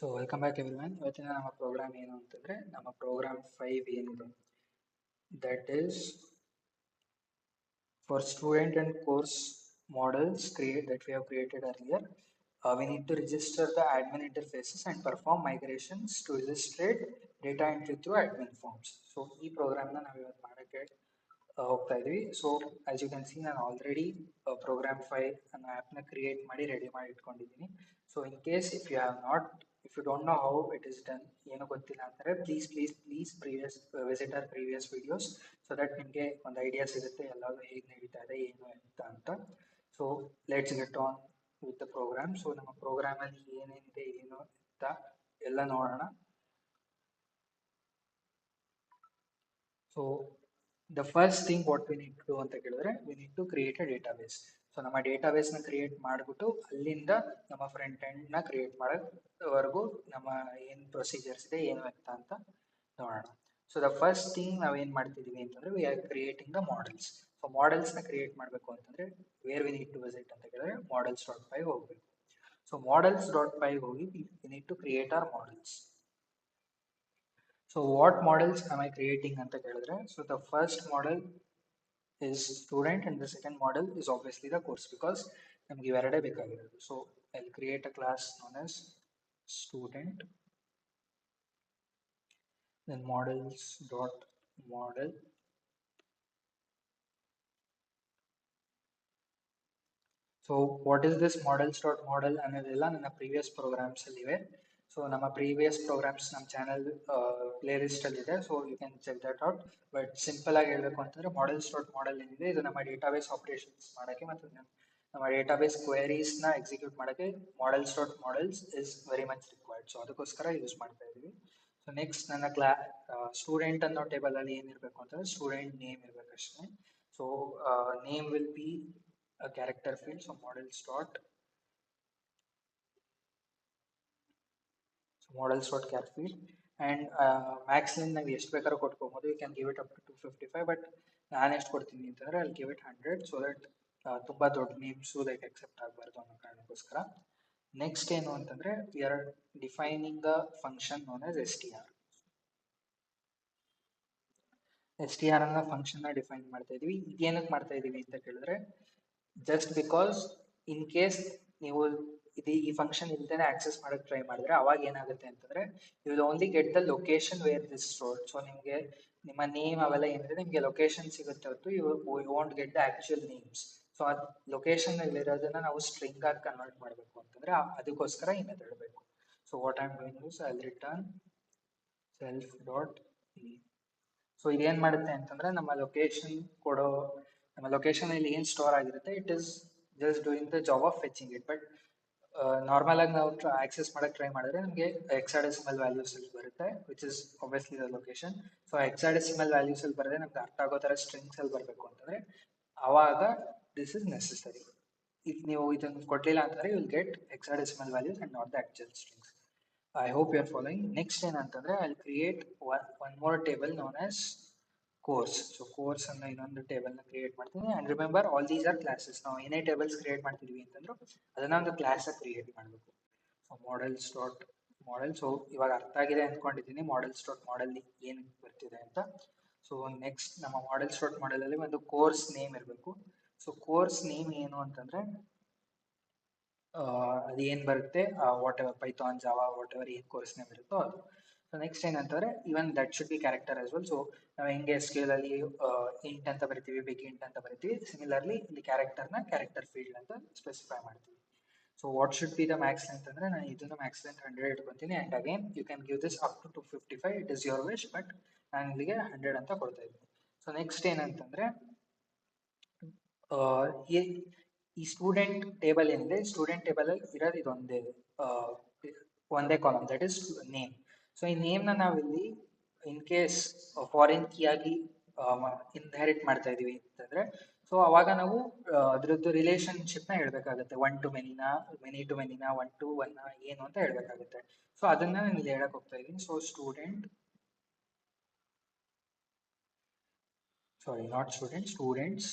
So welcome back everyone. ಇವತ್ತಿನ ನಮ್ಮ program ಏನು ಅಂತಂದರೆ ನಮ್ಮ ಪ್ರೋಗ್ರಾಮ್ 5 ಏನಿದೆ that is for student and course models that we have created earlier. We need to register the admin interfaces and perform migrations to illustrate data entry through admin forms. So ಈ ಪ್ರೋಗ್ರಾಮ್ನ ನಾವು ಇವತ್ತು ಮಾಡೋಕ್ಕೆ ಹೋಗ್ತಾ ಇದ್ವಿ. So as you can see ನಾನು already program 5 ಅನ್ನೋ ಆ್ಯಪ್ನ create ಮಾಡಿ ರೆಡಿ ಮಾಡಿ ಇಟ್ಕೊಂಡಿದ್ದೀನಿ. So in case if you don't know how it is done, ಏನು ಗೊತ್ತಿಲ್ಲ ಅಂದರೆ please visit our previous videos so that ನಿಮಗೆ ಒಂದು ಐಡಿಯಾ ಸಿಗುತ್ತೆ ಎಲ್ಲವೂ ಹೇಗೆ ನಡೀತಾ ಇದೆ ಏನು ಅಂತ. So let's get on with the program. So ನಮ್ಮ ಪ್ರೋಗ್ರಾಮಲ್ಲಿ ಏನೇನಿದೆ ಏನು ಅಂತ ಎಲ್ಲ ನೋಡೋಣ. So the first thing what we need to do ಅಂತ ಕೇಳಿದ್ರೆ we need to create a database. So ನಮ್ಮ ಡೇಟಾಬೇಸ್ನ ಕ್ರಿಯೇಟ್ ಮಾಡಿಬಿಟ್ಟು ಅಲ್ಲಿಂದ ನಮ್ಮ ಫ್ರಂಟ್ ಎಂಡ್ನ ಕ್ರಿಯೇಟ್ ಮಾಡೋವರೆಗೂ ನಮ್ಮ ಏನು ಪ್ರೊಸೀಜರ್ಸ್ ಇದೆ ಏನು ಅಂತ ನೋಡೋಣ. ಸೊ ದ ಫಸ್ಟ್ ಥಿಂಗ್ ನಾವೇನು ಮಾಡ್ತಿದ್ದೀವಿ ಅಂತಂದರೆ we are creating the models. So ಮಾಡೆಲ್ಸ್ನ ಕ್ರಿಯೇಟ್ ಮಾಡಬೇಕು ಅಂತಂದರೆ where we need to visit ಅಂತ ಕೇಳಿದ್ರೆ models.py ಹೋಗಬೇಕು. ಸೊ models.py ಹೋಗಿ we need to create our models. So what models am I creating anta kelidre? So the first model is student and the second model is obviously the course because namage iverade bekagirodu. So I'll create a class known as student, then models.model. So what is this models.model ಅನ್ನೋದೆಲ್ಲ ನನ್ನ previous programmes ಅಲ್ಲಿ ಇವೆ. So ನಮ್ಮ previous programs ನಮ್ಮ channel playlist ಅಲ್ಲಿ ಇದೆ. So you can check that out. But simple ಆಗಿ ಹೇಳಬೇಕು ಅಂತಂದ್ರೆ models.model ಏನಿದೆ ಇದು ನಮ್ಮ ಡೇಟಾಬೇಸ್ ಆಪರೇಷನ್ಸ್ ಮಾಡೋಕ್ಕೆ ಮತ್ತು ನಮ್ಮ ಡೇಟಾಬೇಸ್ ಕ್ವೆರೀಸ್ನ ಎಕ್ಸಿಕ್ಯೂಟ್ ಮಾಡೋಕ್ಕೆ models.models is very much required. So ಅದಕ್ಕೋಸ್ಕರ ಯೂಸ್ ಮಾಡ್ತಾ ಇದ್ದೀವಿ. ಸೊ ನೆಕ್ಸ್ಟ್ ನನ್ನ ಸ್ಟೂಡೆಂಟ್ ಅನ್ನೋ ಟೇಬಲ್ ಅಲ್ಲಿ ಏನಿರಬೇಕು ಅಂತಂದ್ರೆ ಸ್ಟೂಡೆಂಟ್ ನೇಮ್ ಇರಬೇಕು ಅಷ್ಟೇ. So name will be a character field. So models.char field and max line ನಾವು ಎಷ್ಟು ಬೇಕಾದ್ರೂ ಕೊಟ್ಕೋಬಹುದು. You can give it up to 255 but ನಾನು ಎಷ್ಟು ಕೊಡ್ತೀನಿ ಅಂತಂದ್ರೆ ಅಲ್ಲಿ ಗಿವ್ ಇಟ್ 100 ಸೊ ದಟ್ ತುಂಬ ದೊಡ್ಡ ನೇಮ್ಸು ಲೈಕ್ ಎಕ್ಸೆಪ್ಟ್ ಆಗಬಾರ್ದು ಅನ್ನೋ ಕಾರಣಕ್ಕೋಸ್ಕರ. ನೆಕ್ಸ್ಟ್ ಏನು ಅಂತಂದ್ರೆ we R defining the function known as str. str ಅನ್ನೋ ಫಂಕ್ಷನ್ನ ಡಿಫೈನ್ ಮಾಡ್ತಾ ಇದೀವಿ. ಇದೇನಕ್ಕೆ ಮಾಡ್ತಾ ಇದೀವಿ ಅಂತ ಕೇಳಿದ್ರೆ ಜಸ್ಟ್ ಬಿಕಾಸ್ ಇನ್ ಕೇಸ್ ನೀವು ಈ ಫಂಕ್ಷನ್ ಇಲ್ದೇನೆ ಆಕ್ಸೆಸ್ ಮಾಡಕ್ಕೆ ಟ್ರೈ ಮಾಡಿದ್ರೆ ಅವಾಗ ಏನಾಗುತ್ತೆ ಅಂತಂದ್ರೆ you will only get the location where this stored. So ನಿಮಗೆ ನಿಮ್ಮ ನೇಮ್ ಅವೆಲ್ಲ ಏನಿದೆ ನಿಮಗೆ ಲೊಕೇಶನ್ ಸಿಗುತ್ತೆ ಹೊರತು you want get the actual names. So ಆ ಲೊಕೇಶನ್ ಇರೋದನ್ನ ನಾವು ಸ್ಟ್ರಿಂಗ್ ಆಗಿ ಕನ್ವರ್ಟ್ ಮಾಡಬೇಕು ಅಂತಂದ್ರೆ ಅದಕ್ಕೋಸ್ಕರ ಈ ಮೆಥಡ್ ಬೇಕು. So what I am doing is I will return self dot name. So ಇದೇನ್ ಮಾಡುತ್ತೆ ಅಂತಂದ್ರೆ ನಮ್ಮ ಲೊಕೇಶನ್ ಇಲ್ಲಿ ಏನು ಸ್ಟೋರ್ ಆಗಿರುತ್ತೆ it is just doing the job of fetching it. But normal ಆಗಿ ನಾವು ಆಕ್ಸೆಸ್ ಮಾಡಕ್ಕೆ ಟ್ರೈ ಮಾಡಿದ್ರೆ ನಮಗೆ ಹೆಕ್ಸಾಡೆಸಿಮಲ್ ವ್ಯಾಲ್ಯೂಸ್ ಅಲ್ಲಿ ಬರುತ್ತೆ which is obviously the location. So hexadecimal values ಅಲ್ಲಿ ಬರದೆ ನಮ್ಗೆ ಅರ್ಥ ಆಗೋ ಥರ ಸ್ಟ್ರಿಂಗ್ಸ್ ಅಲ್ಲಿ ಬರಬೇಕು ಅಂತಂದ್ರೆ ಅವಾಗ ದಿಸ್ ಇಸ್ ನೆಸೆಸರಿ. ಇಫ್ ನೀವು ಇದನ್ನು ಕೊಟ್ಟಿಲ್ಲ ಅಂತಂದ್ರೆ you will get hexadecimal values and not the actual strings. I hope you are following. Next ಏನಂತಂದ್ರೆ I'll create one more table known as course. So course ಅನ್ನ ಇನ್ನೊಂದು ಟೇಬಲ್ ನ create ಮಾಡ್ತೀನಿ. And remember all these are classes. ನಾವು ಏನೇ tables create ಮಾಡ್ತಿದ್ವಿ ಅಂತಂದ್ರು ಅದನ್ನ ಒಂದು ಕ್ಲಾಸ್ ಆಗಿ ಕ್ರಿಯೇಟ್ ಮಾಡಬೇಕು. So models.model. ಸೊ ಇವಾಗ ಅರ್ಥ ಆಗಿದೆ ಅನ್ಕೊಂಡಿದ್ದೀನಿ models.model ಏನು ಬರ್ತಿದೆ ಅಂತ. ಸೊ ನೆಕ್ಸ್ಟ್ ನಮ್ಮ models.model ಅಲ್ಲಿ ಒಂದು ಕೋರ್ಸ್ ನೇಮ್ ಇರಬೇಕು. ಸೊ ಕೋರ್ಸ್ ನೇಮ್ ಏನು ಅಂತಂದ್ರೆ ಅದು ಏನು ಬರುತ್ತೆ what ever Python Java what ever ಏನು ಕೋರ್ಸ್ ನೇಮ್ ಇರುತ್ತೋ ಅದು. ಸೊ ನೆಕ್ಸ್ಟ್ ಏನಂತಂದ್ರೆ even that should be character as well. So ನಾವು ಹೆಂಗೆ SQL ಅಲ್ಲಿ ಇಂಟ್ ಅಂತ ಬರಿತೀವಿ ಬಿಗ್ ಇಂಟ್ ಅಂತ ಬರಿತೀವಿ, ಸಿಮಿಲರ್ಲಿ ಇಲ್ಲಿ ಕ್ಯಾರೆಕ್ಟರ್ ಫೀಲ್ಡ್ ಅಂತ ಸ್ಪೆಸಿಫೈ ಮಾಡ್ತೀವಿ. So what should be the max length ಅಂದ್ರೆ ನಾನು ಇದನ್ನು ಮ್ಯಾಕ್ಸ್ ಲೆಂತ್ 100 ಇಟ್ಕೊತೀನಿ. And again you can give this up to 255. It is your wish but ನಾನು ಇಲ್ಲಿಗೆ 100 ಅಂತ ಕೊಡ್ತಾ ಇದ್ದೀನಿ. ಸೊ ನೆಕ್ಸ್ಟ್ ಏನಂತಂದ್ರೆ ಈ ಸ್ಟೂಡೆಂಟ್ ಟೇಬಲ್ ಏನಿದೆ ಸ್ಟೂಡೆಂಟ್ ಟೇಬಲ್ ಅಲ್ಲಿ ಇರೋದು ಒಂದೇ column that is name. So ಈ ನೇಮ್ನ ನಾವಿಲ್ಲಿ ಇನ್ ಕೇಸ್ ಫಾರಿನ್ ಕೀ ಆಗಿ ಇನ್ಹೆರಿಟ್ ಮಾಡ್ತಾ ಇದೀವಿ ಅಂತಂದ್ರೆ ಸೊ ಅವಾಗ ನಾವು ಅದ್ರದ್ದು ರಿಲೇಶನ್ಶಿಪ್ನ ಹೇಳ್ಬೇಕಾಗುತ್ತೆ. 1 to many-ನಾ many to many-ನಾ 1 to 1-ನಾ ಏನು ಅಂತ ಹೇಳ್ಬೇಕಾಗುತ್ತೆ. ಸೊ ಅದನ್ನ ನಾನು ಇಲ್ಲಿ ಹೇಳಕ್ ಹೋಗ್ತಾ ಇದ್ದೀನಿ. So students.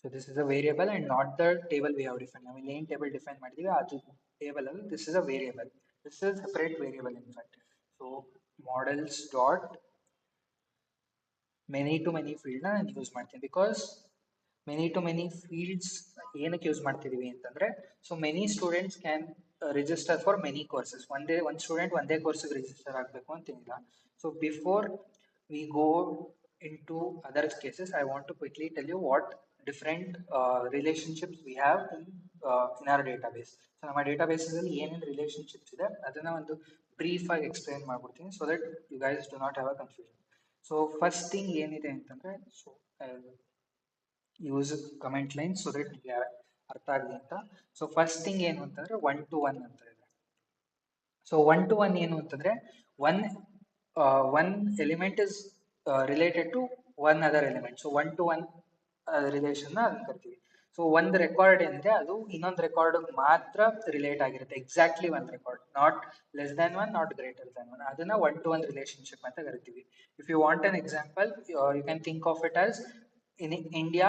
So this is a variable and not the table we have defined. ನಾವು ಇಲ್ಲಿ ಏನು ಟೇಬಲ್ ಡಿಫೈನ್ ಮಾಡಿದೀವಿ ಅದು table, this is a variable. This is a separate variable in fact. So models dot many to many field ನಾನು use ಮಾಡ್ತೀನಿ because many to many fields ಏನಕ್ಕೆ use ಮಾಡ್ತಿದೀವಿ ಅಂತಂದ್ರೆ so many students can register for many courses. ಒಂದು student ಒಂದೇ ಕೋರ್ಸ್ಗೆ register ಆಗಬೇಕು ಅಂತೇನಿಲ್ಲ. So before we go in to other cases I want to quickly tell you what different relationships we have in our database. So ನಮ್ಮ ಡೇಟಾಬೇಸಲ್ಲಿ ಏನೇನು relationships ಇದೆ ಅದನ್ನ ಒಂದು ಬ್ರೀಫ್ ಆಗಿ ಎಕ್ಸ್ಪ್ಲೇನ್ ಮಾಡ್ಬಿಡ್ತೀನಿ so that you guys do not have a confusion. So first thing ಏನಿದೆ ಅಂತಂದ್ರೆ so use comment line so that ನಿಮಗೆ ಅರ್ಥ ಆಗಲಿ ಅಂತ. ಸೊ ಫಸ್ಟ್ ಥಿಂಗ್ ಏನು ಅಂತಂದ್ರೆ 1 to 1 ಅಂತ ಇದೆ. ಸೊ 1 to 1 ಏನು ಅಂತಂದ್ರೆ one element is related to one other element. So 1 to 1 relation ಅದನ್ನ ಕರಿತೀವಿ. ಸೊ ಒಂದು ರೆಕಾರ್ಡ್ ಏನಿದೆ ಅದು ಇನ್ನೊಂದು ರೆಕಾರ್ಡ್ ಮಾತ್ರ ರಿಲೇಟ್ ಆಗಿರುತ್ತೆ. ಎಕ್ಸಾಕ್ಟ್ಲಿ ಒಂದು record, not less than one, not greater than one. ಅದನ್ನ 1 to 1 ರಿಲೇಶನ್ಶಿಪ್ ಅಂತ ಕರಿತೀವಿ. If you want an example, you can think of it as in India,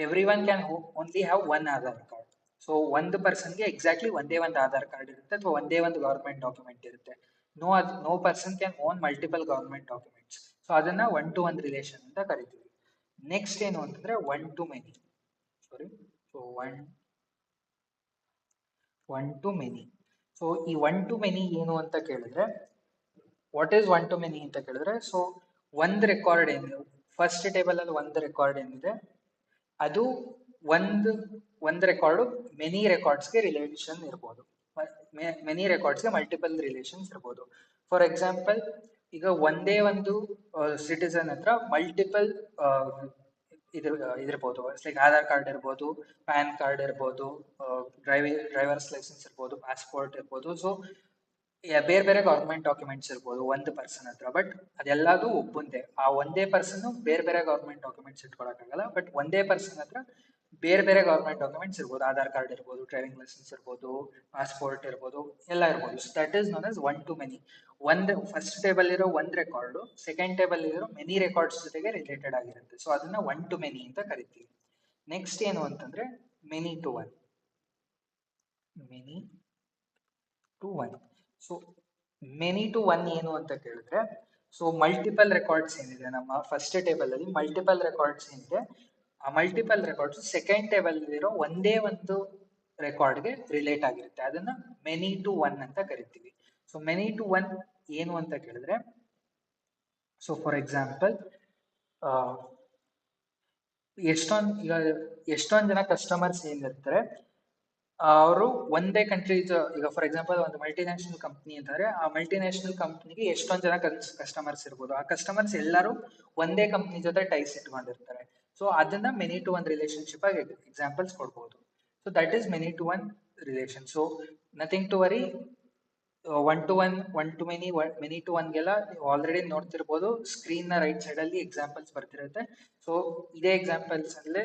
everyone can only have one Aadhaar card. So ಒಂದು ಪರ್ಸನ್ಗೆ exactly ಒಂದೇ ಒಂದು Aadhaar card ಇರುತ್ತೆ ಅಥವಾ ಒಂದೇ ಒಂದು ಗವರ್ಮೆಂಟ್ ಡಾಕ್ಯುಮೆಂಟ್ ಇರುತ್ತೆ. No person can own multiple government documents. So ಅದನ್ನ 1 to 1 relation ಅಂತ ಕರಿತೀವಿ. ನೆಕ್ಸ್ಟ್ ಏನು ಅಂತಂದ್ರೆ 1 to many. Sorry, so one to many. So ಈ 1 to many ಏನು ಅಂತ ಕೇಳಿದ್ರೆ, ವಾಟ್ ಈಸ್ 1 to many ಅಂತ ಕೇಳಿದ್ರೆ, ಸೊ ಒಂದು ರೆಕಾರ್ಡ್ ಏನು ಫಸ್ಟ್ ಟೇಬಲ್ ಅಲ್ಲಿ ಒಂದು ರೆಕಾರ್ಡ್ ಏನಿದೆ ಅದು ಒಂದು ರೆಕಾರ್ಡ್ ಮೆನಿ ರೆಕಾರ್ಡ್ಸ್ಗೆ ರಿಲೇಷನ್ ಇರ್ಬೋದು, ಮೆನಿ ರೆಕಾರ್ಡ್ಸ್ಗೆ ಮಲ್ಟಿಪಲ್ ರಿಲೇಷನ್ಸ್ ಇರ್ಬೋದು. ಫಾರ್ ಎಕ್ಸಾಂಪಲ್, ಈಗ ಒಂದೇ ಒಂದು ಸಿಟಿಸನ್ ಹತ್ರ ಮಲ್ಟಿಪಲ್ ಇದಿರ್ಬೋದು. ಲೈಕ್ ಆಧಾರ್ ಕಾರ್ಡ್ ಇರ್ಬೋದು, ಪ್ಯಾನ್ ಕಾರ್ಡ್ ಇರ್ಬೋದು, ಡ್ರೈವರ್ಸ್ ಲೈಸೆನ್ಸ್ ಇರ್ಬೋದು, ಪಾಸ್ಪೋರ್ಟ್ ಇರ್ಬೋದು. ಸೊ ಬೇರೆ ಬೇರೆ ಗವರ್ಮೆಂಟ್ ಡಾಕ್ಯುಮೆಂಟ್ಸ್ ಇರ್ಬೋದು ಒಂದು ಪರ್ಸನ್ ಹತ್ರ. ಬಟ್ ಅದೆಲ್ಲದೂ ಒಬ್ಬಂದೇ. ಆ ಒಂದೇ ಪರ್ಸನ್ ಬೇರೆ ಬೇರೆ ಗವರ್ಮೆಂಟ್ ಡಾಕ್ಯುಮೆಂಟ್ಸ್ ಇಟ್ಕೊಳಕ್ಕಾಗಲ್ಲ. ಬಟ್ ಒಂದೇ ಪರ್ಸನ್ ಹತ್ರ ಬೇರೆ ಬೇರೆ ಗವರ್ಮೆಂಟ್ ಡಾಕ್ಯುಮೆಂಟ್ಸ್ ಇರ್ಬೋದು. ಆಧಾರ್ ಕಾರ್ಡ್ ಇರ್ಬೋದು, ಡ್ರೈವಿಂಗ್ ಲೈಸೆನ್ಸ್ ಇರ್ಬೋದು, ಪಾಸ್ಪೋರ್ಟ್ ಇರ್ಬೋದು, ಎಲ್ಲ ಇರ್ಬೋದು. So that is known as 1 to many. ಒಂದು ಫಸ್ಟ್ ಟೇಬಲ್ ಇರೋ ಒಂದು ರೆಕಾರ್ಡು ಸೆಕೆಂಡ್ ಟೇಬಲ್ ಇರೋ ಮೆನಿ ರೆಕಾರ್ಡ್ಸ್ ಜೊತೆಗೆ ರಿಲೇಟೆಡ್ ಆಗಿರುತ್ತೆ. ಸೊ ಅದನ್ನ 1 to many ಅಂತ ಕರಿತೀವಿ. ನೆಕ್ಸ್ಟ್ ಏನು ಅಂತಂದ್ರೆ many to one. Many to one. So many to one ಏನು ಅಂತ ಕೇಳಿದ್ರೆ, ಸೊ ಮಲ್ಟಿಪಲ್ ರೆಕಾರ್ಡ್ಸ್ ಏನಿದೆ ನಮ್ಮ ಫಸ್ಟ್ ಟೇಬಲ್ ಅಲ್ಲಿ, ಮಲ್ಟಿಪಲ್ ರೆಕಾರ್ಡ್ಸ್ ಏನಿದೆ ಆ ಮಲ್ಟಿಪಲ್ ರೆಕಾರ್ಡ್ಸ್ ಸೆಕೆಂಡ್ ಟೇಬಲ್ ಇರೋ ಒಂದೇ ಒಂದು ರೆಕಾರ್ಡ್ಗೆ ರಿಲೇಟ್ ಆಗಿರುತ್ತೆ. ಅದನ್ನ ಮೆನಿ ಟು ಒನ್ ಅಂತ ಕರಿತೀವಿ. ಸೊ ಮೆನಿ ಟು ಒನ್ ಏನು ಅಂತ ಕೇಳಿದ್ರೆ, ಸೊ ಫಾರ್ ಎಕ್ಸಾಂಪಲ್, ಎಷ್ಟೊಂದು ಜನ ಕಸ್ಟಮರ್ಸ್ ಏನಿರ್ತಾರೆ ಅವರು ಒಂದೇ ಕಂಟ್ರಿ, ಈಗ ಫಾರ್ ಎಕ್ಸಾಂಪಲ್ ಒಂದು ಮಲ್ಟಿನ್ಯಾಷನಲ್ ಕಂಪ್ನಿ ಅಂತಾರೆ. ಆ ಮಲ್ಟಿನ್ಯಾಷನಲ್ ಕಂಪ್ನಿಗೆ ಎಷ್ಟೊಂದು ಜನ ಕಸ್ಟಮರ್ಸ್ ಇರ್ಬೋದು. ಆ ಕಸ್ಟಮರ್ಸ್ ಎಲ್ಲರೂ ಒಂದೇ ಕಂಪ್ನಿ ಜೊತೆ ಟೈಸ್ ಇಟ್ಕೊಂಡಿರ್ತಾರೆ. ಸೊ ಅದನ್ನ ಮೆನಿ ಟು ಒನ್ ರಿಲೇಶನ್ಶಿಪ್ ಆಗಿ ಎಕ್ಸಾಂಪಲ್ಸ್ ಕೊಡ್ಬೋದು. So that is many to one relation. So nothing to worry. 1 to 1, 1 to many, many to ಒನ್ಗೆಲ್ಲ ನೀವು ಆಲ್ರೆಡಿ ನೋಡ್ತಿರ್ಬೋದು. ಸ್ಕ್ರೀನ್ ನ ರೈಟ್ ಸೈಡ್ ಅಲ್ಲಿ ಎಕ್ಸಾಂಪಲ್ಸ್ ಬರ್ತಿರುತ್ತೆ. ಸೊ ಇದೇ ಎಕ್ಸಾಂಪಲ್ಸ್ ಅಲ್ಲೇ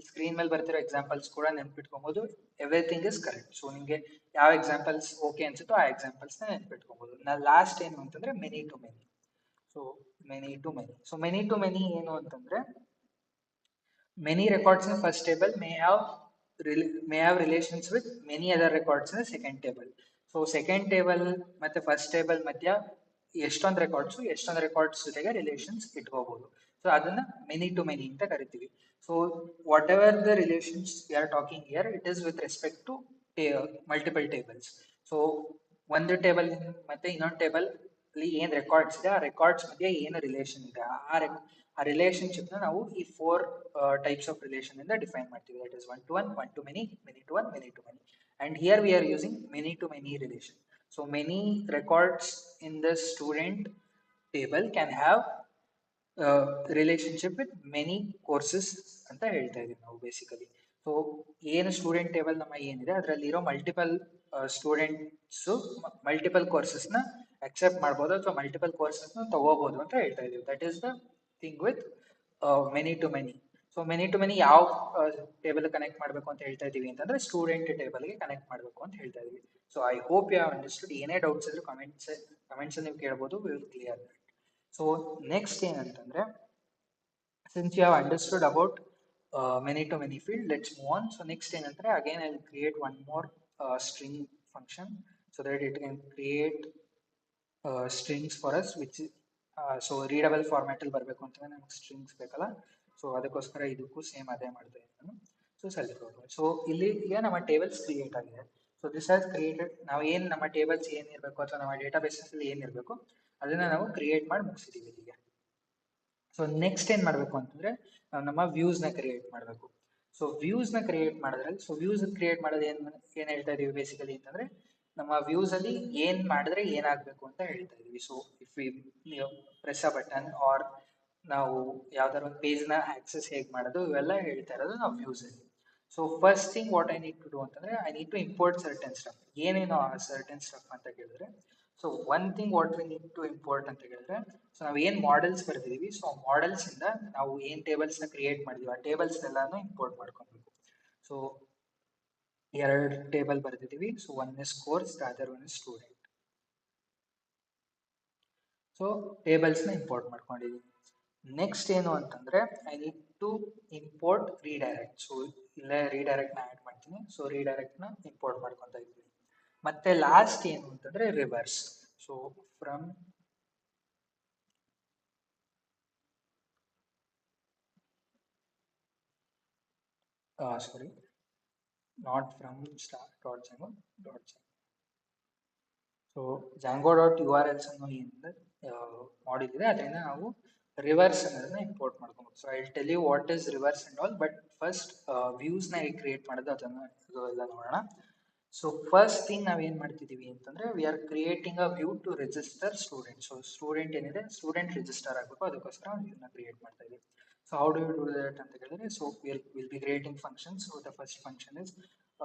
ಸ್ಕ್ರೀನ್ ಮೇಲೆ ಬರ್ತಿರೋ ಎಕ್ಸಾಂಪಲ್ಸ್ ಕೂಡ ನೆನ್ಪಿಟ್ಕೊಬಹುದು. Everything is correct. ಸೊ ನಿಮ್ಗೆ ಯಾವ ಎಕ್ಸಾಂಪಲ್ಸ್ ಓಕೆ ಅನ್ಸುತ್ತೋ ಆ ಎಕ್ಸಾಂಪಲ್ಸ್ ನ ನೆನ್ಪಿಟ್ಕೊಬಹುದು. ಲಾಸ್ಟ್ ಏನು ಅಂತಂದ್ರೆ many to many. So many to many. So many to many ಏನು ಅಂತಂದ್ರೆ, many records in first table may have relations with many other records in the second table. So second table ಮತ್ತೆ first table ಮಧ್ಯ ಎಷ್ಟೊಂದು records ಜೊತೆಗೆ relations ಇಟ್ಕೋಬಹುದು. So ಅದನ್ನ many to many ಅಂತ ಕರಿತೀವಿ. So whatever the relations we are talking here, it is with respect to multiple tables. So ಒಂದು table ಮತ್ತೆ ಇನ್ನೊಂದು ಟೇಬಲ್ ಅಲ್ಲಿ ಏನ್ ರೆಕಾರ್ಡ್ಸ್ ಇದೆ ಆ ರೆಕಾರ್ಡ್ಸ್ ಮಧ್ಯೆ ಏನು ರಿಲೇಷನ್ ಇದೆ ಆ ರಿಲೇಶನ್ಶಿಪ್ ನ ನಾವು ಈ 4 ಟೈಪ್ಸ್ ಆಫ್ ರಿಲೇಷನ್ ಇಂದ ಡಿಫೈನ್ ಮಾಡ್ತೀವಿ. That is 1 to 1, 1 to many, many to 1, many to many. And here we are using many to many relation. So many records in the student table can have relationship with many courses ಅಂತ ಹೇಳ್ತಾ ಇದೀವಿ ನಾವು basically. So ಏನು student table ನಮ್ಮ ಏನಿದೆ ಅದರಲ್ಲಿರೋ multiple students multiple courses ನ accept ಮಾಡ್ಬೋದು ಅಥವಾ ಮಲ್ಟಿಪಲ್ ಕೋರ್ಸಸ್ ನ ತಗೋಬಹುದು ಅಂತ ಹೇಳ್ತಾ ಇದೀವಿ. That is the thing with many to many. So many to many ಯಾವ ಟೇಬಲ್ ಕನೆಕ್ಟ್ ಮಾಡಬೇಕು ಅಂತ ಹೇಳ್ತಾ ಇದೀವಿ ಅಂತಂದ್ರೆ ಸ್ಟೂಡೆಂಟ್ ಟೇಬಲ್ಗೆ ಕನೆಕ್ಟ್ ಮಾಡಬೇಕು ಅಂತ ಹೇಳ್ತಾ ಇದೀವಿ. So I hope you have understood. ಏನೇ ಡೌಟ್ಸ್ ಇದ್ರು ಕಮೆಂಟ್ಸ್ ನೀವು ಕೇಳಬಹುದು. We will clear that. So next ಏನಂತಂದ್ರೆ, since you have understood about many to many field, let's move on. So next ಏನಂದ್ರೆ, again I will create one more string function so that it can create strings for us which so readable format ಅಲ್ಲಿ ಬರಬೇಕು ಅಂತಂದ್ರೆ ನಮಗೆ strings ಬೇಕಲ್ಲ so ಅದಕ್ಕೋಸ್ಕರ ಇದಕ್ಕೂ same ಅದೇ ಮಾಡ್ತಾ ಇದ್ದೀನಿ ನಾನು ಸೊ ಸೆಲ್ಫ್ ಸೊ ಇಲ್ಲಿ ಈಗ ನಮ್ಮ ಟೇಬಲ್ಸ್ ಕ್ರಿಯೇಟ್ ಆಗಿದೆ ಸೊ ದಿಸ್ ಹ್ಯಾಸ್ ಕ್ರಿಯೇಟೆಡ್ ನಾವು ಏನು ನಮ್ಮ ಟೇಬಲ್ಸ್ ಏನಿರಬೇಕು ಅಥವಾ ನಮ್ಮ ಡೇಟಾಬೇಸಸ್ ಅಲ್ಲಿ ಏನಿರಬೇಕು ಅದನ್ನ ನಾವು ಕ್ರಿಯೇಟ್ ಮಾಡಿ ಮುಗಿಸಿದೀವಿ ಇಲ್ಲಿಗೆ ಸೊ ನೆಕ್ಸ್ಟ್ ಏನ್ ಮಾಡಬೇಕು ಅಂತಂದ್ರೆ ನಮ್ಮ ವ್ಯೂಸ್ ನ ಕ್ರಿಯೇಟ್ ಮಾಡಬೇಕು ಸೊ ವ್ಯೂಸ್ ನ ಕ್ರಿಯೇಟ್ ಮಾಡಿದ್ರಲ್ಲಿ ಸೊ ವ್ಯೂಸ್ ಕ್ರಿಯೇಟ್ ಮಾಡೋದು ಏನ್ ಹೇಳ್ತಾ ಇದೀವಿ ಬೇಸಿಕಲಿ ಅಂತಂದ್ರೆ ನಮ್ಮ ವ್ಯೂಸ್ ಅಲ್ಲಿ ಏನ್ ಮಾಡಿದ್ರೆ ಏನಾಗಬೇಕು ಅಂತ ಹೇಳ್ತಾ ಇದೀವಿ so if we press a button or ನಾವು ಯಾವ್ದಾರ ಒಂದು ಪೇಜ್ ನ ಆಕ್ಸೆಸ್ ಹೇಗೆ ಮಾಡೋದು ಇವೆಲ್ಲ ಹೇಳ್ತಾ ಇರೋದು ನಾವು ವ್ಯೂಸ್ ಅಲ್ಲಿ so first thing what I need to do ಅಂತಂದ್ರೆ I need to import certain stuff ಏನೇನು ಆ ಸರ್ಟನ್ ಸ್ಟಫ್ ಅಂತ ಕೇಳಿದ್ರೆ so one thing what we need to import ಅಂತ ಹೇಳಿದ್ರೆ ಸೊ ನಾವು ಏನ್ ಮಾಡೆಲ್ಸ್ ಬರ್ದಿದೀವಿ ಸೊ ಮಾಡೆಲ್ಸ್ ಇಂದ ನಾವು ಏನ್ ಟೇಬಲ್ಸ್ ನ ಕ್ರಿಯೇಟ್ ಮಾಡಿದೀವಿ ಆ ಟೇಬಲ್ಸ್ ಎಲ್ಲಾನು ಇಂಪೋರ್ಟ್ ಮಾಡ್ಕೊಬೇಕು ಸೊ ಎರಡು ಟೇಬಲ್ ಬರ್ದಿದೀವಿ so one is course other one is student so tables ನ ಇಂಪೋರ್ಟ್ ಮಾಡ್ಕೊಂಡಿದೀವಿ ನೆಕ್ಸ್ಟ್ ಏನು ಅಂತಂದ್ರೆ I need to import redirect so ಇಲ್ಲೇ ರೀಡೈರೆಕ್ಟ್ ನ ಆಡ್ ಮಾಡ್ತೀನಿ ಸೊ ರೀಡೈರೆಕ್ಟ್ ನ ಇಂಪೋರ್ಟ್ ಮಾಡ್ಕೊಂತ ಇದ್ದೀವಿ ಮತ್ತೆ ಲಾಸ್ಟ್ ಏನು ಅಂತಂದ್ರೆ reverse so from sorry not from start.django.django so django.urls ಅನ್ನೋ ಏನಿದೆ ಮಾಡಿಲ್ ಇದೆ ಅದನ್ನ ನಾವು ರಿವರ್ಸ್ ಅನ್ನೋದನ್ನ ಇಂಪೋರ್ಟ್ ಮಾಡ್ಕೊಬೇಕು so I tell you what is reverse and all but first views ನ ಹೇಗೆ ಕ್ರಿಯೇಟ್ ಮಾಡೋದು ಅದನ್ನ ಎಲ್ಲ ನೋಡೋಣ ಸೊ ಫಸ್ಟ್ ಥಿಂಗ್ ನಾವ್ ಏನ್ ಮಾಡ್ತಿದೀವಿ ಅಂತಂದ್ರೆ we are creating a view to register student so student ಏನಿದೆ ಸ್ಟೂಡೆಂಟ್ ರಿಜಿಸ್ಟರ್ ಆಗಬೇಕು ಅದಕ್ಕೋಸ್ಕರ ವ್ಯೂನ ಕ್ರಿಯೇಟ್ ಮಾಡ್ತಾ ಇದೀವಿ so how do you do that ಅಂತ ಹೇಳಿದ್ರೆ so will be creating function so the first function is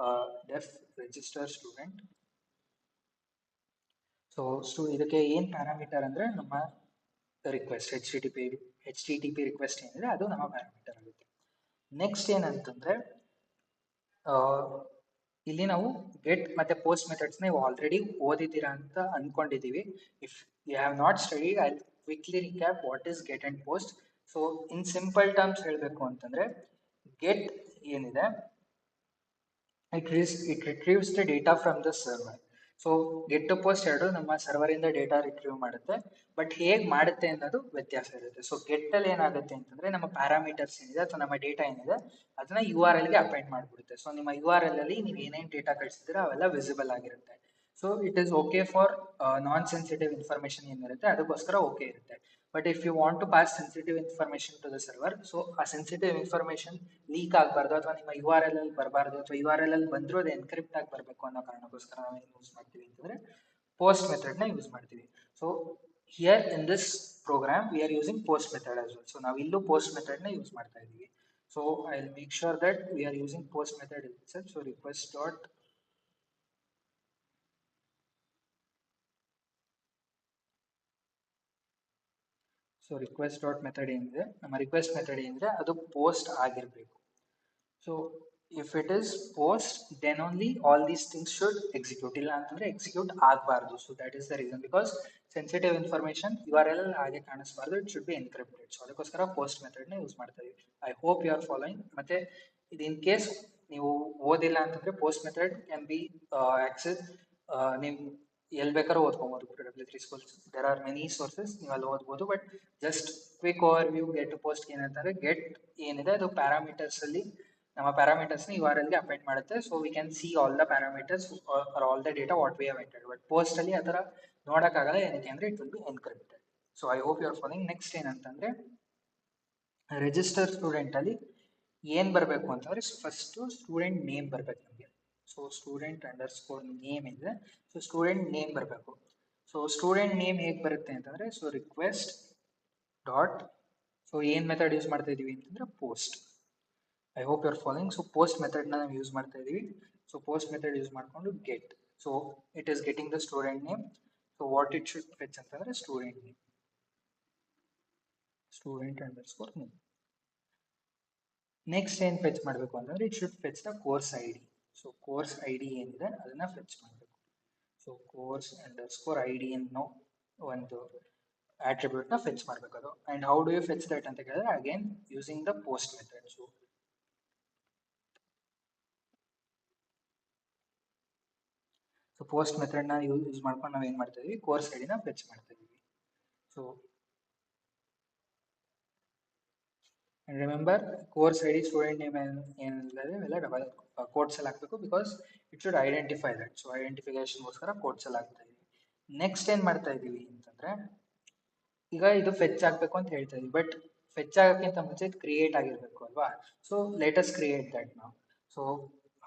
def register student so ಇದಕ್ಕೆ ಏನ್ ಪ್ಯಾರಾಮೀಟರ್ ಅಂದ್ರೆ ನಮ್ಮ request H T T P request ಏನಿದೆ ಅದು ನಮ್ಮ ಪ್ಯಾರಾಮೀಟರ್ ಆಗುತ್ತೆ ನೆಕ್ಸ್ಟ್ ಏನಂತಂದ್ರೆ ಇಲ್ಲಿ ನಾವು ಗೆಟ್ ಮತ್ತೆ ಪೋಸ್ಟ್ ಮೆಥಡ್ಸ್ ನೀವು ಆಲ್ರೆಡಿ ಓದಿದ್ದೀರಾ ಅಂತ ಅನ್ಕೊಂಡಿದೀವಿ if you have not studied I quickly recap what is get and post so in simple terms ಹೇಳಬೇಕು ಅಂತಂದ್ರೆ ಗೆಟ್ ಏನಿದೆ it retrieves the data from the server so get to post ಎರಡು ನಮ್ಮ server ಇಂದ data retrieve ಮಾಡುತ್ತೆ but ಹೇಗ್ ಮಾಡುತ್ತೆ ಅನ್ನೋದು ವ್ಯತ್ಯಾಸ ಇರುತ್ತೆ ಸೊ ಗೆಟ್ ಅಲ್ಲಿ ಏನಾಗುತ್ತೆ ಅಂತಂದ್ರೆ ನಮ್ಮ ಪ್ಯಾರಾಮೀಟರ್ಸ್ ಏನಿದೆ ಅಥವಾ ನಮ್ಮ ಡೇಟಾ ಏನಿದೆ ಅದನ್ನ ಯು ಆರ್ ಎಲ್ ಗೆ ಅಪೈಂಟ್ ಮಾಡ್ಬಿಡುತ್ತೆ ಸೊ ನಿಮ್ಮ ಯು ಆರ್ ಎಲ್ ಅಲ್ಲಿ ನೀವು ಏನೇನ್ ಡೇಟಾ ಕಳಿಸಿದ್ರೆ ಅವೆಲ್ಲ ವಿಸಿಬಲ್ ಆಗಿರುತ್ತೆ so it is okay for non sensitive information ಏನಿರುತ್ತೆ ಅದಕ್ಕೋಸ್ಕರ ಓಕೆ ಇರುತ್ತೆ but if you want to pass sensitive information to the server so ಆ ಸೆನ್ಸಿಟಿವ್ ಇನ್ಫಾರ್ಮೇಶನ್ ಲೀಕ್ ಆಗಬಾರ್ದು ಅಥವಾ ನಿಮ್ಮ ಯು ಆರ್ ಎಲ್ ಅಲ್ಲಿ ಬರಬಾರ್ದು ಅಥವಾ ಯು ಆರ್ ಎಲ್ ಅಲ್ಲಿ ಬಂದರೂ ಅದು ಎನ್ಕ್ರಿಪ್ಟ್ ಆಗಿ ಬರಬೇಕು ಅನ್ನೋ ಕಾರಣಕ್ಕೋಸ್ಕರ ನಾವು ಏನು ಯೂಸ್ ಮಾಡ್ತೀವಿ ಅಂತಂದ್ರೆ ಪೋಸ್ಟ್ ಮೆಥಡ್ ನ ಯೂಸ್ ಮಾಡ್ತೀವಿ so here in this program we are using post method as well so ನಾವು ಇಲ್ಲೂ ಪೋಸ್ಟ್ ಮೆಥಡ್ ನ ಯೂಸ್ ಮಾಡ್ತಾ ಇದೀವಿ so I will make sure that we are using post method itself so request dot so request dot method ಏನಿದೆ ನಮ್ಮ request method ಏನಿದೆ ಅದು post ಆಗಿರಬೇಕು so if it is post then only all these things should execute ಇಲ್ಲ ಅಂತಂದ್ರೆ execute ಆಗಬಾರ್ದು so that is the reason because sensitive information U R L ಹಾಗೆ ಕಾಣಿಸಬಾರ್ದು it should be encrypted so ಅದಕ್ಕೋಸ್ಕರ post method ನ use ಮಾಡ್ತಾ ಇದೀವಿ I hope you are following ಮತ್ತೆ ಇದು ಇನ್ ಕೇಸ್ ನೀವು ಓದಿಲ್ಲ ಅಂತಂದ್ರೆ post method can be access ನೀವು ಎಲ್ಲಿ ಬೇಕಾದ್ರೂ ಓದ್ಕೊಬೋದು W three schools there are many sources ನೀವು ಅಲ್ಲಿ ಓದ್ಬೋದು but just quick overview get post ಏನಂತಾರೆ ಗೆಟ್ ಏನಿದೆ ಅದು ಪ್ಯಾರಾಮೀಟರ್ಸ್ ಅಲ್ಲಿ ನಮ್ಮ ಪ್ಯಾರಾಮೀಟರ್ಸ್ ನ ಯು ಆರ್ ಎಲ್ ಗೆ ಅಪೈಂಟ್ ಮಾಡುತ್ತೆ so we can see all the parameters or all the data what we have entered but post ಅಲ್ಲಿ ಆ ತರ ನೋಡಕ್ಕಾಗಲ್ಲ ಏನಕ್ಕೆ ಅಂದ್ರೆ it will be encrypted so I hope you are following next ಏನಂತಂದ್ರೆ register student ಅಲ್ಲಿ ಏನ್ ಬರಬೇಕು ಅಂತಂದ್ರೆ ಫಸ್ಟ್ ಸ್ಟೂಡೆಂಟ್ ನೇಮ್ ಬರ್ಬೇಕು ನಮಗೆ so student underscore name ಇದೆ ಸೊ ಸ್ಟೂಡೆಂಟ್ ನೇಮ್ ಬರಬೇಕು ಸೊ ಸ್ಟೂಡೆಂಟ್ ನೇಮ್ ಹೇಗೆ ಬರುತ್ತೆ ಅಂತಂದ್ರೆ ಸೊ ರಿಕ್ವೆಸ್ಟ್ ಡಾಟ್ ಸೊ ಏನ್ ಮೆಥಡ್ ಯೂಸ್ ಮಾಡ್ತಾ ಇದೀವಿ ಅಂತಂದ್ರೆ post I hope you are following so post method ನ ನಾವು ಯೂಸ್ ಮಾಡ್ತಾ ಇದೀವಿ ಸೊ ಪೋಸ್ಟ್ ಮೆಥಡ್ ಯೂಸ್ ಮಾಡ್ಕೊಂಡು get so it is getting the student name so what it should fetch ಅಂತಂದ್ರೆ student name student underscore name next ಏನ್ fetch ಮಾಡಬೇಕು ಅಂತಂದ್ರೆ it should fetch the course I D so course I D ಏನಿದೆ ಅದನ್ನ fetch ಮಾಡಬೇಕು so course underscore I D ಅನ್ನೋ ಒಂದು attribute ನ ಫೆಚ್ ಮಾಡಬೇಕು ಅದು and how do you fetch that ಅಂತ ಕೇಳಿದ್ರೆ again using the post method so post ಮೆಥಡ್ನ ಯೂಸ್ ಮಾಡ್ಕೊಂಡು ನಾವು ಏನು ಮಾಡ್ತಾ ಇದೀವಿ, ಕೋರ್ಸ್ ಐಡಿನ ಫೆಚ್ ಮಾಡ್ತಾ ಇದೀವಿ. So remember, course ID student name ಏನಿಲ್ಲ ಇವೆಲ್ಲ ಡಬಲ್ ಕೋಟ್ಸ್ ಅಲ್ಲಿ ಹಾಕಬೇಕು, because it should identify that. So ಐಡೆಂಟಿಫಿಕೇಶನ್ಗೋಸ್ಕರ ಕೋಟ್ಸ್ ಅಲ್ಲಿ ಹಾಕ್ತಾ ಇದೀವಿ. ನೆಕ್ಸ್ಟ್ ಏನ್ ಮಾಡ್ತಾ ಇದೀವಿ ಅಂತಂದ್ರೆ, ಈಗ ಇದು ಫೆಚ್ ಆಗ್ಬೇಕು ಅಂತ ಹೇಳ್ತಾ ಇದೀವಿ, ಬಟ್ ಫೆಚ್ ಆಗೋಕ್ಕಿಂತ ಮುಂಚೆ ಇದು ಕ್ರಿಯೇಟ್ ಆಗಿರ್ಬೇಕು ಅಲ್ವಾ. ಸೊ ಲೇಟೆಸ್ಟ್ ಕ್ರಿಯೇಟ್ ದಟ್ ನಾವು. ಸೊ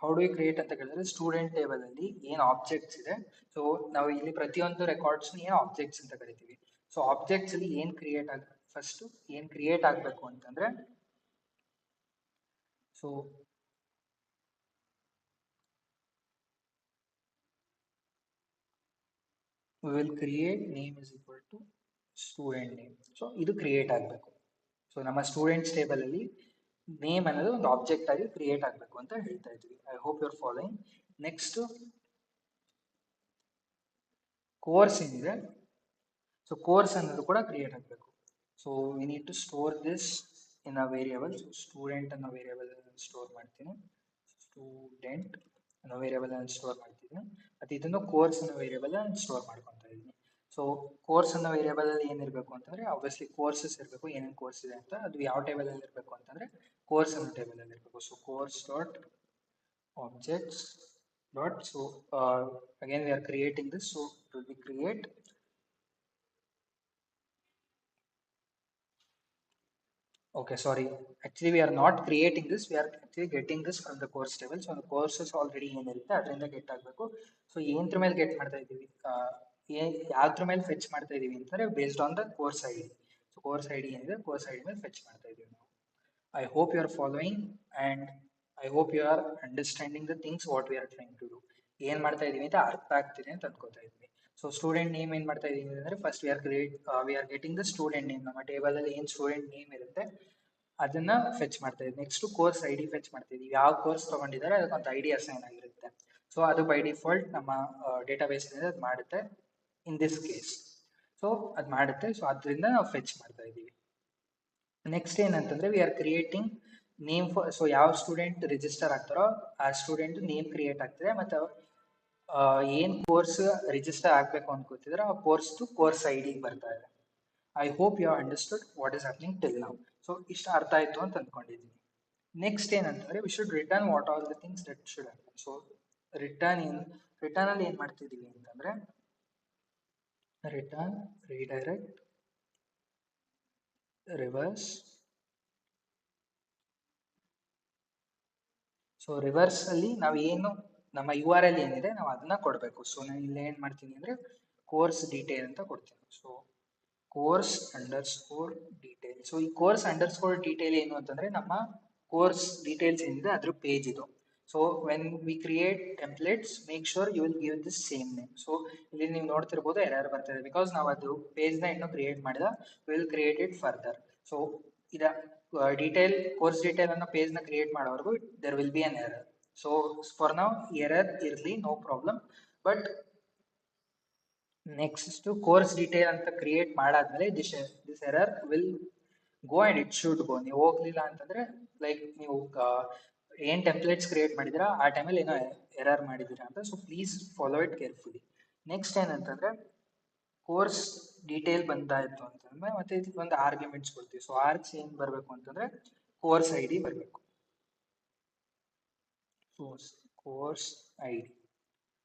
ಹೌ ಡು ಕ್ರಿಯೇಟ್ ಅಂತ ಕೇಳಿದ್ರೆ, ಸ್ಟೂಡೆಂಟ್ ಟೇಬಲ್ ಅಲ್ಲಿ ಏನು ಆಬ್ಜೆಕ್ಟ್ಸ್ ಇದೆ, ಸೊ ನಾವು ಇಲ್ಲಿ ಪ್ರತಿಯೊಂದು ರೆಕಾರ್ಡ್ಸ್ ಏನು ಆಬ್ಜೆಕ್ಟ್ಸ್ ಅಂತ ಕರಿತೀವಿ. ಸೊ ಆಬ್ಜೆಕ್ಟ್ಸ್ ಅಲ್ಲಿ ಏನ್ ಕ್ರಿಯೇಟ್ ಆಗ ಫಸ್ಟ್ ಏನ್ ಕ್ರಿಯೇಟ್ ಆಗ್ಬೇಕು ಅಂತಂದ್ರೆ, so we will create name is equal to student name. So ಇದು ಕ್ರಿಯೇಟ್ ಆಗಬೇಕು. ಸೊ ನಮ್ಮ ಸ್ಟೂಡೆಂಟ್ಸ್ ಟೇಬಲ್ ಅಲ್ಲಿ ನೇಮ್ ಅನ್ನೋದು ಒಂದು ಆಬ್ಜೆಕ್ಟ್ ಆಗಿ ಕ್ರಿಯೇಟ್ ಆಗಬೇಕು ಅಂತ ಹೇಳ್ತಾ ಇದ್ವಿ. I hope you are following. Next course ಏನಿದೆ, ಸೊ ಕೋರ್ಸ್ ಅನ್ನೋದು ಕೂಡ ಕ್ರಿಯೇಟ್ ಆಗಬೇಕು. So we need to store this in a variable. Student ಅನ್ನೋ ವೇರಿಯಬಲ್ ಸ್ಟೋರ್ ಮಾಡ್ತೀನಿ. ಸ್ಟೂಡೆಂಟ್ ಅನ್ನೋ ವೇರಿಯಬಲ್ ಸ್ಟೋರ್ ಮಾಡ್ತಿದ್ದೀನಿ. ಮತ್ತು ಇದನ್ನು ಕೋರ್ಸ್ ಅನ್ನೋ ವೇರಿಯಬಲ್ ಸ್ಟೋರ್ ಮಾಡ್ಕೊತಾ ಇದ್ದೀನಿ. ಸೊ ಕೋರ್ಸ್ ಅನ್ನೋ ವೇರಿಯಬಲ್ ಅಲ್ಲಿ ಏನಿರಬೇಕು ಅಂತಂದ್ರೆ, ಆಬ್ವಿಯಸ್ಲಿ ಕೋರ್ಸಸ್ ಇರಬೇಕು, ಏನೇನು ಕೋರ್ಸ್ ಇದೆ ಅಂತ. ಅದು ಯಾವ ಟೇಬಲ್ ಅಲ್ಲಿ ಇರಬೇಕು ಅಂತಂದ್ರೆ, ಕೋರ್ಸ್ ಅನ್ನೋ ಟೇಬಲ್ ಅಲ್ಲಿ ಇರಬೇಕು. So course dot objects dot, so again we are creating this. So it will B create. Okay, sorry. Actually, we are not creating this. We are actually getting this from the course table. So the courses already ಏನಿರುತ್ತೆ ಅದರಿಂದ get ಆಗಬೇಕು. So ಏನತ್ರ ಮೇಲೆ get ಮಾಡ್ತಾ ಇದ್ದೀವಿ, ಯಾವ್ದ್ರ ಮೇಲೆ fetch ಮಾಡ್ತಾ ಇದೀವಿ ಅಂತಂದ್ರೆ, based on the course ID. So course ID ಏನಿದೆ, ಕೋರ್ಸ್ ಐಡಿ ಮೇಲೆ ಫೆಚ್ ಮಾಡ್ತಾ ಇದೀವಿ ನಾವು. I hope you are following and I hope you are understanding the things what we are trying to do. ಏನ್ ಮಾಡ್ತಾ ಇದೀವಿ ಅಂತ ಅರ್ಥ ಆಗ್ತಿದೆ ಅಂತ ಅನ್ಕೋತಾ ಇದ್ವಿ. ಸೊ ಸ್ಟೂಡೆಂಟ್ ನೇಮ್ ಏನ್ ಮಾಡ್ತಾ ಇದೀವಿ ಅಂದ್ರೆ, first we are getting the student name. ನಮ್ಮ ಟೇಬಲ್ ಅಲ್ಲಿ ಏನ್ ಸ್ಟೂಡೆಂಟ್ ನೇಮ್ ಇರುತ್ತೆ ಅದನ್ನ ಫೆಚ್ ಮಾಡ್ತಾ ಇದ್ವಿ. ನೆಕ್ಸ್ಟ್ ಕೋರ್ಸ್ ಐಡಿ ಫೆಚ್ ಮಾಡ್ತಾ ಇದೀವಿ. ಯಾವ ಕೋರ್ಸ್ ತಗೊಂಡಿದ್ದಾರೆ ಅದಕ್ಕೊಂದು ಐಡಿ ಅಸೈನ್ ಆಗಿರುತ್ತೆ. ಸೊ ಅದು ಬೈ ಡಿಫಾಲ್ಟ್ ನಮ್ಮ ಡೇಟಾಬೇಸ್ ಅದು ಮಾಡುತ್ತೆ ಇನ್ ದಿಸ್ ಕೇಸ್. ಸೊ ಅದು ಮಾಡುತ್ತೆ. ಸೊ ಅದರಿಂದ ನಾವು ಫೆಚ್ ಮಾಡ್ತಾ ಇದೀವಿ. ನೆಕ್ಸ್ಟ್ ಏನಂತಂದ್ರೆ, V are creating name for. So ಯಾವ ಸ್ಟೂಡೆಂಟ್ ರಿಜಿಸ್ಟರ್ ಆಗ್ತಾರೋ ಆ ಸ್ಟೂಡೆಂಟ್ ನೇಮ್ ಕ್ರಿಯೇಟ್ ಆಗ್ತದೆ, ಮತ್ತು ಏನ್ ಕೋರ್ಸ್ ರಿಜಿಸ್ಟರ್ ಆಗ್ಬೇಕು ಅನ್ಕೋತಿದ್ರೆ ಆ ಕೋರ್ಸ್ ಐಡಿ ಬರ್ತಾ ಇದೆ. I hope you understood what is happening till now. So ಇಷ್ಟು ಅರ್ಥ ಆಯ್ತು ಅಂತ ಅಂದ್ಕೊಂಡಿದ್ದೀನಿ. ನೆಕ್ಸ್ಟ್ ಏನಂತಂದ್ರೆ, we should return what all the things that should happen. So return ಅಲ್ಲಿ ಏನ್ ಮಾಡ್ತಿದೀವಿ ಅಂತಂದ್ರೆ, return, redirect, reverse. So reverse ಅಲ್ಲಿ ನಾವು ಏನು ನಮ್ಮ ಯು ಆರ್ ಎಲ್ ಏನಿದೆ ನಾವು ಅದನ್ನ ಕೊಡಬೇಕು. ಸೊ ನಾನು ಇಲ್ಲಿ ಏನ್ ಮಾಡ್ತೀನಿ ಅಂದ್ರೆ, ಕೋರ್ಸ್ ಡೀಟೇಲ್ ಅಂತ ಕೊಡ್ತೀನಿ. So course underscore detail. So ಈ ಕೋರ್ಸ್ ಅಂಡರ್ ಸ್ಕೋರ್ ಡೀಟೇಲ್ ಏನು ಅಂತಂದ್ರೆ, ನಮ್ಮ ಕೋರ್ಸ್ ಡೀಟೇಲ್ಸ್ ಏನಿದೆ ಅದ್ರ ಪೇಜ್ ಇದು. So when we create templates, make sure you will give this same name. So ಇಲ್ಲಿ ನೀವು ನೋಡ್ತಿರ್ಬೋದು ಎರರ್ ಬರ್ತಿದೆ, ಬಿಕಾಸ್ ನಾವು ಅದು ಪೇಜ್ ನ ಇನ್ನೂ ಕ್ರಿಯೇಟ್ ಮಾಡಿದ. Will create it further. So ಇದ ಡೀಟೇಲ್, ಕೋರ್ಸ್ ಡೀಟೇಲ್ ಅನ್ನೋ ಪೇಜ್ ನ ಕ್ರಿಯೇಟ್ ಮಾಡೋವರೆಗೂ there will be an error. So for now error ಇರ್ಲಿ, no problem. But next course detail ಅಂತ ಕ್ರಿಯೇಟ್ ಮಾಡಾದ್ಮೇಲೆ this error will go and it should go. ನೀವು ಹೋಗ್ಲಿಲ್ಲ ಅಂತಂದ್ರೆ, ಲೈಕ್ ನೀವು ಏನ್ ಟೆಂಪ್ಲೇಟ್ಸ್ ಕ್ರಿಯೇಟ್ ಮಾಡಿದಿರಾ ಆ ಟೈಮಲ್ಲಿ ಏನೋ ಎರರ್ ಮಾಡಿದಿರಾ ಅಂತ. So please follow it carefully. Next ಏನಂತಂದ್ರೆ, ಕೋರ್ಸ್ ಡೀಟೇಲ್ ಬಂದಾಯ್ತು ಅಂತಂದ್ರೆ ಮತ್ತೆ ಒಂದು ಆರ್ಗ್ಯುಮೆಂಟ್ಸ್ ಕೊಡ್ತೀವಿ. ಸೊ ಆರ್ಗ್ಸ್ ಏನ್ ಬರ್ಬೇಕು ಅಂತಂದ್ರೆ, ಕೋರ್ಸ್ ಐಡಿ ಬರ್ಬೇಕು. Course ID.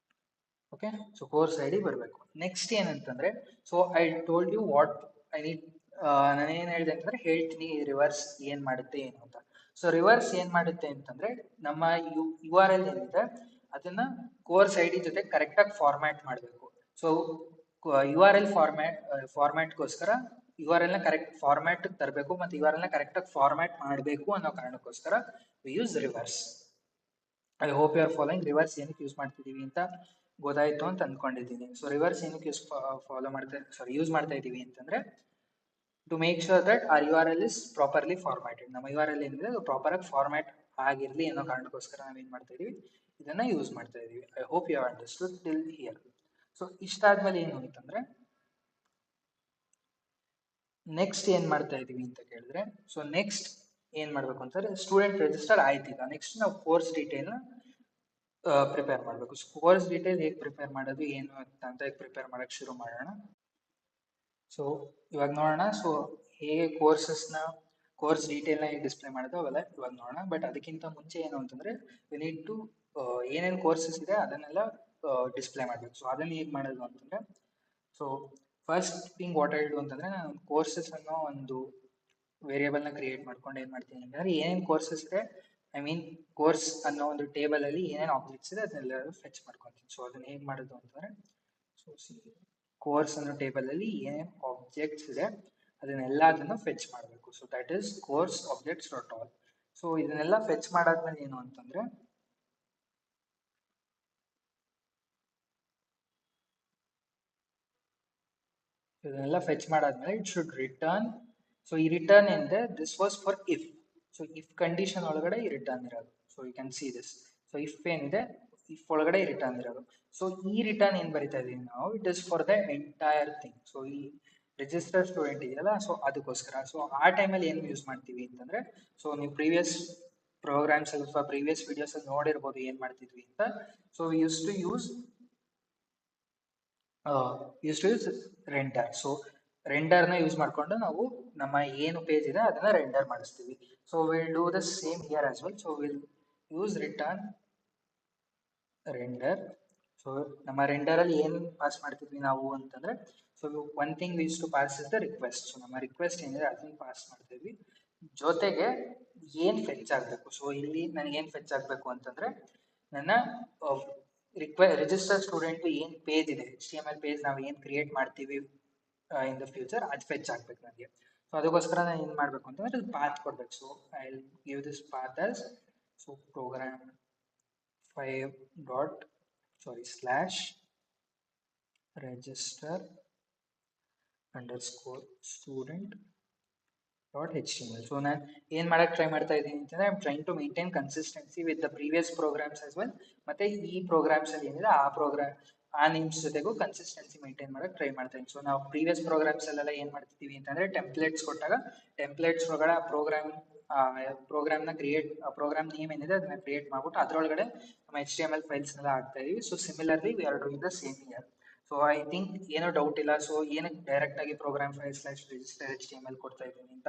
Okay, so course ID ಬರಬೇಕು. ನೆಕ್ಸ್ಟ್ ಏನಂತಂದ್ರೆ, so I told you what I need. ನಾನು ಏನ್ ಹೇಳಿದೆ ಅಂತಂದ್ರೆ, ಹೇಳ್ತೀನಿ ರಿವರ್ಸ್ ಏನ್ ಮಾಡುತ್ತೆ ಏನು ಅಂತ. ಸೊ ರಿವರ್ಸ್ ಏನ್ ಮಾಡುತ್ತೆ ಅಂತಂದ್ರೆ, ನಮ್ಮ ಯು ಆರ್ ಎಲ್ ಏನಿದೆ ಅದನ್ನ ಕೋರ್ಸ್ ಐಡಿ ಜೊತೆ ಕರೆಕ್ಟ್ ಆಗಿ ಫಾರ್ಮ್ಯಾಟ್ ಮಾಡಬೇಕು. ಸೊ ಯು ಆರ್ ಎಲ್ ಫಾರ್ಮ್ಯಾಟ್ಗೋಸ್ಕರ ಯು ಆರ್ ಎಲ್ ನ ಕರೆಕ್ಟ್ ಫಾರ್ಮ್ಯಾಟ್ ತರಬೇಕು, ಮತ್ತೆ ಯು ಆರ್ ಎಲ್ ನ ಕರೆಕ್ಟ್ ಆಗಿ ಫಾರ್ಮ್ಯಾಟ್ ಮಾಡಬೇಕು ಅನ್ನೋ ಕಾರಣಕ್ಕೋಸ್ಕರ we use reverse. I hope you are following. Reverse ಏನಕ್ಕೆ ಯೂಸ್ ಮಾಡ್ತಿದೀವಿ ಅಂತ ಗೊತ್ತಾಯ್ತು ಅಂತ ಅನ್ಕೊಂಡಿದ್ದೀನಿ. ಸೊ ರಿವರ್ಸ್ ಏನಕ್ಕೆ ಯೂಸ್ ಮಾಡ್ತಾ ಇದೀವಿ ಅಂತಂದ್ರೆ, to make sure that U R R is ಇಸ್ ಪ್ರಾಪರ್ಲಿ ಫಾರ್ಮ್ಯಾಟೆಡ್. ನಮ್ಮ ಯು ಆರ್ ಎಲ್ ಏನಿದೆ ಅದು ಪ್ರಾಪರ್ ಆಗಿ ಫಾರ್ಮ್ಯಾಟ್ ಆಗಿರ್ಲಿ ಅನ್ನೋ ಕಾರಣಕ್ಕೋಸ್ಕರ ನಾವೇನ್ ಮಾಡ್ತಾ ಇದೀವಿ, ಇದನ್ನ ಯೂಸ್ ಮಾಡ್ತಾ ಇದೀವಿ. I hope you have understood till here. So ಇಷ್ಟಾದ್ಮೇಲೆ ಏನು ಅಂತಂದ್ರೆ, ನೆಕ್ಸ್ಟ್ ಏನ್ ಮಾಡ್ತಾ ಇದೀವಿ ಅಂತ ಕೇಳಿದ್ರೆ, ಸೊ ನೆಕ್ಸ್ಟ್ ಏನ್ ಮಾಡ್ಬೇಕು ಅಂತಂದ್ರೆ, ಸ್ಟೂಡೆಂಟ್ ರಿಜಿಸ್ಟರ್ ಆಯ್ತೀಗ. ನೆಕ್ಸ್ಟ್ ನಾವು ಕೋರ್ಸ್ ಡೀಟೇಲ್ ಪ್ರಿಪೇರ್ ಮಾಡಬೇಕು. ಸೊ ಕೋರ್ಸ್ ಡೀಟೇಲ್ ಹೇಗೆ ಪ್ರಿಪೇರ್ ಮಾಡೋದು ಏನು ಅಂತ ಈಗ ಪ್ರಿಪೇರ್ ಮಾಡಕ್ಕೆ ಶುರು ಮಾಡೋಣ. ಸೊ ಇವಾಗ ನೋಡೋಣ. ಸೊ ಹೇಗೆ ಕೋರ್ಸ್ ಡೀಟೇಲ್ನ ಹೇಗೆ ಡಿಸ್ಪ್ಲೇ ಮಾಡೋದು ಅವೆಲ್ಲ ಇವಾಗ ನೋಡೋಣ. ಬಟ್ ಅದಕ್ಕಿಂತ ಮುಂಚೆ ಏನು ಅಂತಂದ್ರೆ ವಿ ನೀಡ್ ಟು ಏನೇನು ಕೋರ್ಸಸ್ ಇದೆ ಅದನ್ನೆಲ್ಲ ಡಿಸ್ಪ್ಲೇ ಮಾಡಬೇಕು. ಸೊ ಅದನ್ನ ಹೇಗೆ ಮಾಡೋದು ಅಂತಂದ್ರೆ, so first thing what I do ಅಂತಂದ್ರೆ, ನಾನು ಕೋರ್ಸಸ್ ಅನ್ನೋ ಒಂದು ವೇರಿಯೇಬಲ್ನ ಕ್ರಿಯೇಟ್ ಮಾಡ್ಕೊಂಡು ಏನು ಮಾಡ್ತೀನಿ ಅಂತಂದ್ರೆ, ಏನೇನು ಕೋರ್ಸಸ್ ಇದೆ, ಐ ಮೀನ್ ಕೋರ್ಸ್ ಅನ್ನೋ ಒಂದು ಟೇಬಲ್ ಅಲ್ಲಿ ಏನೇನು ಆಬ್ಜೆಕ್ಟ್ಸ್ ಇದೆ ಅದನ್ನೆಲ್ಲ ಫೆಚ್ ಮಾಡ್ಕೊತೀನಿ. ಸೊ ಅದನ್ನ ಹೇಗೆ ಮಾಡೋದು ಅಂತಂದ್ರೆ, ಸೊ ಕೋರ್ಸ್ ಅನ್ನೋ ಟೇಬಲ್ ಅಲ್ಲಿ ಏನೇನು ಆಬ್ಜೆಕ್ಟ್ಸ್ ಇದೆ ಅದನ್ನೆಲ್ಲದನ್ನು ಫೆಚ್ ಮಾಡಬೇಕು. So that is course objects dot all. So ಇದನ್ನೆಲ್ಲ ಫೆಚ್ ಮಾಡಾದ್ಮೇಲೆ ಏನು ಅಂತಂದ್ರೆ, ಇದನ್ನೆಲ್ಲ ಫೆಚ್ ಮಾಡಾದ್ಮೇಲೆ ಇಟ್ ಶುಡ್ ರಿಟರ್ನ್. ಸೊ ಈ ರಿಟರ್ನ್ ಏನಿದೆ this was for if. So if condition ಒಳಗಡೆ ಈ ರಿಟರ್ನ್ ಇರೋದು. So you can see this. So if ಏನಿದೆ ಇಫ್ ಒಳಗಡೆ ರಿಟರ್ನ್ ಇರೋದು. ಸೊ ಈ ರಿಟರ್ನ್ ಏನ್ ಬರಿತಾ ಇದೀವಿ ನಾವು, it is for the entire thing. So ಈ ರಿಜಿಸ್ಟರ್ ಸ್ಟೂಡೆಂಟ್ ಇದೆಯಲ್ಲ, ಸೊ ಅದಕ್ಕೋಸ್ಕರ. ಸೊ ಆ ಟೈಮಲ್ಲಿ ಏನು ಯೂಸ್ ಮಾಡ್ತೀವಿ ಅಂತಂದ್ರೆ, ಸೊ ನೀವು ಪ್ರೀವಿಯಸ್ ಪ್ರೋಗ್ರಾಮ್ಸ್ ಅಲ್ಲಿ ಅಥವಾ ಪ್ರೀವಿಯಸ್ ವಿಡಿಯೋಸ್ ಅಲ್ಲಿ ನೋಡಿರ್ಬೋದು ಏನ್ ಮಾಡ್ತಿದ್ವಿ ಅಂತ. So use to use render. So ರೆಂಡರ್ನ ಯೂಸ್ ಮಾಡ್ಕೊಂಡು ನಾವು ನಮ್ಮ ಏನು ಪೇಜ್ ಇದೆ ಅದನ್ನ ರೆಂಡರ್ ಮಾಡಿಸ್ತೀವಿ. So will do the same here as well. So will use return render. So ನಮ್ಮ ರೆಂಡರ್ ಅಲ್ಲಿ ಏನ್ ಪಾಸ್ ಮಾಡ್ತಿದ್ವಿ ನಾವು ಅಂತಂದ್ರೆ, so one thing we use to pass is the request. So ನಮ್ಮ ರಿಕ್ವೆಸ್ಟ್ ಏನಿದೆ ಅದನ್ನ ಪಾಸ್ ಮಾಡ್ತೀವಿ, ಜೊತೆಗೆ ಏನ್ ಫೆಚ್ ಆಗ್ಬೇಕು. ಸೊ ಇಲ್ಲಿ ನನಗೆ ಏನ್ ಫೆಚ್ ಆಗ್ಬೇಕು ಅಂತಂದ್ರೆ, ನನ್ನ ರಿಜಿಸ್ಟರ್ ಸ್ಟೂಡೆಂಟ್ ಏನ್ ಪೇಜ್ ಇದೆ, HTML ಪೇಜ್ ನಾವು ಏನ್ ಕ್ರಿಯೇಟ್ ಮಾಡ್ತೀವಿ ಇನ್ ದ ಫ್ಯೂಚರ್, ಅದು ಫೆಚ್ ಆಗ್ಬೇಕು ನನಗೆ. ಸೊ ಅದಕ್ಕೋಸ್ಕರ ನಾನು ಏನ್ ಮಾಡ್ಬೇಕು ಅಂತಂದ್ರೆ ಪಾತ್ ಕೊಡ್ಬೇಕು. So I will give this path as, so program 5 dot slash register underscore student dot html. So ನಾನು ಏನ್ ಮಾಡಕ್ ಟ್ರೈ ಮಾಡ್ತಾ ಇದ್ದೀನಿ ಅಂತಂದ್ರೆ, I am trying to maintain consistency with the previous programs as well. ಮತ್ತೆ ಈ programmes ಅಲ್ಲಿ ಏನಿದೆ ಆ ನೇಮ್ಸ್ ಜೊತೆಗೂ ಕನ್ಸಿಸ್ಟೆನ್ಸಿ ಮೇಂಟೈನ್ ಮಾಡಕ್ ಟ್ರೈ ಮಾಡ್ತಾ ಇದ್ದೀನಿ. ಸೊ ನಾವು ಪ್ರೀವಿಯಸ್ ಪ್ರೋಗ್ರಾಮ್ಸ್ ಅಲ್ಲೆಲ್ಲ ಏನ್ ಮಾಡ್ತಿದ್ದೀವಿ ಅಂತಂದ್ರೆ, ಟೆಂಪ್ಲೇಟ್ಸ್ ಕೊಟ್ಟಾಗ ಟೆಂಪ್ಲೇಟ್ಸ್ ಒಳಗಡೆ ಪ್ರೋಗ್ರಾಮ್ ನೇಮ್ ಏನಿದೆ ಅದನ್ನ ಕ್ರಿಯೇಟ್ ಮಾಡ್ಬಿಟ್ಟು ಅದ್ರೊಳಗಡೆ ನಮ್ಮ HTML ಫೈಲ್ಸ್ ಎಲ್ಲ ಹಾಕ್ತಾ ಇದೀವಿ. So similarly we are doing the same here. So I think ಏನೋ ಡೌಟ್ ಇಲ್ಲ. ಸೊ ಏನಕ್ಕೆ ಡೈರೆಕ್ಟ್ ಆಗಿ program file slash register HTML ಕೊಡ್ತಾ ಇದ್ದೀನಿ ಅಂತ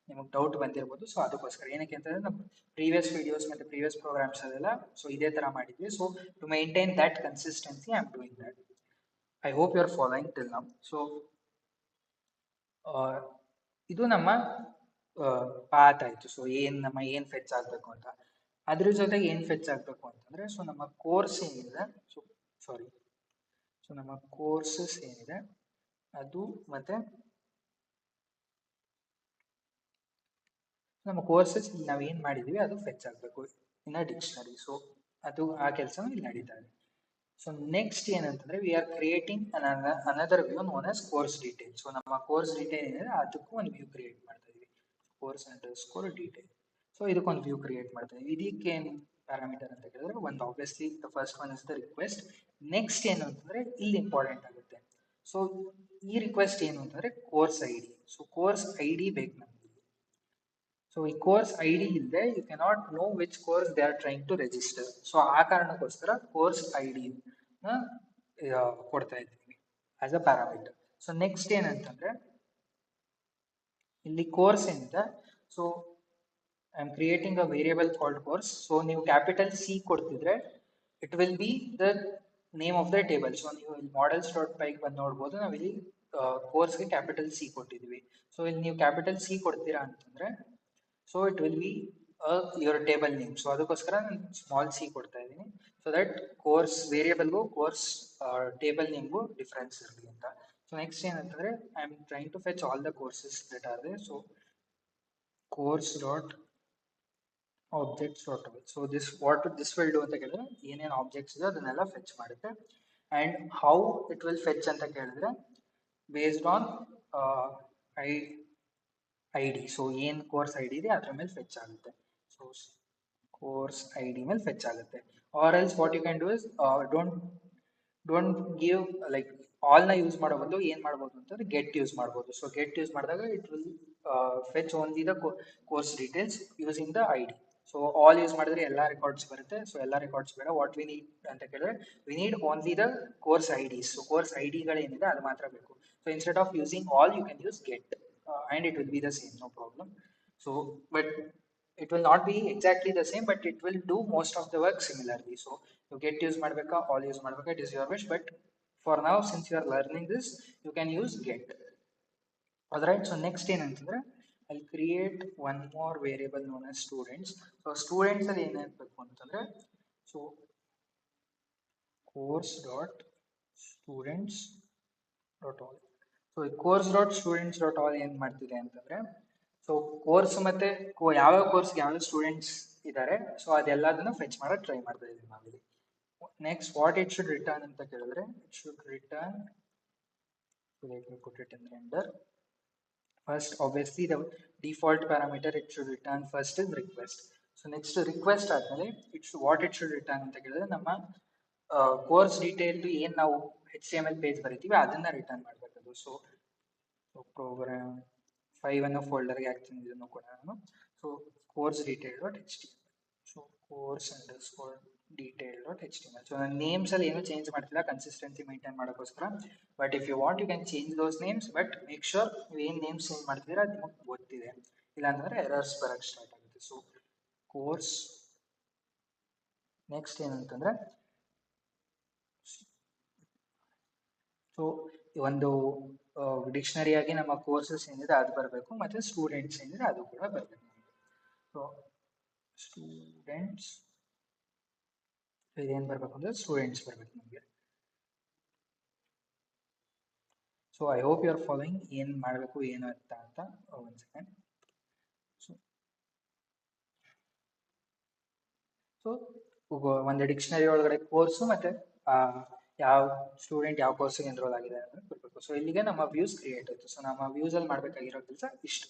ನಿಮಗೆ ಡೌಟ್ ಬಂದಿರ್ಬೋದು. ಸೊ ಅದಕ್ಕೋಸ್ಕರ ಏನಕ್ಕೆ ಅಂತಂದ್ರೆ, ನಮ್ಮ ಪ್ರೀವಿಯಸ್ ವಿಡಿಯೋಸ್ ಮತ್ತೆ ಪ್ರೀವಿಯಸ್ ಪ್ರೋಗ್ರಾಮ್ಸ್ ಅಲ್ಲೆಲ್ಲ ಸೊ ಇದೇ ತರ ಮಾಡಿದ್ವಿ. So to maintain that consistency I am doing that. I hope you are following till now. So ಇದು ನಮ್ಮ ಪಾತ್ ಆಯ್ತು. ಸೊ ನಮ್ಮ ಏನ್ ಫೆಚ್ ಆಗ್ಬೇಕು ಅಂತ. ಅದ್ರ ಜೊತೆಗೆ ಏನ್ ಫೆಚ್ ಆಗ್ಬೇಕು ಅಂತಂದ್ರೆ, ಸೊ ನಮ್ಮ ಕೋರ್ಸ್ ಏನಿದೆ, ಸೊ ನಮ್ಮ ಕೋರ್ಸಸ್ ಏನಿದೆ ಅದು, ಮತ್ತೆ ನಮ್ಮ ಕೋರ್ಸಸ್ ಇಲ್ಲಿ ನಾವು ಏನ್ ಮಾಡಿದೀವಿ ಅದು ಫೆಚ್ ಆಗ್ಬೇಕು ಇನ್ ಅ ಡಿಕ್ಷನರಿ. ಸೊ ಅದು ಆ ಕೆಲಸ ಇಲ್ಲಿ ನಡೀತಾ ಇದೆ. ಸೊ ನೆಕ್ಸ್ಟ್ ಏನಂತಂದ್ರೆ, V are creating another view known as course detail. So ನಮ್ಮ ಕೋರ್ಸ್ ಡೀಟೇಲ್ ಏನಿದೆ ಅದಕ್ಕೂ ಒಂದು ವ್ಯೂ ಕ್ರಿಯೇಟ್ ಮಾಡ್ತಾ ಇದೀವಿ, ಕೋರ್ಸ್ ಅಂಡರ್ಸ್ಕೋರ್ ಡೀಟೇಲ್. ಸೊ ಇದಕ್ಕೊಂದು ವ್ಯೂ ಕ್ರಿಯೇಟ್ ಮಾಡ್ತಾ ಇದೀವಿ. ಇದಕ್ಕೆ ಏನು ಪ್ಯಾರಾಮೀಟರ್ ಅಂತ ಹೇಳಿದ್ರೆ, ಒಂದು obviously the first one is the request. Next ಏನು ಅಂತಂದ್ರೆ ಇಲ್ಲಿ ಇಂಪಾರ್ಟೆಂಟ್ ಆಗುತ್ತೆ. ಸೊ ಈ ರಿಕ್ವೆಸ್ಟ್ ಏನು ಅಂತಂದ್ರೆ course ID. So course ID ಬೇಕು ನಮ್ಗೆ. ಸೊ ಈ ಕೋರ್ಸ್ ID ಇಲ್ಲದೆ you cannot know which course they are trying to register. So ಆ ಕಾರಣಕ್ಕೋಸ್ಕರ ಕೋರ್ಸ್ ID ಕೊಡ್ತಾ ಇದ್ದೀವಿ as a parameter. So next ಏನಂತಂದ್ರೆ, ಇಲ್ಲಿ ಕೋರ್ಸ್ ಏನಿದೆ, so I am creating a variable called course. So ನೀವು ಕ್ಯಾಪಿಟಲ್ C ಕೊಡ್ತಿದ್ರೆ it will be the name of the table. So ನೀವು ಇಲ್ಲಿ ಮಾಡಲ್ಸ್ ಡಾಟ್ ಪೈಗೆ ಬಂದು ನೋಡ್ಬೋದು, ನಾವಿಲ್ಲಿ ಕೋರ್ಸ್ಗೆ ಕ್ಯಾಪಿಟಲ್ C ಕೊಟ್ಟಿದ್ದೀವಿ. ಸೊ ಇಲ್ಲಿ ನೀವು ಕ್ಯಾಪಿಟಲ್ C ಕೊಡ್ತೀರಾ ಅಂತಂದ್ರೆ, so it will be your table name. So ಅದಕ್ಕೋಸ್ಕರ ನಾನು ಸ್ಮಾಲ್ c ಕೊಡ್ತಾ ಇದ್ದೀನಿ, ಸೊ ದಟ್ ಕೋರ್ಸ್ ವೇರಿಯೇಬಲ್ಗೂ ಕೋರ್ಸ್ ಟೇಬಲ್ ನೇಮ್ಗೂ ಡಿಫ್ರೆನ್ಸ್ ಇರಲಿ ಅಂತ. ಸೊ ನೆಕ್ಸ್ಟ್ ಏನಂತಂದ್ರೆ, I am trying to fetch all the courses that are there. So course dot objects dot all. So this will do ಅಂತ ಕೇಳಿದ್ರೆ, ಏನೇನು ಆಬ್ಜೆಕ್ಟ್ಸ್ ಇದೆ ಅದನ್ನೆಲ್ಲ ಫೆಚ್ ಮಾಡುತ್ತೆ. And how it will fetch ಅಂತ ಕೇಳಿದ್ರೆ, ಬೇಸ್ಡ್ ಆನ್ ID. ಸೊ ಏನ್ course ID ಇದೆ ಅದ್ರ ಮೇಲೆ ಫೆಚ್ ಆಗುತ್ತೆ. ಸೊ ಕೋರ್ಸ್ ID ಮೇಲೆ ಫೆಚ್ ಆಗುತ್ತೆ. Or else what you can do is, don't give like all ನ ಯೂಸ್ ಮಾಡೋ ಬದಲು ಏನ್ ಮಾಡ್ಬೋದು ಅಂತಂದ್ರೆ ಗೆಟ್ ಯೂಸ್ ಮಾಡ್ಬೋದು. ಸೊ ಗೆಟ್ ಯೂಸ್ ಮಾಡಿದಾಗ it will fetch only the course details using the ID. So all use ಮಾಡಿದ್ರೆ ಎಲ್ಲ ರೆಕಾರ್ಡ್ಸ್ ಬರುತ್ತೆ. ಸೊ ಎಲ್ಲ ರೆಕಾರ್ಡ್ಸ್ ಬೇಡ. ವಾಟ್ ವಿ ನೀಡ್ ಅಂತ ಕೇಳಿದ್ರೆ we need only the course IDs. So course ಐ ಡಿಗಳೇನಿದೆ ಅದು ಮಾತ್ರ ಬೇಕು. So instead of using all you can use get and it will be the same, no problem. So but it will not be exactly the same, but it will do most of the work similarly. So you get use ಮಾಡಬೇಕಾ all use ಮಾಡಬೇಕಾ, it is your wish, but for now since you are learning this you can use get. Alright, so next ಏನಂತಂದ್ರೆ I'll create one more variable known as students. So students ಅಲ್ಲಿ ಏನಾಗಬೇಕು ಅಂತಂದ್ರೆ so course dot students dot all. So course dot students dot all ಏನ್ ಮಾಡ್ತಿದೆ ಅಂತಂದ್ರೆ so course ಮತ್ತೆ ಯಾವ ಕೋರ್ಸ್ಗೆ ಯಾವ ಸ್ಟೂಡೆಂಟ್ಸ್ ಇದ್ದಾರೆ ಸೊ ಅದೆಲ್ಲದನ್ನು ಫೆಚ್ ಮಾಡಕ್ ಟ್ರೈ ಮಾಡ್ತಾ ಇದೀವಿ ನಾವಿಲ್ಲಿ. Next what it should return ಅಂತ ಕೇಳಿದ್ರೆ it should return, let me put it in render. First obviously the default parameter it should return first is request. So next request ಆದ್ಮೇಲೆ what it should return ಅಂತ ಕೇಳಿದ್ರೆ ನಮ್ಮ course detail ಏನ್ ನಾವು HTML page ಬರೀತೀವಿ ಅದನ್ನ return ಮಾಡಬೇಕು. So program 5 ಅನ್ನೋ ಫೋಲ್ಡರ್ಗೆ ಹಾಕ್ತೀನಿ ಇದನ್ನು ಕೂಡ ನಾನು. So course detail dot HTML. So course underscore detail dot HTML. So ನಾನು ನೇಮ್ಸ್ ಅಲ್ಲಿ ಏನು ಚೇಂಜ್ ಮಾಡ್ತಿಲ್ಲ ಕನ್ಸಿಸ್ಟೆನ್ಸಿ ಮೇಂಟೈನ್ ಮಾಡೋಕ್ಕೋಸ್ಕರ. But if you want you can change those names, but make sure ನೀವು ಏನು ನೇಮ್ಸ್ ಚೇಂಜ್ ಮಾಡ್ತಿದ್ದೀರಾ ಅದು ನಿಮಗೆ ಗೊತ್ತಿದೆ, ಇಲ್ಲಾಂದ್ರೆ ಎರರ್ಸ್ ಬರಕ್ಕೆ ಸ್ಟಾರ್ಟ್ ಆಗುತ್ತೆ. ಸೊ ಕೋರ್ಸ್ ನೆಕ್ಸ್ಟ್ ಏನಂತಂದ್ರೆ ಸೊ ಒಂದು ಡಿಕ್ಷನರಿ ಆಗಿ ನಮ್ಮ ಕೋರ್ಸಸ್ ಏನಿದೆ ಅದು ಬರಬೇಕು, ಮತ್ತೆ ಸ್ಟೂಡೆಂಟ್ಸ್ ಏನಿದೆ ಅದು ಕೂಡ ಬರಬೇಕು. ಸೊ ಸ್ಟೂಡೆಂಟ್ಸ್ ಇದೇನು ಬರಬೇಕು ಅಂದ್ರೆ ಸ್ಟೂಡೆಂಟ್ಸ್ ಬರಬೇಕು ನಮಗೆ. So I hope you are following ಏನು ಮಾಡಬೇಕು ಏನು ಅಂತ. ಒಂದು ಸೆಕೆಂಡ್. ಸೊ ಒಂದು ಡಿಕ್ಷನರಿ ಒಳಗಡೆ ಕೋರ್ಸು ಮತ್ತೆ ಯಾವ ಸ್ಟೂಡೆಂಟ್ ಯಾವ ಕೋರ್ಸಿಗೆ ಎನ್ರೋಲ್ ಆಗಿದೆ ಅಂತ ಕೊಡಬೇಕು. ಸೊ ಇಲ್ಲಿಗೆ ನಮ್ಮ ವ್ಯೂಸ್ ಕ್ರಿಯೇಟ್ ಆಯಿತು. ಸೊ ನಮ್ಮ ವ್ಯೂಸ್ ಅಲ್ಲಿ ಮಾಡಬೇಕಾಗಿರೋ ಕೆಲಸ ಇಷ್ಟು.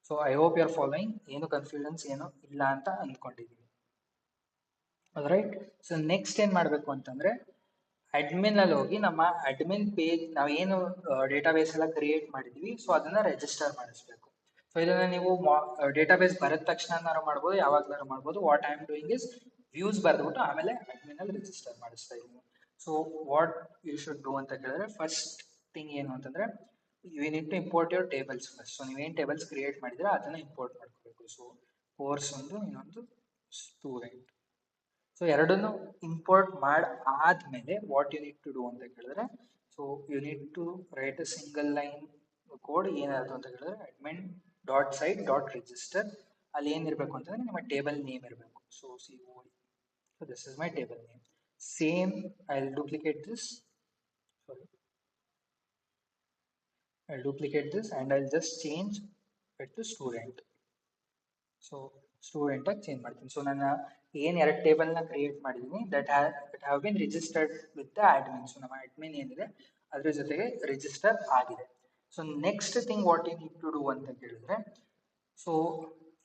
So I hope you are following, ಏನು ಕನ್ಫ್ಯೂಷನ್ಸ್ ಏನು ಇಲ್ಲ ಅಂತ ಅಂದ್ಕೊಂಡಿದ್ದೀನಿ. ರೈಟ್. ಸೊ ನೆಕ್ಸ್ಟ್ ಏನ್ ಮಾಡಬೇಕು ಅಂತಂದ್ರೆ ಅಡ್ಮಿನ್ ಅಲ್ಲಿ ಹೋಗಿ ನಮ್ಮ ಅಡ್ಮಿನ್ ಪೇಜ್ ನಾವೇನು ಡೇಟಾಬೇಸ್ ಎಲ್ಲ ಕ್ರಿಯೇಟ್ ಮಾಡಿದ್ವಿ ಸೊ ಅದನ್ನ ರಿಜಿಸ್ಟರ್ ಮಾಡಿಸ್ಬೇಕು. ಸೊ ಇದನ್ನ ನೀವು ಡೇಟಾಬೇಸ್ ಬರದ ತಕ್ಷಣ ಮಾಡ್ಬೋದು, ಯಾವಾಗ್ಲಾರು ಮಾಡ್ಬೋದು. What I am doing is views ಬರ್ದ್ಬಿಟ್ಟು ಆಮೇಲೆ ಅಡ್ಮಿನ್ ಅಲ್ಲಿ ರಿಜಿಸ್ಟರ್ ಮಾಡಿಸ್ತಾ ಇದ್ದೀನಿ. So what you should do ಅಂತ ಕೇಳಿದ್ರೆ ಫಸ್ಟ್ ಥಿಂಗ್ ಏನು ಅಂತಂದ್ರೆ you need to import your tables first. So ನೀವೇನು ಟೇಬಲ್ಸ್ ಕ್ರಿಯೇಟ್ ಮಾಡಿದ್ರೆ ಅದನ್ನ ಇಂಪೋರ್ಟ್ ಮಾಡ್ಕೋಬೇಕು. ಸೊ ಕೋರ್ಸ್ ಒಂದು ಇನ್ನೊಂದು ಸ್ಟೂಡೆಂಟ್. ಸೊ ಎರಡನ್ನು ಇಂಪೋರ್ಟ್ ಮಾಡಿ ಆದ್ಮೇಲೆ what you need to do ಅಂತ ಕೇಳಿದ್ರೆ so you need to write a single line code. ಏನಾದ್ರು ಅಂತ ಹೇಳಿದ್ರೆ admin dot site dot register ಅಲ್ಲಿ ಏನಿರಬೇಕು ಅಂತಂದ್ರೆ ನಿಮ್ಮ ಟೇಬಲ್ ನೇಮ್ ಇರಬೇಕು. So so this is my table name. Same, I'll duplicate this. Sorry, I'll duplicate this and I'll just change it to student. So student ಆಗಿ change ಮಾಡ್ತೀನಿ. So ನಾನು ಏನು ಎರಡು ಟೇಬಲ್ನ ಕ್ರಿಯೇಟ್ ಮಾಡಿದ್ದೀನಿ that have been registered with the admin. So ನಮ್ಮ admin ಏನಿದೆ ಅದ್ರ ಜೊತೆಗೆ ರಿಜಿಸ್ಟರ್ ಆಗಿದೆ. So next thing what you need to do ಅಂತ ಕೇಳಿದ್ರೆ so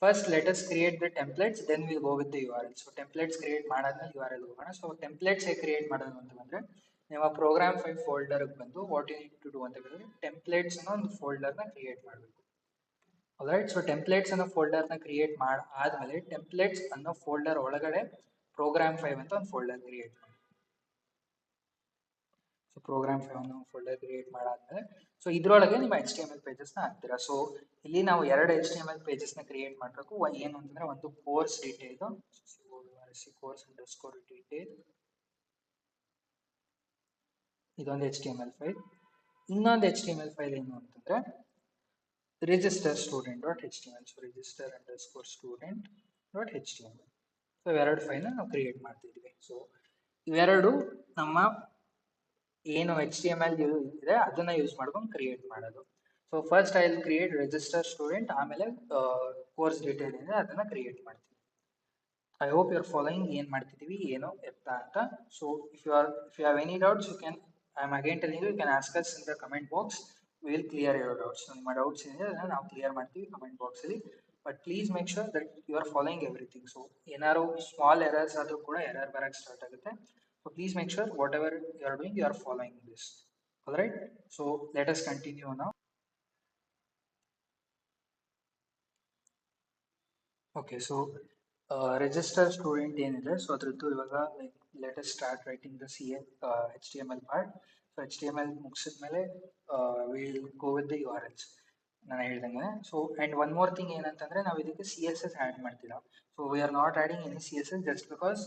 first let us create the templates then will go with the URL. So templates create ಮಾಡಾದ್ಮೇಲೆ URL ಹೋಗೋಣ. So templates ಹೇಗೆ ಕ್ರಿಯೇಟ್ ಮಾಡೋದು ಅಂತ ಬಂದ್ರೆ ನಿಮ್ಮ ಪ್ರೋಗ್ರಾಮ್ 5 ಫೋಲ್ಡರ್ಗೆ ಬಂದು what you need to do ಅಂತ ಹೇಳಿದ್ರೆ ಟೆಂಪ್ಲೇಟ್ಸ್ ಅನ್ನೋ ಒಂದು ಫೋಲ್ಡರ್ನ ಕ್ರಿಯೇಟ್ ಮಾಡಬೇಕು. ಆಲ್ರೈಟ್. ಸೊ ಟೆಂಪ್ಲೇಟ್ಸ್ ಅನ್ನೋ ಫೋಲ್ಡರ್ನ ಕ್ರಿಯೇಟ್ ಆದ್ಮೇಲೆ ಟೆಂಪ್ಲೇಟ್ಸ್ ಅನ್ನೋ ಫೋಲ್ಡರ್ ಒಳಗಡೆ ಪ್ರೋಗ್ರಾಮ್ 5 ಅಂತ ಒಂದು ಫೋಲ್ಡರ್ ಕ್ರಿಯೇಟ್ ಮಾಡಿ. ಸೊ ಪ್ರೋಗ್ರಾಮ್ 5 ಅನ್ನೋ ಫೋಲ್ಡರ್ ಕ್ರಿಯೇಟ್ ಮಾಡಾದ್ಮೇಲೆ ಸೊ ಇದ್ರೊಳಗೆ ನಿಮ್ಮ HTML ಪೇಜಸ್ನ ಹಾಕ್ತೀರಾ. ಸೊ ಇಲ್ಲಿ ನಾವು ಎರಡು HTML ಪೇಜಸ್ನ ಕ್ರಿಯೇಟ್ ಮಾಡಬೇಕು. ಏನು ಅಂತಂದ್ರೆ ಒಂದು course detail, course underscore detail, ಇದೊಂದು HTML ಫೈಲ್. ಇನ್ನೊಂದು HTML ಫೈಲ್ ಏನು ಅಂತಂದ್ರೆ register student.html. So register underscore student.html. So ಇವೆರಡು ಫೈಲ್ನ ನಾವು ಕ್ರಿಯೇಟ್ ಮಾಡ್ತಿದ್ವಿ. ಸೊ ಇವೆರಡು ನಮ್ಮ ಏನು HTML ಇದೆ ಅದನ್ನ ಯೂಸ್ ಮಾಡ್ಕೊಂಡು ಕ್ರಿಯೇಟ್ ಮಾಡೋದು. So first I will create register student, ಆಮೇಲೆ ಕೋರ್ಸ್ ಡೀಟೇಲ್ ಇದೆ ಅದನ್ನ ಕ್ರಿಯೇಟ್ ಮಾಡ್ತೀವಿ. I hope you are following ಏನ್ ಮಾಡ್ತಿದೀವಿ ಏನು ಎತ್ತ ಅಂತ. So if you have any doubts you can, I am again telling you can ask us in the comment box. We will clear your doubts. ನಿಮ್ಮ doubts ಏನಿದೆ ಅದನ್ನ ನಾವು clear ಮಾಡ್ತೀವಿ ಕಮೆಂಟ್ ಬಾಕ್ಸ್ ಅಲ್ಲಿ. But please make sure that you are following everything. So ಏನಾದ್ರು small errors ಆದ್ರೂ ಕೂಡ error ಬರಕ್ಕೆ ಸ್ಟಾರ್ಟ್ ಆಗುತ್ತೆ. So please make sure whatever you are doing you are following this. Alright. So let us continue now. Okay. So register student ಏನಿದೆ so ಅದ್ರದ್ದು ಇವಾಗ let us start writing the H T M L part. So H T M L ಮುಗಿಸಿದ ಮೇಲೆ will go with the U R Ls ನಾನು ಹೇಳ್ದಂಗೆ. So and one more thing ಏನಂತಂದ್ರೆ ನಾವು ಇದಕ್ಕೆ ಸಿ ಎಸ್ ಎಸ್ ಆ್ಯಡ್ ಮಾಡ್ತೀರಾ. So we are not adding any C S S just because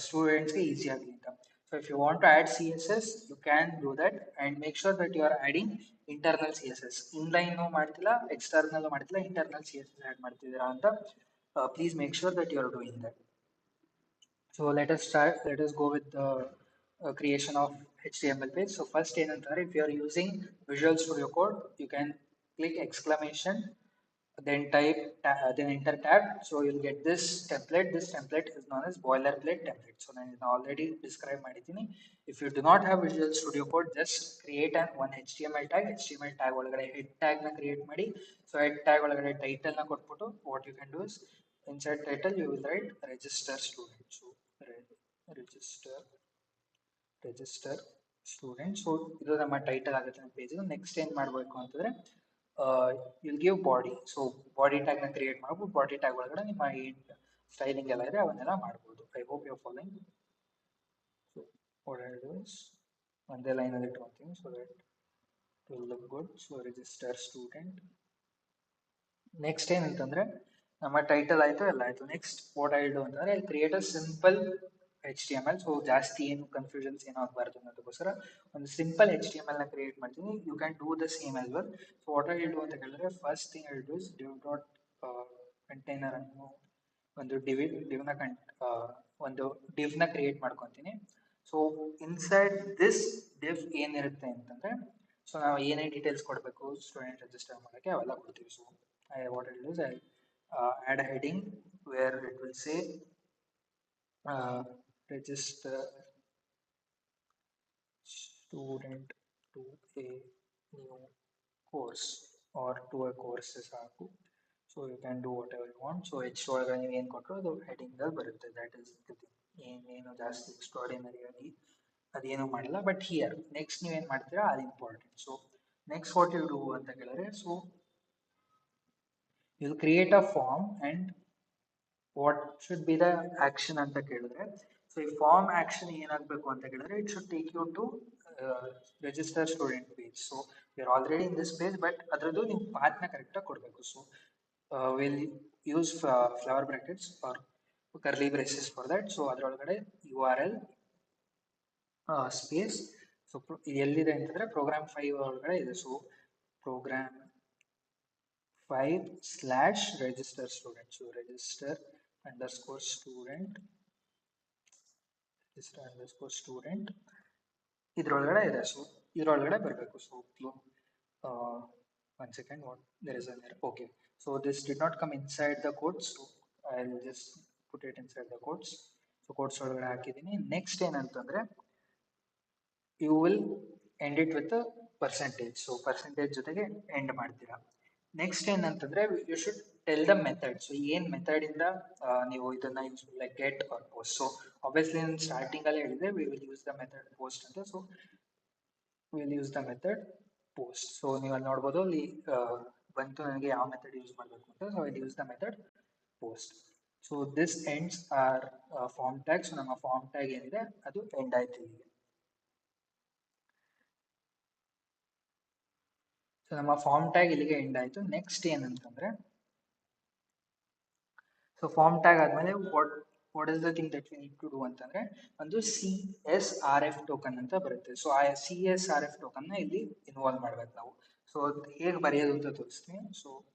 ಸ್ಟೂಡೆಂಟ್ಸ್ಗೆ easy ಆಗಲಿ ಅಂತ. So if you want to add CSS, you can do that and make sure that you are adding internal CSS. Inline ಮಾಡ್ತಿಲ್ಲ, external ಮಾಡ್ತಿಲ್ಲ, internal CSS add ಮಾಡ್ತಿದ್ದೀರಾ ಅಂತ. Please make sure that you are doing that. So let us start. Let us go with the creation of HTML page. So first ಏನಂತಾರೆ, if you are using Visual Studio Code, you can click exclamation, then type, then enter tab. So you'll get this template. This template is known as boilerplate template. So ನಾನು already describe ಮಾಡಿದ್ದೀನಿ. If you do not have Visual Studio Code, just create one HTML tag. HTML tag ಒಳಗಡೆ head tag ನ create ಮಾಡಿ. So head tag ಒಳಗಡೆ title ನ ಕೊಟ್ಬಿಟ್ಟು what you can do is inside title you will write register student. So register student. So ಇದು ನಮ್ಮ title ಆಗುತ್ತೆ ನಮ್ಮ ಪೇಜ್. ನೆಕ್ಸ್ಟ್ ಏನು ಮಾಡಬೇಕು ಅಂತಂದ್ರೆ you'll give body. So body tag ನ ಕ್ರಿಯೇಟ್ ಮಾಡ್ಬೋದು. ಬಾಡಿ ಟ್ಯಾಗ್ ಒಳಗಡೆ ನಿಮ್ಮ ಸ್ಟೈಲಿಂಗ್ ಎಲ್ಲ ಇದೆ ಅವನ್ನೆಲ್ಲ ಮಾಡ್ಬೋದು. I hope you are following. So what I do is ಒಂದೇ ಲೈನಲ್ಲಿ ಇಟ್ಕೊತೀನಿ so that it will look good. So register student. Next ಏನಂತಂದ್ರೆ ನಮ್ಮ ಟೈಟಲ್ ಆಯ್ತು ಎಲ್ಲ ಆಯ್ತು. ನೆಕ್ಸ್ಟ್ ವಾಟ್ ಐ ಡು ಅಂತಂದ್ರೆ I create a simple H T M L. So ಜಾಸ್ತಿ ಏನು ಕನ್ಫ್ಯೂಷನ್ಸ್ ಏನೋ ಆಗಬಾರ್ದು ಅನ್ನೋದಕ್ಕೋಸ್ಕರ ಒಂದು simple H T M L ನ ಕ್ರಿಯೇಟ್ ಮಾಡ್ತೀನಿ. You can do the same as well. So what I do ಅಂತ ಹೇಳಿದ್ರೆ first thing I do is div dot container ಅನ್ನು ಒಂದು ಒಂದು div ನ ಕ್ರಿಯೇಟ್ ಮಾಡ್ಕೊತೀನಿ. ಸೊ ಇನ್ಸೈಡ್ ದಿಸ್ div ಏನಿರುತ್ತೆ ಅಂತಂದ್ರೆ ಸೊ ನಾವು ಏನೇ ಡೀಟೇಲ್ಸ್ ಕೊಡಬೇಕು ಸ್ಟೂಡೆಂಟ್ ರಿಜಿಸ್ಟರ್ ಮಾಡೋಕ್ಕೆ ಅವೆಲ್ಲ ಕೊಡ್ತೀವಿ. So what I do is I add a heading where it will say register student to a new course or to a course ಸಾಕು. So you can do whatever you want. So H ಒಳಗೆ ನೀವು ಏನು ಕೊಟ್ಟರು ಅದು heading ಅಲ್ಲಿ ಬರುತ್ತೆ. That is ಏನೇನು ಜಾಸ್ತಿ ಎಕ್ಸ್ಟ್ರಾರ್ಡಿನರಿ ಆಗಿ ಅದೇನು ಮಾಡಿಲ್ಲ. ಬಟ್ ಹಿಯರ್ ನೆಕ್ಸ್ಟ್ ನೀವೇನು ಮಾಡ್ತೀರಾ ಅದು important. So next what you do ಅಂತ ಕೇಳಿದ್ರೆ so you'll create a form and what should be the action ಅಂತ ಕೇಳಿದ್ರೆ ಸೊ ಈ ಫಾರ್ಮ್ ಆಕ್ಷನ್ ಏನಾಗಬೇಕು ಅಂತ ಕೇಳಿದ್ರೆ it should take you to register student page. So you are already in this page but ಅದರದ್ದು ನೀವು ಪಾತ್ನ ಕರೆಕ್ಟಾಗಿ ಕೊಡಬೇಕು. So will use flower brackets or curly braces for that. So ಅದರೊಳಗಡೆ U R L space. So ಎಲ್ಲಿದೆ ಅಂತಂದ್ರೆ program 5 ಒಳಗಡೆ ಇದೆ. So program 5/register student. So register underscore student ಇದ್ರೊಳಗಡೆ ಇದೆ. ಸೊ ಇದ್ರೊಳಗಡೆ ಬರಬೇಕು. So one second, what there is an error. Okay, so this did not come inside the quotes, so I'll just put it inside the quotes. So quotes ಒಳಗಡೆ ಹಾಕಿದ್ದೀನಿ. Next ಏನಂತಂದ್ರೆ you will end it with a percentage. So percentage ಜೊತೆಗೆ end ಮಾಡ್ತೀರಾ. Next ಏನಂತಂದ್ರೆ you should tell the method. So ಏನ್ method ಇಂದ ನೀವು ಇದನ್ನ use like get or post. So obviously ನಾನು ಸ್ಟಾರ್ಟಿಂಗ್ ಅಲ್ಲಿ ಹೇಳಿದೆ we will use the method post ಅಂತ. So will use the method post. So ನೀವು ಅಲ್ಲಿ ನೋಡ್ಬೋದು ಅಲ್ಲಿ ಬಂತು ನನಗೆ ಯಾವ ಮೆಥಡ್ ಯೂಸ್ ಮಾಡಬೇಕು ಅಂತ. So will use the method post. So this ends our form tag. So ನಮ್ಮ ಫಾರ್ಮ್ ಟ್ಯಾಗ್ ಏನಿದೆ ಅದು ಎಂಡ್ ಆಯ್ತು ಇಲ್ಲಿಗೆ. ಸೊ ನಮ್ಮ ಫಾರ್ಮ್ ಟ್ಯಾಗ್ ಇಲ್ಲಿಗೆ ಎಂಡ್ ಆಯ್ತು. ನೆಕ್ಸ್ಟ್ ಏನಂತಂದ್ರೆ ಸೊ ಫಾರ್ಮ್ ಟ್ಯಾಗ್ ಆದ್ಮೇಲೆ what is the thing that we need to do ಅಂತಂದ್ರೆ ಒಂದು CSRF ಟೋಕನ್ ಅಂತ ಬರುತ್ತೆ. ಸೊ ಆ CSRF ಟೋಕನ್ ನ ಇಲ್ಲಿ ಇನ್ವಾಲ್ವ್ ಮಾಡ್ಬೇಕು ನಾವು. ಸೊ ಹೇಗೆ ಬರೆಯೋದು ಅಂತ ತೋರಿಸ್ತೀನಿ. So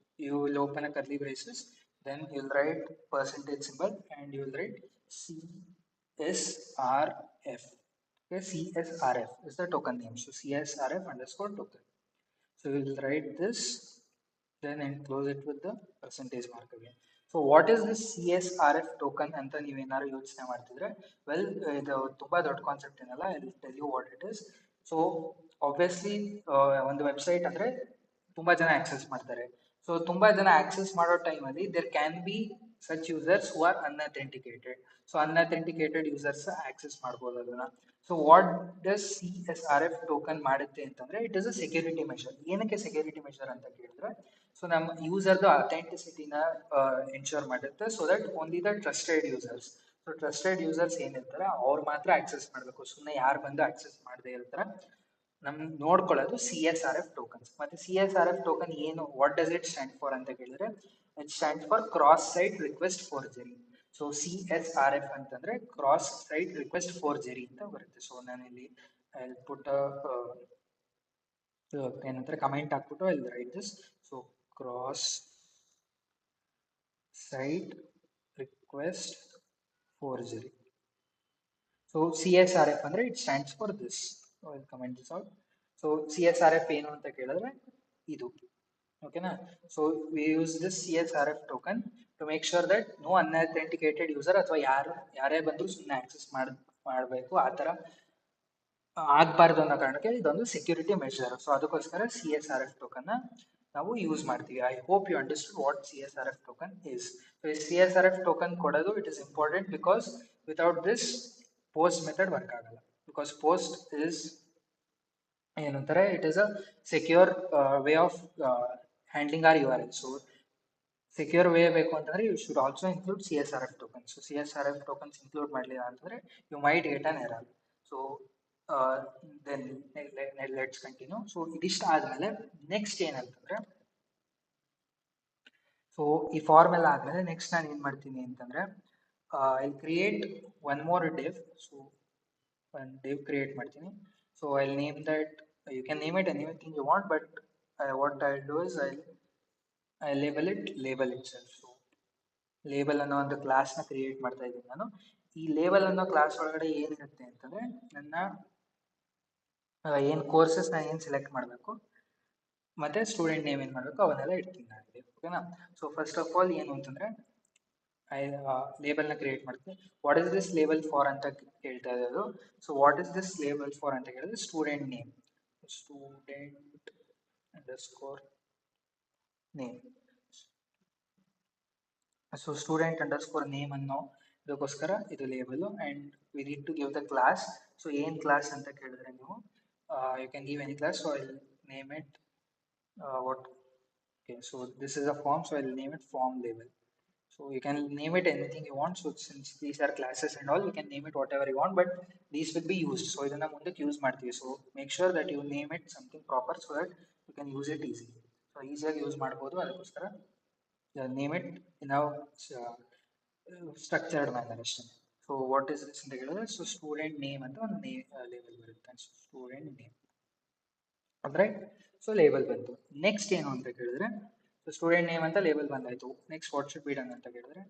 you will open a curly braces, then you will write percentage symbol and you will write CSRF. Okay, CSRF is the token name. So CSRF underscore token. So we will write this, then and close it with the percentage mark again. So what is this CSRF token ಅಂತ ನೀವೇನಾದ್ರು ಯೋಚನೆ ಮಾಡ್ತಿದ್ರೆ well ಇದು ತುಂಬಾ ದೊಡ್ಡ concept ಏನಲ್ಲ. I will tell you what it is. So obviously ಒಂದು website ಅಂದ್ರೆ ತುಂಬಾ ಜನ ಆಕ್ಸೆಸ್ ಮಾಡ್ತಾರೆ. ಸೊ ತುಂಬಾ ಜನ ಆಕ್ಸೆಸ್ ಮಾಡೋ ಟೈಮಲ್ಲಿ there can be such users who are unauthenticated. So unauthenticated users access ಮಾಡ್ಬೋದು ಅದನ್ನ. So what does CSRF token ಮಾಡುತ್ತೆ ಅಂತಂದ್ರೆ it is a security measure. ಏನಕ್ಕೆ ಸೆಕ್ಯೂರಿಟಿ ಮೆಷರ್ ಅಂತ ಕೇಳಿದ್ರೆ ಸೊ ನಮ್ಮ ಯೂಸರ್ದು ಅಥೆಂಟಿಸಿಟಿನ ಎನ್ಶೋರ್ ಮಾಡುತ್ತೆ so that only the trusted users. So trusted users ಏನಿರ್ತಾರೆ ಅವ್ರು ಮಾತ್ರ ಆಕ್ಸೆಸ್ ಮಾಡಬೇಕು, ಸುಮ್ಮನೆ ಯಾರು ಬಂದು ಆಕ್ಸೆಸ್ ಮಾಡದೇ ಇರ್ತಾರೆ. ನಮ್ ನೋಡ್ಕೊಳ್ಳೋದು CSRF ಟೋಕನ್ಸ್. ಮತ್ತೆ CSRF ಟೋಕನ್ ಏನು, what does it stand for ಅಂತ ಕೇಳಿದ್ರೆ, it stand for cross site request forgery. So CSRF ಅಂತಂದ್ರೆ ಕ್ರಾಸ್ ಸೈಟ್ ರಿಕ್ವೆಸ್ಟ್ ಫೋರ್ಜರಿ ಅಂತ ಬರುತ್ತೆ. ಸೊ ನಾನು ಇಲ್ಲಿ ಪುಟ್ಟ ಏನಂತಾರೆ ಕಮೆಂಟ್ ಹಾಕ್ಬಿಟ್ಟು ಇಲ್ಲಿ write this. So cross site request forgery. So CSRF ಅಂದ್ರೆ it stands for this. Comment this out. So CSRF ಏನು ಅಂತ ಕೇಳಿದ್ರೆ ಇದು, ಓಕೆನಾ. So we use this CSRF token to make sure that no unauthenticated user ಅಥವಾ ಯಾರೇ ಬಂದರೂ ಸುಮ್ಮನೆ ಆಕ್ಸೆಸ್ ಮಾಡಬೇಕು ಆ ಥರ ಆಗಬಾರ್ದು ಅನ್ನೋ ಕಾರಣಕ್ಕೆ ಇದೊಂದು ಸೆಕ್ಯೂರಿಟಿ ಮೆಷರ್. ಸೊ ಅದಕ್ಕೋಸ್ಕರ CSRF ಟೋಕನ್ ನಾವು ಯೂಸ್ ಮಾಡ್ತೀವಿ. I hope you understood what CSRF token is. So ಈ CSRF ಟೋಕನ್ ಕೊಡೋದು it is important because without this post method work ಆಗಲ್ಲ. ಬಿಕಾಸ್ ಪೋಸ್ಟ್ ಇಸ್ ಏನಂತಾರೆ, it is a secure way of handling our URL. So secure way ಬೇಕು ಅಂತಂದ್ರೆ you should also include CSRF tokens. So CSRF tokens include ಮಾಡಲಿಲ್ಲ ಅಂತಂದ್ರೆ you might get an error. So then let's continue. So ಇದಿಷ್ಟ ಆದ್ಮೇಲೆ next ಏನಂತಂದ್ರೆ, so ಈ form ಎಲ್ಲ ಆದ್ಮೇಲೆ ನೆಕ್ಸ್ಟ್ ನಾನು ಏನ್ ಮಾಡ್ತೀನಿ ಅಂತಂದ್ರೆ, I create one more div. So ಒಂದು div ಕ್ರಿಯೇಟ್ ಮಾಡ್ತೀನಿ. So I name that, you can name it anything you want, but what I do is I label it label itself. So label ಅನ್ನೋ ಒಂದು ಕ್ಲಾಸ್ನ create ಮಾಡ್ತಾ ಇದ್ದೀನಿ ನಾನು. ಈ label ಅನ್ನೋ ಕ್ಲಾಸ್ ಒಳಗಡೆ ಏನಿರುತ್ತೆ ಅಂತಂದ್ರೆ, ನನ್ನ ಏನು ಕೋರ್ಸಸ್ ನಾನು ಏನು ಸೆಲೆಕ್ಟ್ ಮಾಡಬೇಕು ಮತ್ತೆ ಸ್ಟೂಡೆಂಟ್ ನೇಮ್ ಏನು ಮಾಡಬೇಕು ಅವನ್ನೆಲ್ಲ ಇಡ್ತೀನಿ ನಾನು, ಓಕೆನಾ. ಸೊ ಫಸ್ಟ್ ಆಫ್ ಆಲ್ ಏನು ಅಂತಂದ್ರೆ ಲೇಬಲ್ನ ಕ್ರಿಯೇಟ್ ಮಾಡ್ತೀನಿ. What is this label for ಅಂತ ಕೇಳ್ತಾ ಇರೋದು. So what is this label for ಅಂತ ಕೇಳಿದ್ರೆ student name, student underscore name. So student underscore name ಅನ್ನೋ ಇದಕ್ಕೋಸ್ಕರ ಇದು label. And we need to give the class. So ಏನ್ ಕ್ಲಾಸ್ ಅಂತ ಕೇಳಿದ್ರೆ ನೀವು you can give any class. So I name it what okay, so this is a form, so I'll name it form label. So you can name it anything you want. So since these are classes and all, you can name it whatever you want, but these will be used. So idana mundake use ಮಾಡ್ತೀವಿ. So make sure that you name it something proper so that you can use it easily. So ಈಸಿಯಾಗಿ use ಮಾಡ್ಬೋದು. ಅದಕ್ಕೋಸ್ಕರ name it in a structured manner ಅಷ್ಟೇ. So what is this ಅಂತ ಹೇಳಿದ್ರೆ, so student name ಅಂತ ಒಂದು label ಬರುತ್ತೆ. Student name ಅಂದ್ರೆ ಸೊ ಲೇಬಲ್ ಬಂತು. ನೆಕ್ಸ್ಟ್ ಏನು ಅಂತ ಕೇಳಿದ್ರೆ, ಸೊ ಸ್ಟೂಡೆಂಟ್ ನೇಮ್ ಅಂತ ಲೇಬಲ್ ಬಂದಾಯ್ತು. Next what should be done ಅಂತ ಕೇಳಿದ್ರೆ,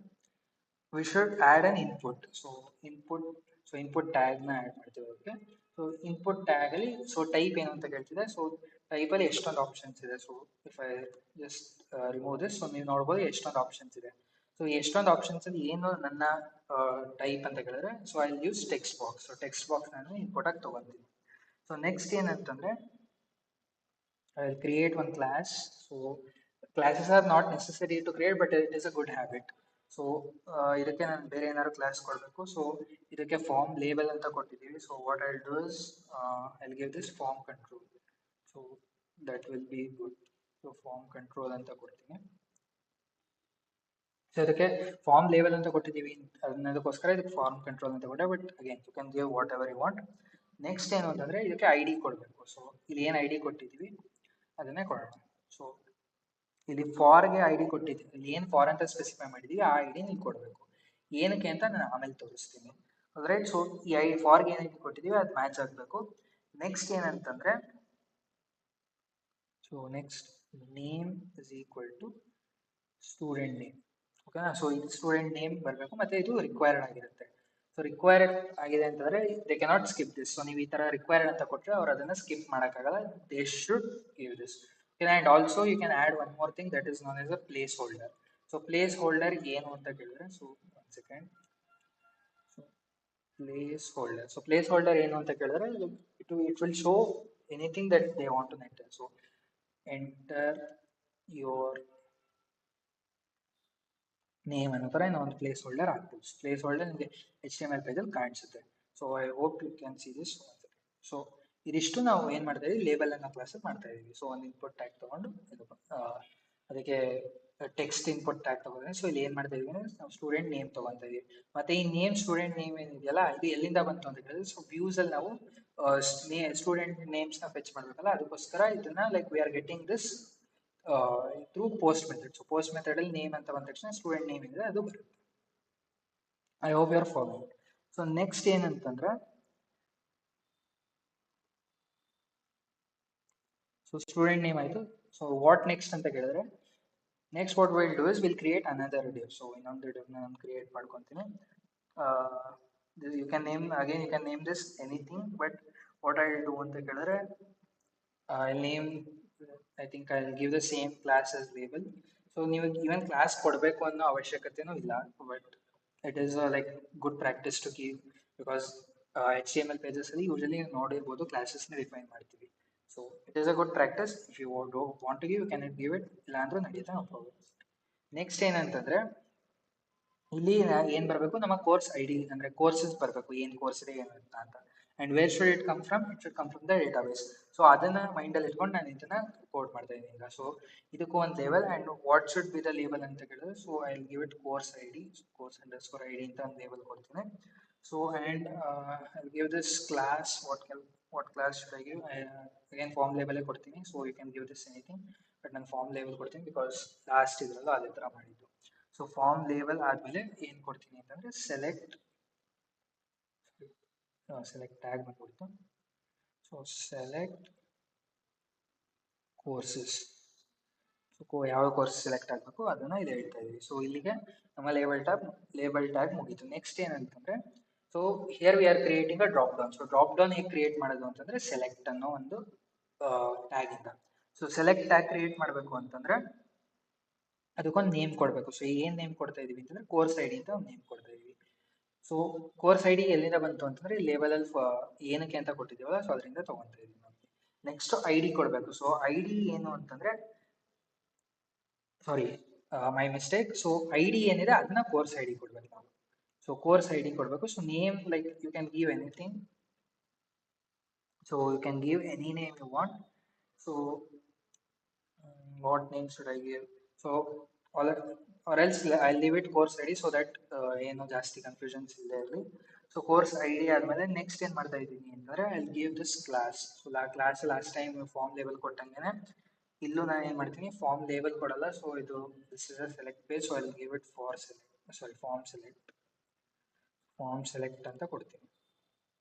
we should add an input. So input ಟ್ಯಾಗ್ನ ಆ್ಯಡ್ ಮಾಡ್ತೀವಿ. ಓಕೆ, ಸೊ ಇನ್ಪುಟ್ ಟ್ಯಾಗಲ್ಲಿ ಸೊ ಟೈಪ್ ಏನು ಅಂತ ಕೇಳ್ತಿದೆ. ಸೊ ಟೈಪಲ್ಲಿ ಎಷ್ಟೊಂದು ಆಪ್ಷನ್ಸ್ ಇದೆ. So if I just remove this, so ನೀವು ನೋಡ್ಬೋದು ಎಷ್ಟೊಂದು ಆಪ್ಷನ್ಸ್ ಇದೆ. ಸೊ ಎಷ್ಟೊಂದು ಆಪ್ಷನ್ಸಲ್ಲಿ ಏನು ನನ್ನ ಟೈಪ್ ಅಂತ ಕೇಳಿದ್ರೆ, so I use text box. So text box ನಾನು ಇನ್ಪುಟ್ ಆಗಿ ತೊಗೊತೀನಿ. ಸೊ ನೆಕ್ಸ್ಟ್ ಏನಂತಂದರೆ, I'll create one class. So classes are not necessary to create, but it is a good habit. So ಇದಕ್ಕೆ ನಾನು ಬೇರೆ ಏನಾದ್ರು ಕ್ಲಾಸ್ ಕೊಡಬೇಕು. ಸೊ ಇದಕ್ಕೆ form label ಅಂತ ಕೊಟ್ಟಿದ್ದೀವಿ. So what I do is I give this form control. So that will be good. So form control ಅಂತ ಕೊಡ್ತೀನಿ. ಸೊ ಇದಕ್ಕೆ ಫಾರ್ಮ್ ಲೇಬಲ್ ಅಂತ ಕೊಟ್ಟಿದ್ದೀವಿ, ಅದಕ್ಕೋಸ್ಕರ ಇದಕ್ಕೆ ಫಾರ್ಮ್ ಕಂಟ್ರೋಲ್ ಅಂತ ಕೊಟ್ಟೆ. But again you can give whatever you want. Next ಏನು ಅಂತಂದರೆ, ಇದಕ್ಕೆ ID ಕೊಡಬೇಕು. ಸೊ ಇಲ್ಲಿ ಏನು ID ಕೊಟ್ಟಿದ್ದೀವಿ ಅದನ್ನೇ ಕೊಡೋಣ. ಸೊ ಇಲ್ಲಿ ಫಾರ್ಗೆ ID ಕೊಟ್ಟಿದ್ದೀವಿ, ಇಲ್ಲಿ ಏನು ಫಾರ್ ಅಂತ ಸ್ಪೆಸಿಫೈ ಮಾಡಿದ್ದೀವಿ ಆ ID ನೀವು ಕೊಡಬೇಕು. ಏನಕ್ಕೆ ಅಂತ ನಾನು ಆಮೇಲೆ ತೋರಿಸ್ತೀನಿ. ರೈಟ್. ಸೊ ಈ ಫಾರ್ಗೆ ಏನು ID ಕೊಟ್ಟಿದ್ದೀವಿ ಅದು ಮ್ಯಾಚ್ ಆಗಬೇಕು. ನೆಕ್ಸ್ಟ್ ಏನಂತಂದರೆ, so next name is equal to student name. ಓಕೆನಾ. ಸೊ ಇದು ಸ್ಟೂಡೆಂಟ್ ನೇಮ್ ಬರಬೇಕು ಮತ್ತು ಇದು ರಿಕ್ವೈರ್ಡ್ ಆಗಿರುತ್ತೆ. ಸೊ ರಿಕ್ವೈರ್ಡ್ ಆಗಿದೆ ಅಂತಂದರೆ they cannot skip this. So ನೀವು ಈ ಥರ ರಿಕ್ವೈರ್ಡ್ ಅಂತ ಕೊಟ್ಟರೆ ಅವ್ರು ಅದನ್ನು ಸ್ಕಿಪ್ ಮಾಡೋಕ್ಕಾಗಲ್ಲ. They should give this. And also you can add one more thing that is known as a placeholder. So placeholder ಏನು ಅಂತ ಕೇಳಿದ್ರೆ, so one second. So placeholder, so placeholder ಏನು ಅಂತ ಕೇಳಿದ್ರೆ, it will show anything that they want to enter. So enter your name ಅನ್ನೋ ಥರ ಇನ್ನೂ ಒಂದು ಪ್ಲೇಸ್ ಹೋಲ್ಡರ್ ಆಗ್ಬೋದು. ಪ್ಲೇಸ್ ಹೋಲ್ಡರ್ ನಿಮಗೆ HTML ಪೇಜಲ್ಲಿ ಕಾಣಿಸುತ್ತೆ. So I hope you can see this. So ಇದಿಷ್ಟು ನಾವು ಏನು ಮಾಡ್ತಾ ಇದ್ದೀವಿ, ಲೇಬಲ್ ಅನ್ನೋ ಕ್ಲಾಸಲ್ಲಿ ಮಾಡ್ತಾ ಇದ್ದೀವಿ. ಸೊ ಒಂದು ಇನ್ಪುಟ್ ಟ್ಯಾಗ್ ತೊಗೊಂಡು ಅದಕ್ಕೆ ಟೆಕ್ಸ್ಟ್ ಇನ್ಪುಟ್ ಟ್ಯಾಗ್ ತಗೋದ್ರೆ. ಸೊ ಇಲ್ಲಿ ಏನ್ ಮಾಡ್ತಾ ಇದೀವಿ ಅಂದ್ರೆ ನಾವು ಸ್ಟೂಡೆಂಟ್ ನೇಮ್ ತಗೊಂತ ಇದೀವಿ. ಮತ್ತೆ ಈ ನೇಮ್ ಸ್ಟೂಡೆಂಟ್ ನೇಮ್ ಏನಿದೆಯಲ್ಲ ಇದು ಎಲ್ಲಿಂದ ಬಂತು ಅಂತ ಹೇಳಿದ್ರೆ, ಸೊ ವ್ಯೂಸ್ ಅಲ್ಲಿ ನಾವು ಸ್ಟೂಡೆಂಟ್ ನೇಮ್ಸ್ ನ ಫೆಚ್ ಮಾಡ್ಬೇಕಲ್ಲ, ಅದಕ್ಕೋಸ್ಕರ ಇದನ್ನ like we are getting this through post method. So post method ಅಲ್ಲಿ ನೇಮ್ ಅಂತ ಬಂದ ತಕ್ಷಣ ಸ್ಟೂಡೆಂಟ್ ನೇಮ್ ಇದೆ ಅದು ಬರುತ್ತೆ. I hope you are following. So next ಏನಂತಂದ್ರೆ, ಸೊ ಸ್ಟೂಡೆಂಟ್ ನೇಮ್ ಆಯ್ತು. ಸೊ ವಾಟ್ ನೆಕ್ಸ್ಟ್ ಅಂತ ಕೇಳಿದ್ರೆ, next what will do is will create another div. So ಇನ್ನೊಂದು div ನಾನು ಕ್ರಿಯೇಟ್ ಮಾಡ್ಕೊತೀನಿ. You can name again, you can name this anything, but what I do ಅಂತ ಕೇಳಿದ್ರೆ, I'll name, I think I'll give the same class as label. So ನೀವು even class ಕೊಡಬೇಕು ಅನ್ನೋ ಅವಶ್ಯಕತೆನೂ ಇಲ್ಲ, but it is like good practice to keep, because HTML pages ಅಲ್ಲಿ usually ನೋಡಿರ್ಬೋದು classes ನ ಡಿಫೈನ್ ಮಾಡ್ತೀವಿ. So it is a good practice. If you want to give you can give it, ಇಲ್ಲ ಅಂದ್ರೆ ನಡೆಯುತ್ತೆ, ನೋ ಪ್ರಾಬ್ಲಮ್. ನೆಕ್ಸ್ಟ್ ಏನಂತಂದ್ರೆ, ಇಲ್ಲಿ ಏನ್ ಬರಬೇಕು, ನಮ್ಮ ಕೋರ್ಸ್ ಐ ಡಿ ಅಂದ್ರೆ ಕೋರ್ಸಸ್ ಬರಬೇಕು, ಏನ್ ಕೋರ್ಸ್ ಇದೆ ಏನು ಅಂತ. And wear should it come from, it should come from the database. So ಅದನ್ನ ಮೈಂಡ್ ಅಲ್ಲಿ ಇಟ್ಕೊಂಡು ನಾನು ಇದನ್ನ ಕೋಡ್ ಮಾಡ್ತಾ ಇದ್ದೀನಿ ಈಗ. ಸೊ ಇದಕ್ಕೂ ಒಂದು label, and what should be the label ಅಂತ ಕೇಳಿದ್ರೆ, so I will give it course I D, course underscore I D ಅಂತ ಒಂದು ಲೇಬಲ್ ಕೊಡ್ತೀನಿ. So and I will give this class, what class should I give, again form label ಕೊಡ್ತೀನಿ. So you can give this anything, but ನಾನು form label ಕೊಡ್ತೀನಿ because last ಇದ್ರಲ್ಲ ಅದೇ ತರ ಮಾಡಿದ್ದು. ಸೊ ಫಾರ್ಮ್ ಲೇಬಲ್ ಆದ್ಮೇಲೆ ಏನ್ ಕೊಡ್ತೀನಿ ಅಂತಂದ್ರೆ, ಸೆಲೆಕ್ಟ್ ಟ್ಯಾಗ್ ಬಂದ್ಬಿಡ್ತು. So select courses. ಸೊ ಯಾವ ಕೋರ್ಸ್ ಸೆಲೆಕ್ಟ್ ಆಗಬೇಕು ಅದನ್ನ ಇಲ್ಲಿ ಹೇಳ್ತಾ ಇದೀವಿ. ಸೊ ಇಲ್ಲಿಗೆ ನಮ್ಮ ಲೇಬಲ್ ಟ್ಯಾಗ್ ಮುಗೀತು. ನೆಕ್ಸ್ಟ್ ಏನಂತಂದ್ರೆ, so here V are creating a drop down. So drop down ಹೇಗೆ ಕ್ರಿಯೇಟ್ ಮಾಡೋದು ಅಂತಂದ್ರೆ, ಸೆಲೆಕ್ಟ್ ಅನ್ನೋ ಒಂದು ಟ್ಯಾಗ್ ಇಂದ. ಸೊ ಸೆಲೆಕ್ಟ್ ಟ್ಯಾಗ್ ಕ್ರಿಯೇಟ್ ಮಾಡಬೇಕು ಅಂತಂದ್ರೆ ಅದಕ್ಕೊಂದು ನೇಮ್ ಕೊಡಬೇಕು. ಸೊ ಏನ್ ನೇಮ್ ಕೊಡ್ತಾ ಇದೀವಿ ಅಂತಂದ್ರೆ, ಕೋರ್ಸ್ ಐ ಡಿ ಅಂತ ಒಂದು ನೇಮ್ ಕೊಡ್ತಾ ಇದೀವಿ. ಸೊ ಕೋರ್ಸ್ ಐ ಡಿ ಎಲ್ಲಿಂದ ಬಂತು ಅಂತಂದ್ರೆ, ಲೇಬಲ್ ಅಲ್ಲಿ ಏನಕ್ಕೆ ಅಂತ ಕೊಟ್ಟಿದ್ದೀವಲ್ಲ, ಸೊ ಅದರಿಂದ ತಗೊಂತ ಇದೀವಿ ನಾವು. ನೆಕ್ಸ್ಟ್ ಐ ಡಿ ಕೊಡಬೇಕು. ಸೊ ಐ ಡಿ ಏನು ಅಂತಂದ್ರೆ, sorry my mistake. So I D ಏನಿದೆ ಅದನ್ನ ಕೋರ್ಸ್ ಐ ಡಿ ಕೊಡ್ಬೇಕು ನಾವು. ಸೊ ಕೋರ್ಸ್ ಐ ಡಿ ಕೊಡಬೇಕು. So name like you can give anything. So you can give any name you want. So what name should I give? So all or else I'll leave it course ID so that ಏನು ಜಾಸ್ತಿ confusions ಇಲ್ಲದೆ ಇರಲಿ. So course I D ಆದ್ಮೇಲೆ next ಏನ್ ಮಾಡ್ತಾ ಇದ್ದೀನಿ ಅಂತಂದ್ರೆ, I give this class. So class last time form label ಕೊಟ್ಟಂಗೆನೆ ಇಲ್ಲೂ ನಾನು ಏನ್ ಮಾಡ್ತೀನಿ, ಫಾರ್ಮ್ ಲೇಬಲ್ ಕೊಡಲ್ಲ. ಸೊ ಇದು this is a select page. So I give it form select ಅಂತ ಕೊಡ್ತೀನಿ.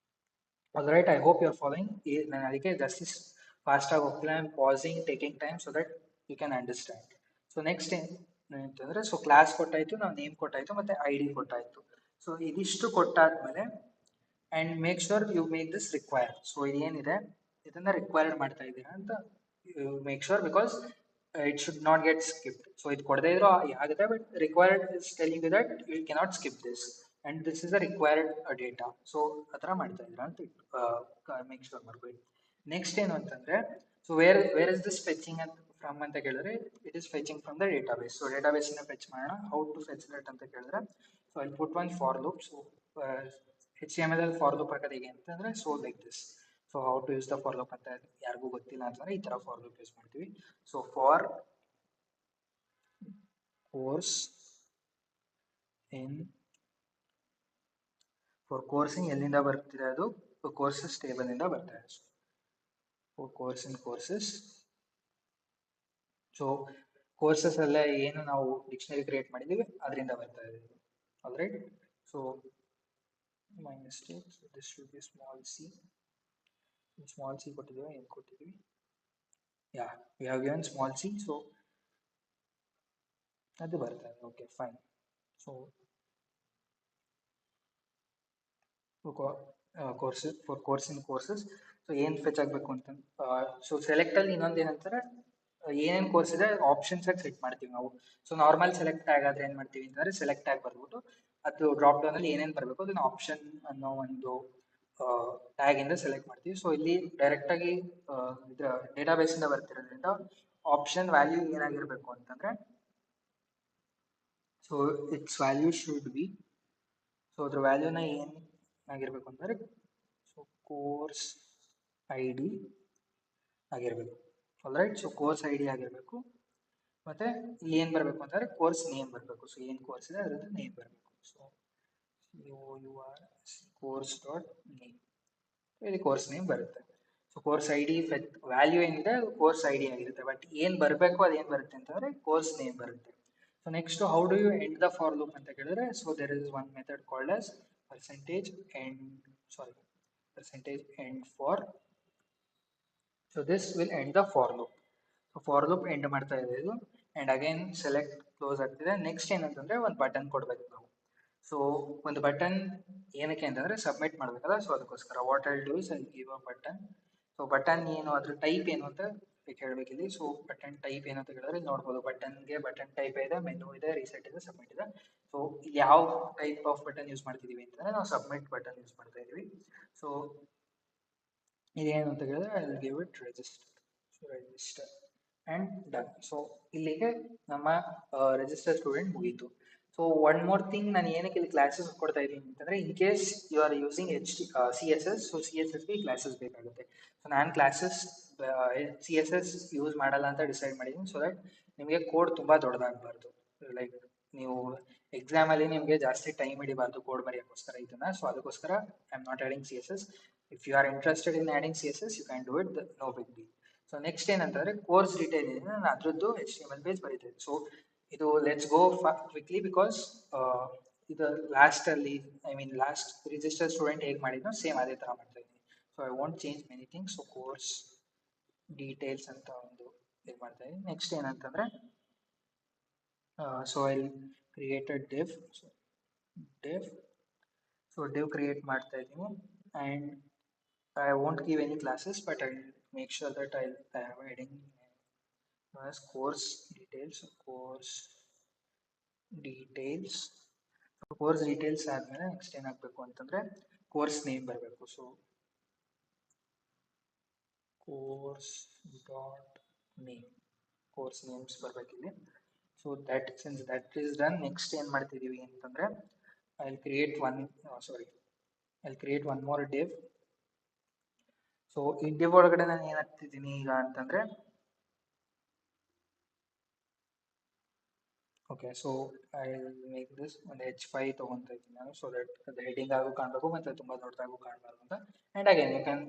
All right, I hope you are following. ನಾನು ಅದಕ್ಕೆ ಜಾಸ್ತಿ ಫಾಸ್ಟ್ ಆಗಿ ಹೋಗ್ತಿಲ್ಲ, I am pausing, taking time so that you can understand. So next ಏನಂತಂದ್ರೆ, so class ಕೊಟ್ಟಾಯ್ತು, ನಾವು ನೇಮ್ ಕೊಟ್ಟಾಯ್ತು, ಮತ್ತೆ ಐ ಡಿ ಕೊಟ್ಟಾಯ್ತು. ಸೊ ಇದಿಷ್ಟು ಕೊಟ್ಟಾದ್ಮೇಲೆ, and make sure you make this required. So ಇದೇನಿದೆ ಇದನ್ನ ರಿಕ್ವೈರ್ಡ್ ಮಾಡ್ತಾ ಇದ್ದೀರಾ ಅಂತ make sure, because it should not get skipped. So ಇದು ಕೊಡದೇ ಇದ್ರು ಆಗುತ್ತೆ, but required is telling you that you cannot skip this, and this is a required data. So ಆ ಥರ ಮಾಡ್ತಾ ಇದ್ದೀರಾ ಅಂತ ಮೇಕ್ ಶೋರ್ ಮಾಡ್ಕೊಳ್ಳಿ. ನೆಕ್ಸ್ಟ್ ಏನು ಅಂತಂದ್ರೆ, so where is this fetching ಅಂತ ಫ್ರಮ್ ಅಂತ ಕೇಳಿದ್ರೆ, it is fetching from the database. So database ಇಂದ ಫೆಚ್ ಮಾಡೋಣ. ಹೌ ಟು ಫೆಚ್ ದಟ್ ಅಂತ ಕೇಳಿದ್ರೆ, so I put one for loop. So HTML ಅಲ್ಲಿ ಫಾರ್ ಲೂಪ್ ಹಾಕೋದು ಹೇಗೆ ಅಂತಂದ್ರೆ, so like this. So how to use the for loop ಅಂತ ಯಾರಿಗೂ ಗೊತ್ತಿಲ್ಲ ಅಂತಂದ್ರೆ ಈ ತರ ಫಾರ್ ಲೂಪ್ ಯೂಸ್ ಮಾಡ್ತೀವಿ. ಸೊ ಫಾರ್ ಕೋರ್ಸ್ ಕೋರ್ಸಿಂಗ್ ಎಲ್ಲಿಂದ ಬರ್ತಿದೆ, ಅದು ಕೋರ್ಸಸ್ ಟೇಬಲ್ ಇಂದ ಬರ್ತಾ ಇದೆ. So courses. ಸೊ ಕೋರ್ಸಸ್ ಅಲ್ಲೇ ಏನು ನಾವು ಡಿಕ್ಷನರಿ ಕ್ರಿಯೇಟ್ ಮಾಡಿದೀವಿ ಅದರಿಂದ ಬರ್ತಾ ಇದೆ. All right. So my mistake, so this should be small c ಕೊಟ್ಟಿದ್ದೀವಿ, ಏನು ಕೊಟ್ಟಿದ್ದೀವಿ, yeah, we have given small c. So ಅದು ಬರ್ತಾ ಇದೆ. Okay fine. So courses. So ಏನ್ ಫೆಚ್ ಆಗಬೇಕು ಅಂತ, ಸೊ ಸೆಲೆಕ್ಟ್ ಅಲ್ಲಿ ಇನ್ನೊಂದು ಏನಂತಾರೆ, ಏನೇನು ಕೋರ್ಸ್ ಇದೆ ಆಪ್ಷನ್ಸ್ ಆಗಿ ಸೆಟ್ ಮಾಡ್ತೀವಿ ನಾವು. ಸೊ ನಾರ್ಮಲ್ ಸೆಲೆಕ್ಟ್ ಟ್ಯಾಗ್ ಆದ್ರೆ ಏನ್ ಮಾಡ್ತೀವಿ ಅಂತಂದ್ರೆ, ಸೆಲೆಕ್ಟ್ ಟ್ಯಾಗ್ ಬರ್ಬಿಟ್ಟು ಅದು ಡ್ರಾಪ್ ಡೌನ್ ಅಲ್ಲಿ ಏನೇನು ಬರಬೇಕು ಅದನ್ನ ಆಪ್ಷನ್ ಅನ್ನೋ ಒಂದು ಟ್ಯಾಗ್ ಇಂದ ಸೆಲೆಕ್ಟ್ ಮಾಡ್ತೀವಿ. ಸೊ ಇಲ್ಲಿ ಡೈರೆಕ್ಟ್ ಆಗಿ ಇದ್ರ ಡೇಟಾಬೇಸ್ ಇಂದ ಬರ್ತಿರೋದ್ರಿಂದ ಆಪ್ಷನ್ ವ್ಯಾಲ್ಯೂ ಏನಾಗಿರ್ಬೇಕು ಅಂತಂದ್ರೆ, so it's value should be, so ಅದ್ರ ವ್ಯಾಲ್ಯೂನ ಏನ್ ಆಗಿರ್ಬೇಕು ಅಂದ್ರೆ, ಸೊ ಕೋರ್ಸ್ ಐ ಡಿ ಆಗಿರ್ಬೇಕು. All right. So course I D ಆಗಿರ್ಬೇಕು. ಮತ್ತೆ ಇಲ್ಲಿ ಏನ್ ಬರಬೇಕು ಅಂತಂದ್ರೆ ಕೋರ್ಸ್ ನೇಮ್ ಬರಬೇಕು. ಸೊ ಏನ್ ಕೋರ್ಸ್ ಇದೆ ಅದ್ರದ್ದು ನೇಮ್ ಬರಬೇಕು. So COUR course dot name, ಇಲ್ಲಿ ಕೋರ್ಸ್ ನೇಮ್ ಬರುತ್ತೆ. So course I D value ಏನಿದೆ ಅದು ಕೋರ್ಸ್ ಐ ಡಿ ಆಗಿರುತ್ತೆ, ಬಟ್ ಏನ್ ಬರಬೇಕು ಅದು ಏನ್ ಬರುತ್ತೆ ಅಂತಂದ್ರೆ ಕೋರ್ಸ್ ನೇಮ್ ಬರುತ್ತೆ. So next how do you end the for loop ಅಂತ ಕೇಳಿದ್ರೆ, so there is one method called as percentage end, sorry, percentage end for. So this will end the for loop. So for loop end ಮಾಡ್ತಾ ಇದೆ ಇದು, and again select close ಆಗ್ತಿದೆ. Next ಏನಂತಂದ್ರೆ ಒಂದು button ಕೊಡ್ಬೇಕು ನಾವು. ಸೊ ಒಂದು button ಏನಕ್ಕೆ ಅಂತಂದ್ರೆ ಸಬ್ಮಿಟ್ ಮಾಡ್ಬೇಕಲ್ಲ, ಸೊ ಅದಕ್ಕೋಸ್ಕರ what I do is I give a button. So button ಏನು, ಅದ್ರ ಟೈಪ್ ಏನು ಅಂತ ಹೇಳ್ಬೇಕು ಇಲ್ಲಿ. ಸೊ ಬಟನ್ ಟೈಪ್ ಏನು ಅಂತ ಹೇಳಿದ್ರೆ ನೋಡ್ಬೋದು, ಬಟನ್ಗೆ ಬಟನ್ ಟೈಪ್ ಇದೆ, ಮೆನು ಇದೆ, ರೀಸೆಟ್ ಇದೆ, ಸಬ್ಮಿಟ್ ಇದೆ. ಸೊ ಇಲ್ಲಿ ಯಾವ ಟೈಪ್ ಆಫ್ ಬಟನ್ ಯೂಸ್ ಮಾಡ್ತಿದೀವಿ ಅಂತಂದ್ರೆ ನಾವು ಸಬ್ಮಿಟ್ ಬಟನ್ ಯೂಸ್ ಮಾಡ್ತಾ ಇದೀವಿ. ಸೊ ಇದೇನು ಅಂತ ಹೇಳಿದ್ರೆ I will give it register. So register and done. So ಇಲ್ಲಿಗೆ ನಮ್ಮ ರಿಜಿಸ್ಟರ್ ಸ್ಟೂಡೆಂಟ್ ಮುಗೀತು. ಸೊ ಒನ್ ಮೋರ್ ಥಿಂಗ್, ನಾನು ಏನಕ್ಕೆ ಇಲ್ಲಿ ಕ್ಲಾಸಸ್ ಕೊಡ್ತಾ ಇದ್ದೀನಿ ಅಂತಂದ್ರೆ, in case you are using CSS, so CSSಗೆ ಕ್ಲಾಸಸ್ ಬೇಕಾಗುತ್ತೆ. ಸೊ ನಾನು ಕ್ಲಾಸಸ್ CSS ಯೂಸ್ ಮಾಡಲ್ಲ ಅಂತ ಡಿಸೈಡ್ ಮಾಡಿದ್ದೀನಿ, ಸೊ ದಟ್ ನಿಮಗೆ ಕೋಡ್ ತುಂಬಾ ದೊಡ್ಡದಾಗಬಾರ್ದು. ಲೈಕ್ ನೀವು ಎಕ್ಸಾಮ್ ಅಲ್ಲಿ ನಿಮಗೆ ಜಾಸ್ತಿ ಟೈಮ್ ಹಿಡಿಬಾರ್ದು ಕೋಡ್ ಬರೆಯೋಕ್ಕೋಸ್ಕರ ಇದನ್ನ. ಸೊ ಅದಕ್ಕೋಸ್ಕರ I am not adding CSS. If you are interested in adding CSS you can do it, no big deal. So next ಏನಂತಂದ್ರೆ ಕೋರ್ಸ್ ಡೀಟೇಲ್ ಇದೆ, ನಾನು ಅದ್ರದ್ದು HTML ಪೇಜ್ ಬರೀತೀನಿ. ಸೊ ಇದು ಲೆಟ್ಸ್ ಗೋ ಕ್ವಿಕ್ಲಿ, ಬಿಕಾಸ್ ಇದು ಲಾಸ್ಟ್ ಅಲ್ಲಿ, I mean last register student ಹೇಗೆ ಮಾಡಿದ್ನೋ ಸೇಮ್ ಅದೇ ತರ ಮಾಡ್ತಾ ಇದ್ದೀನಿ. So I want change many things. So course details ಅಂತ ಒಂದು ಇದು ಮಾಡ್ತಾ ಇದ್ದೀನಿ. ನೆಕ್ಸ್ಟ್ ಏನಂತಂದ್ರೆ, so I create a div. div, so div create ಮಾಡ್ತಾ ಇದ್ದೀನಿ, and I won't give any classes, but I'll make sure that I have heading as course details. Course details. So course details ಆದ್ಮೇಲೆ next ಏನಾಗಬೇಕು ಅಂತಂದ್ರೆ course name ಬರಬೇಕು. So course dot name, course names ಬರ್ಬೇಕಿಲ್ಲಿ. So that since that is done, next ಏನ್ ಮಾಡ್ತಿದೀವಿ ಅಂತಂದ್ರೆ I create one more div. So ಈ div ಒಳಗಡೆ ನಾನು ಏನ್ ಹಾಕ್ತಿದ್ದೀನಿ ಈಗ ಅಂತಂದ್ರೆ, okay, so I make this ಒಂದು H5 ತಗೊಂತ ಇದ್ದೀನಿ ನಾನು, ಸೊ ದಟ್ ಅದು ಹೆಡಿಂಗ್ ಆಗು ಕಾಣಬೇಕು ಮತ್ತೆ ತುಂಬಾ ದೊಡ್ಡದಾಗೂ ಕಾಣಬಾರ್ದು ಅಂತ. And again you can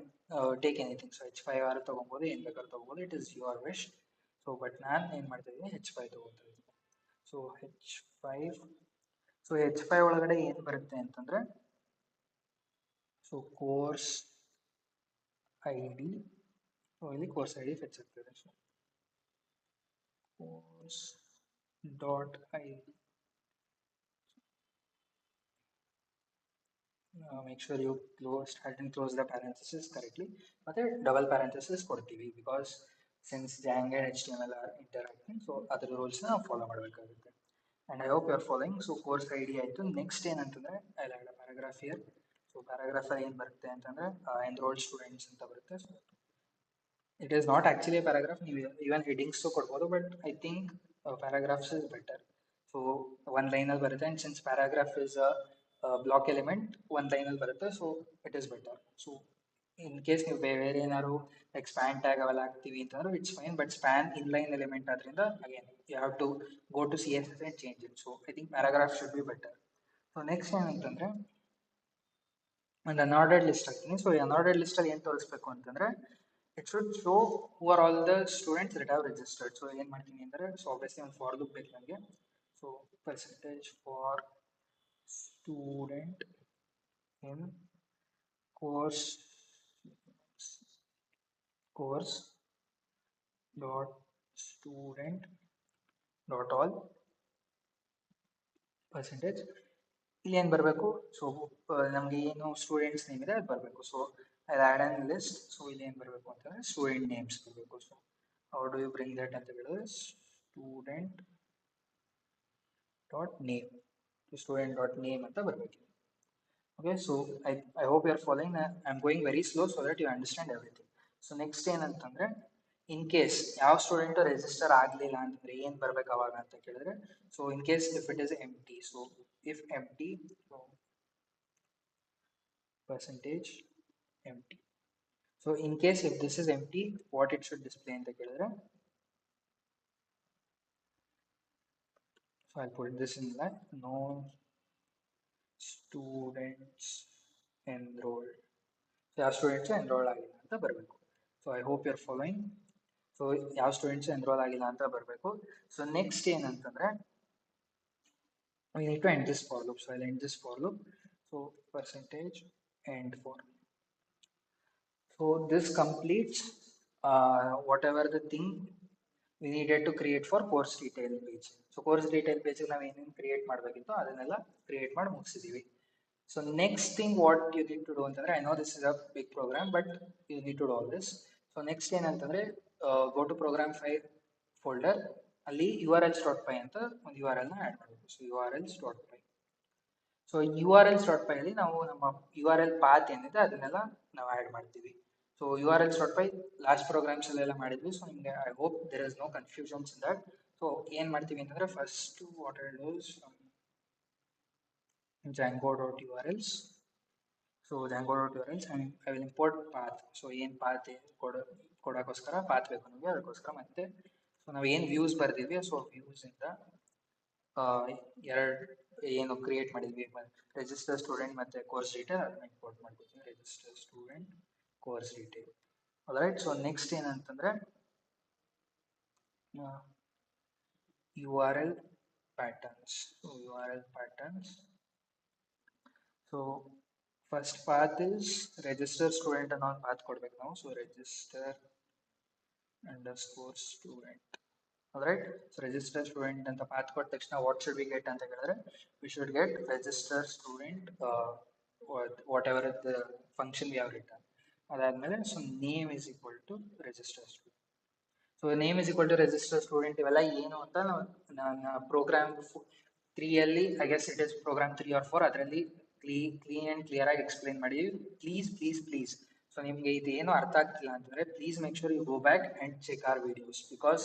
take anything. So H5 ಆರು ತಗೊಬೋದು, ಏನ್ ಬೇಕಾದ್ರೂ ತಗೊಬೋದು, it is your wish. So but ನಾನು ಏನ್ ಮಾಡ್ತಾ ಇದ್ದೀನಿ, H5 ತಗೊತಾ ಇದ್ದೀನಿ. ಸೊ H5, ಸೊ H5 ಒಳಗಡೆ ಏನ್ ಬರುತ್ತೆ ಅಂತಂದ್ರೆ, so course I D, so ಇಲ್ಲಿ ಕೋರ್ಸ್ ಐ ಡಿ ಫೆಚ್ ಆಗ್ತದೆ. So course dot I D, make sure you start and close the parenthesis correctly. ಮತ್ತೆ ಡಬಲ್ ಪ್ಯಾರಂಥೆಸಿಸ್ ಕೊಡ್ತೀವಿ, because since Django and HTML are interacting, so ಅದರ ರೂಲ್ಸ್ನ ನಾವು follow ಮಾಡಬೇಕಾಗುತ್ತೆ. And I hope you are following. So course I D ಆಯಿತು. Next ಏನಂತಂದರೆ I add a paragraph here. So ಪ್ಯಾರಾಗ್ರಾಫಲ್ಲಿ ಏನು ಬರುತ್ತೆ ಅಂತಂದರೆ ಎನ್ರೋಲ್ಡ್ ಸ್ಟೂಡೆಂಟ್ಸ್ ಅಂತ ಬರುತ್ತೆ. So it is not actually a paragraph, ನೀವು ಈವನ್ ಹೆಡಿಂಗ್ಸು ಕೊಡ್ಬೋದು, but I think paragraphs is better. So ಒಂದು ಲೈನಲ್ಲಿ ಬರುತ್ತೆ, and since paragraph is block element ಒಂದು ಲೈನಲ್ಲಿ ಬರುತ್ತೆ, so it is better. So in case ನೀವು ಬೇರೆ ಏನಾದ್ರು ಲೈಕ್ ಸ್ಪ್ಯಾನ್ ಟ್ಯಾಗ್ ಅವೆಲ್ಲ ಹಾಕ್ತೀವಿ ಅಂತಂದ್ರೆ it's fine, but span inline element ಆದ್ರಿಂದ again you have to go to CSS and change it. So I think paragraph should be better. So next ಏನಂತಂದ್ರೆ ಒಂದು ಅನ್ಆರ್ಡರ್ಡ್ list ಹಾಕ್ತೀನಿ. ಸೊ ಈ ಅನ್ಆರ್ಡರ್ಡ್ list ಅಲ್ಲಿ ಏನು ತೋರಿಸ್ಬೇಕು ಅಂತಂದ್ರೆ it should show who are all the students that have registered. So ಏನು ಮಾಡ್ತೀನಿ ಅಂದರೆ, ಸೊ ಆಬ್ವಿಯಸ್ಲಿ ಒಂದು ಫಾರ್ ಲೂಪ್ ಬೇಕು ನನಗೆ. So percentage for student in course dot student dot all percentage. ಇಲ್ಲಿ ಏನು ಬರಬೇಕು, ಸೊ ನಮಗೆ ಏನು ಸ್ಟೂಡೆಂಟ್ಸ್ ನೇಮ್ ಇದೆ ಅದು ಬರಬೇಕು. So I add on list. So ಇಲ್ಲಿ ಏನು ಬರಬೇಕು ಅಂತಂದರೆ ಸ್ಟೂಡೆಂಟ್ ನೇಮ್ಸ್ ಬರಬೇಕು. So how do you bring that ಅಂತ ಹೇಳಿದ್ರೆ student dot name, student dot name ಅಂತ ಬರಬೇಕು. Okay, so I hope you are following. I am going very slow so that you understand everything. So next ಏನಂತಂದರೆ, in case ಯಾವ student register ಆಗಲಿಲ್ಲ ಅಂತಂದರೆ ಏನು ಬರಬೇಕು ಅವಾಗ ಅಂತ ಕೇಳಿದ್ರೆ, so in case if it is empty, so if empty, so percentage empty. So in case if this is empty, what it should display ಅಂತ ಕೇಳಿದ್ರೆ So I'll put this in that no students enrolled. ಯಾವ students enroll ಆಗಿಲ್ಲ ಅಂತ ಬರಬೇಕು. So I hope you are following. So ಯಾವ students enroll ಆಗಿಲ್ಲ ಅಂತ ಬರಬೇಕು. ಸೊ ನೆಕ್ಸ್ಟ್ ಏನಂತಂದ್ರೆ we need to end this for loop. So I'll end this for loop. So percentage end for. So this completes whatever the thing we needed to create for course detail page. So course detail page ನಾವು ಏನೇನು create ಮಾಡಬೇಕಿತ್ತು ಅದನ್ನೆಲ್ಲ create ಮಾಡಿ ಮುಗಿಸಿದೀವಿ. So next thing what you need to do ಅಂತಂದ್ರೆ I know this is a big program but you need to do all this. So next ಏನಂತಂದ್ರೆ go to program file folder ಅಲ್ಲಿ urls.py ಅಂತ ಒಂದು URL ನ add ಮಾಡಬೇಕು. So urls.py. So urls.py ಅಲ್ಲಿ ನಾವು ನಮ್ಮ URL ಪಾತ್ ಏನಿದೆ ಅದನ್ನೆಲ್ಲ ನಾವು ಆಡ್ ಮಾಡ್ತೀವಿ. ಸೊ urls.py ಲಾಸ್ಟ್ ಪ್ರೋಗ್ರಾಮ್ಸ್ ಅಲ್ಲೆಲ್ಲ ಮಾಡಿದ್ವಿ. ಸೊ ನಿಮಗೆ I hope there is no confusions in that. So ಏನ್ ಮಾಡ್ತೀವಿ ಅಂತಂದ್ರೆ first what I do is Django.urls. So Django.urls and I will import path. So ಏನು ಪಾತ್ ಕೊಡೋಕ್ಕೋಸ್ಕರ ಪಾತ್ ಬೇಕು ನಮಗೆ ಅದಕ್ಕೋಸ್ಕರ ಮತ್ತೆ ಸೊ ನಾವು ಏನು ವ್ಯೂಸ್ ಬರ್ದಿದ್ವಿ ಸೊ ವ್ಯೂಸ್ ಇಂದ ಎರಡು ಏನು ಕ್ರಿಯೇಟ್ ಮಾಡಿದ್ವಿ ರಿಜಿಸ್ಟರ್ ಸ್ಟೂಡೆಂಟ್ ಮತ್ತೆ ಕೋರ್ಸ್ ಡೀಟೇಲ್ ಅದನ್ನ ಇಂಪೋರ್ಟ್ ಮಾಡ್ಕೊತೀವಿ. Register student course detail. All right. So next ಏನಂತಂದ್ರೆ URL patterns. So URL patterns. So first path is register student ಅನ್ನೋ ಒಂದು path ಕೊಡ್ಬೇಕು ನಾವು. So register underscore student. Alright. So register student ಅಂತ path ಕೊಟ್ಟ ತಕ್ಷಣ what should we get ಅಂತ ಹೇಳಿದ್ರೆ we should get register student whatever the function we have written. ಅದಾದ್ಮೇಲೆ so name is equal to register student. So name is equal to register student ಇವೆಲ್ಲ ಏನು ಅಂತ ನಾನು ಪ್ರೋಗ್ರಾಮ್ 3 ಅಲ್ಲಿ I guess it is program 3 or 4 ಅದರಲ್ಲಿ clean and clear ಆಗಿ explain ಮಾಡಿ. Please so ನಿಮಗೆ ಇದೇನು ಅರ್ಥ ಆಗ್ತಿಲ್ಲ ಅಂತಂದ್ರೆ please make sure you go back and check our videos because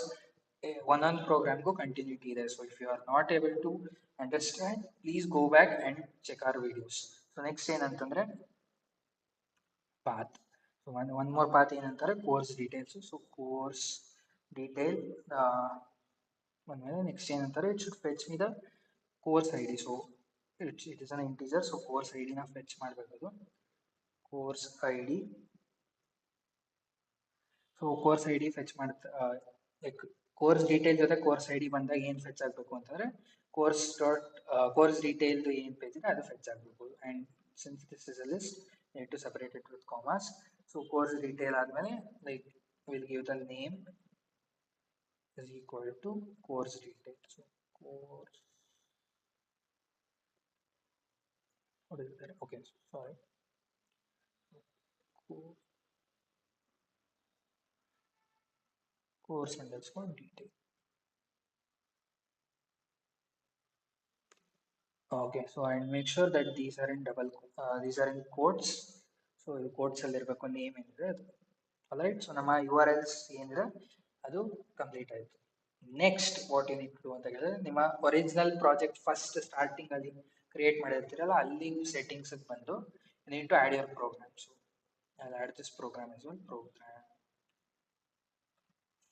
ಒಂದೊಂದು ಪ್ರೋಗ್ರಾಮ್ಗೂ ಕಂಟಿನ್ಯೂಟಿ ಇದೆ. So if you are not able to understand please go back and check our videos. So next ಏನಂತಂದ್ರೆ path. So one more path ಏನಂತಾರೆ course details. So course detail next ಏನಂತಾರೆ it should fetch me the course ID. so it is an integer so course ID ನ fetch ಮಾಡಬೇಕು. course ID so course ID fetch ಮಾಡುತ್ತೆ like course detail ಜೊತೆ course ID ಬಂದಾಗ ಏನು fetch ಆಗಬೇಕು ಅಂತಂದ್ರೆ course detail ಏನು ಪೇಜ್ ಇದೆ ಅದು fetch ಆಗಬೇಕು. and since this is a list you need to separate it with commas. so course detail ಆದ್ಮೇಲೆ like we'll give the name is equal to course detail. So course, what is that? Okay, so sorry. Course underscore detail. Okay, so I make sure that these are in these are in quotes. So the quotes ಅಲ್ಲಿ ಇರಬೇಕು name ಏನಿದೆ ಅದು. All right. So ನಮ್ಮ URLs ಏನಿದೆ ಅದು complete ಆಯಿತು. Next what you need to ಅಂತ ಹೇಳಿದ್ರೆ ನಿಮ್ಮ ಒರಿಜಿನಲ್ ಪ್ರಾಜೆಕ್ಟ್ ಫಸ್ಟ್ ಸ್ಟಾರ್ಟಿಂಗ್ ಅಲ್ಲಿ ಕ್ರಿಯೇಟ್ ಮಾಡಿರ್ತೀರಲ್ಲ ಅಲ್ಲಿ ಸೆಟ್ಟಿಂಗ್ಸ್ ಬಂದು you need to add your program. So I'll add this program as well. Program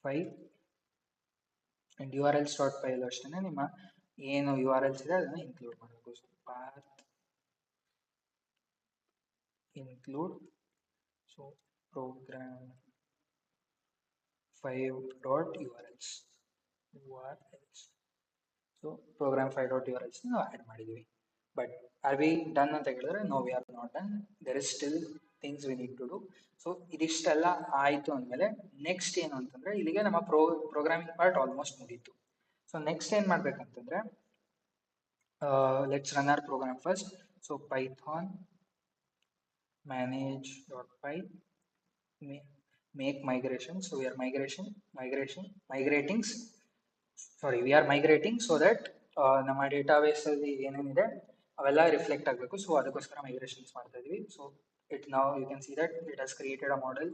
file and urls.py ಅಲ್ಲೂ ಅಷ್ಟೇ ನಿಮ್ಮ ಏನು URLs ಇದೆ ಅದನ್ನ ಇನ್ಕ್ಲೂಡ್ ಮಾಡಬೇಕು. So path include so program 5.urls so program 5.urls ನಾವು ಆ್ಯಡ್ ಮಾಡಿದ್ದೀವಿ. ಬಟ್ ಆರ್ ವಿ ಡನ್ ಅಂತ ಹೇಳಿದ್ರೆ no we are not done. There is still things we need to do. So ಇದಿಷ್ಟೆಲ್ಲ ಆಯಿತು ಅಂದಮೇಲೆ ನೆಕ್ಸ್ಟ್ ಏನು ಅಂತಂದರೆ ಇಲ್ಲಿಗೆ ನಮ್ಮ ಪ್ರೋಗ್ರಾಮಿಂಗ್ ಪಾರ್ಟ್ ಆಲ್ಮೋಸ್ಟ್ ಮುಗೀತು. ಸೊ ನೆಕ್ಸ್ಟ್ ಏನು ಮಾಡಬೇಕಂತಂದರೆ let's run our program first. So Python manage.py make migration. So we are we are migrating so that ನಮ್ಮ ಡೇಟಾಬೇಸ್ ಅಲ್ಲಿ ಏನೇನಿದೆ ಅವೆಲ್ಲ ರಿಫ್ಲೆಕ್ಟ್ ಆಗಬೇಕು. ಸೊ ಅದಕ್ಕೋಸ್ಕರ ಮೈಗ್ರೇಷನ್ಸ್ ಮಾಡ್ತಾ ಇದೀವಿ. So it now you can see that it has created a model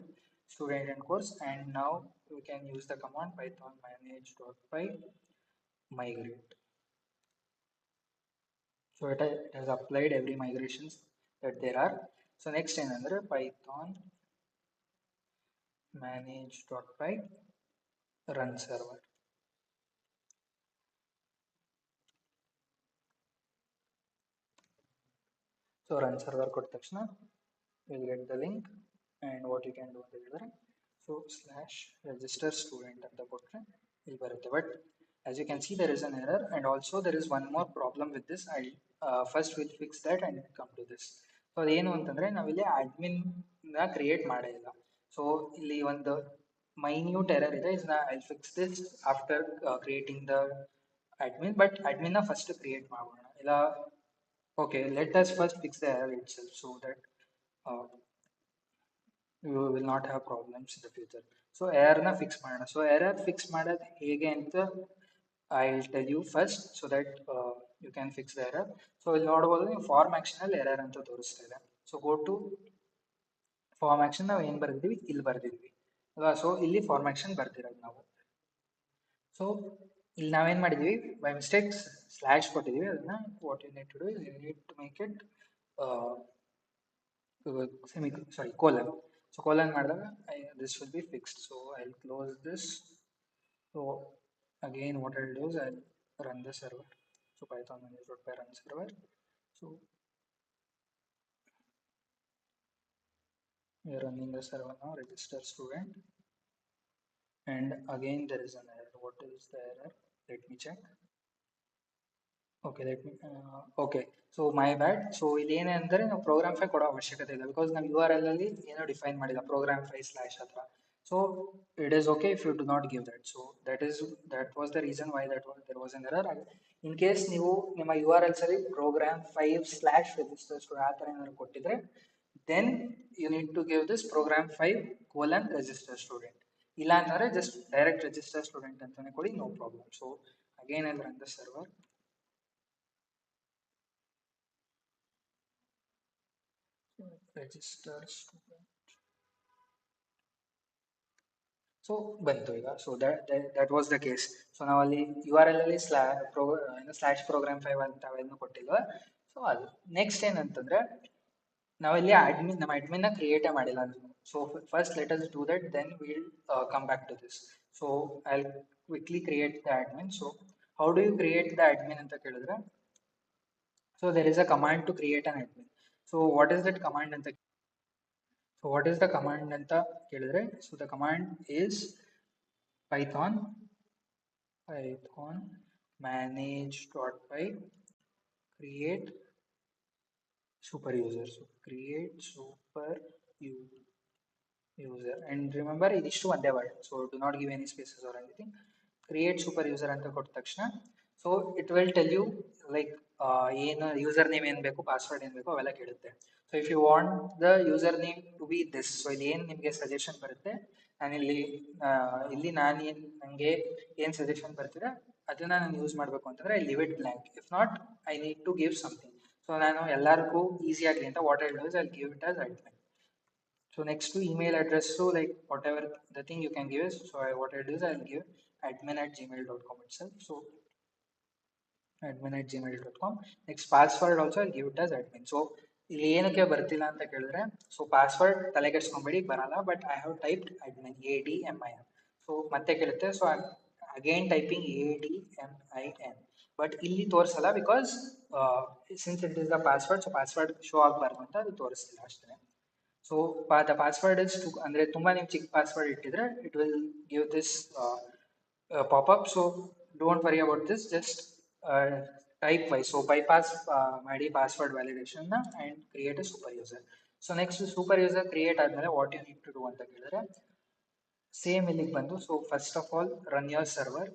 student and course and now we can use the command python manage.py migrate. So it has applied every migrations that there are. So next ಏನಂದ್ರೆ python manage.py run server. So run server ಕೊಟ್ಟ ತಕ್ಷಣ will get the link and what you can do ಅಂತ ಹೇಳಿದ್ರೆ so slash register student ಅಂತ ಕೊಟ್ಟರೆ ಇಲ್ಲಿ ಬರುತ್ತೆ. But as you can see there is an error and also there is one more problem with this. I'll first we'll fix that and come to this. So ಅದೇನು ಅಂತಂದ್ರೆ ನಾವಿಲ್ಲಿ admin ನ create ಮಾಡೇ ಇಲ್ಲ. ಸೊ ಇಲ್ಲಿ ಒಂದು minute error ಇದೆ. ಇದನ್ನ I'll fix this after creating the admin, but admin ನ ಫಸ್ಟ್ ಕ್ರಿಯೇಟ್ ಮಾಡೋಣ ಇಲ್ಲ. Okay, let us first fix the error itself so that uh, you will not have problems in the future. So error na fix ಮಾಡೋಣ. So error fix ಮಾಡೋದು ಹೇಗೆ ಅಂತ I'll tell you first so that you can fix the error. So ಇಲ್ಲಿ ನೋಡಬಹುದು ನೀವು form action ಅಲ್ಲಿ error ಅಂತ ತೋರಿಸ್ತಾ ಇದೆ. So go to form action ನಾವು ಏನ್ ಬರ್ದಿದ್ವಿ ಇಲ್ಲಿ ಬರ್ದಿದ್ವಿ ಅಲ್ವಾ. ಸೊ ಇಲ್ಲಿ ಫಾರ್ಮ್ ಆಕ್ಷನ್ ಬರ್ದಿರೋದು ನಾವು. ಸೊ ಇಲ್ಲಿ ನಾವೇನ್ ಮಾಡಿದ್ವಿ ಬೈ ಮಿಸ್ಟೇಕ್ ಸ್ಲ್ಯಾಶ್ ಕೊಟ್ಟಿದ್ವಿ. ಅದನ್ನ what you need to do is you need to make it colon. So colon ಮಾಡಿದಾಗ this will be fixed. So I'll close this. So again what I'll do is I'll run the server. So python manage.py run server. So we are running the server now, register student, and again there is an error. What is the error? Let me check. Okay, let me okay, so my bad. So ಇಲ್ಲಿ ಏನಂದ್ರೆ ನಾವು program file ಕೊಡೋ ಅವಶ್ಯಕತೆ ಇಲ್ಲ because ನಾವು URL ಅಲ್ಲಿ ಏನೋ define ಮಾಡಿಲ್ಲ ಪ್ರೋಗ್ರಾಮ್ ಫೈಲ್ ಸ್ಲ್ಯಾಶ್ ಹತ್ರ. So it is okay if you do not give that. So that was the reason why there was an error. In case ನೀವು ನಿಮ್ಮ URLs ಅಲ್ಲಿ ಪ್ರೋಗ್ರಾಮ್ 5 ಸ್ಲ್ಯಾಶ್ ರಿಜಿಸ್ಟರ್ ಸ್ಟೂಡೆಂಟ್ ಆ ಥರ ಏನಾದ್ರು ಕೊಟ್ಟಿದ್ರೆ then you need to give this program 5 colon register student. ಇಲ್ಲ ಅಂತಂದ್ರೆ just direct register student ಅಂತಾನೆ ಕೊಡಿ, no problem. So again I run the server. register student. So ಬಂತು ಈಗ. So that was the case. So ನಾವಲ್ಲಿ URL ಅಲ್ಲಿ slash program 5 ಅಂತ ಅವೇನು ಕೊಟ್ಟಿಲ್ವಾ. ಸೊ ಅದು ನೆಕ್ಸ್ಟ್ ಏನಂತಂದ್ರೆ ನಾವಿಲ್ಲಿ ನಮ್ಮ admin ನ ಕ್ರಿಯೇಟ್ ಮಾಡಿಲ್ಲ ಅಂತ. So first let us do that, then will come back to this. So I quickly create the admin. So how do you create the admin ಅಂತ ಕೇಳಿದ್ರೆ so there is a command to create an admin. So what is that command ಅಂತ So what is the command anta kelidre? So the command is python manage.py create super user. So create super user, and remember it is to one word, so do not give any spaces or anything. Create super user anta kotta takshana so it will tell you like ಏನು username ಏನು ಬೇಕು, password ಏನು ಬೇಕು ಅವೆಲ್ಲ ಕೇಳುತ್ತೆ. So if you want the username to be this, so ಇಲ್ಲಿ ಏನು ನಿಮಗೆ ಸಜೆಷನ್ ಬರುತ್ತೆ, ಇಲ್ಲಿ ನಾನು ಏನು ನನಗೆ ಏನು ಸಜೆಷನ್ ಬರ್ತಿದೆ ಅದನ್ನ ನಾನು ಯೂಸ್ ಮಾಡಬೇಕು ಅಂತಂದ್ರೆ I leave it blank. If not I need to give something. So ನಾನು ಎಲ್ಲರಿಗೂ ಈಸಿ ಆಗಲಿ ಅಂತ what I do is I give it as admin. So next to email address, so like whatever the thing you can give is, so what I do is I'll give admin@gmail.com itself. So admin@gmail.com. Next password also I'll give it as admin. So ಇಲ್ಲಿ ಏನಕ್ಕೆ ಬರ್ತಿಲ್ಲ ಅಂತ ಕೇಳಿದ್ರೆ, so password ತಲೆ ಕೆಡ್ಸ್ಕೊಂಬೇಡಿ, ಬರಲ್ಲ. But I have typed admin ADMIN. So ಮತ್ತೆ ಕೇಳುತ್ತೆ. So I again typing ADMIN. But ಇಲ್ಲಿ ತೋರಿಸಲ್ಲ because since it is the password, so password show ಆಗಬಾರ್ದು ಅಂತ ಅದು ತೋರಿಸ್ತಿಲ್ಲ ಅಷ್ಟೇ. ಸೊ ದ ಪಾಸ್ವರ್ಡ್ ಇಸ್ ಅಂದರೆ ತುಂಬ ನೀವು ಚಿಕ್ಕ ಪಾಸ್ವರ್ಡ್ ಇಟ್ಟಿದ್ರೆ it will give this popup. So don't worry about this, just type wise. So bypass ಮಾಡಿ ಪಾಸ್ವರ್ಡ್ ವ್ಯಾಲಿಡೇಷನ್ನ and create a super user. So next super user create ಆದಮೇಲೆ what you need to do ಅಂತ ಕೇಳಿದ್ರೆ same ಇಲ್ಲಿಗೆ ಬಂದು, so first of all run your server.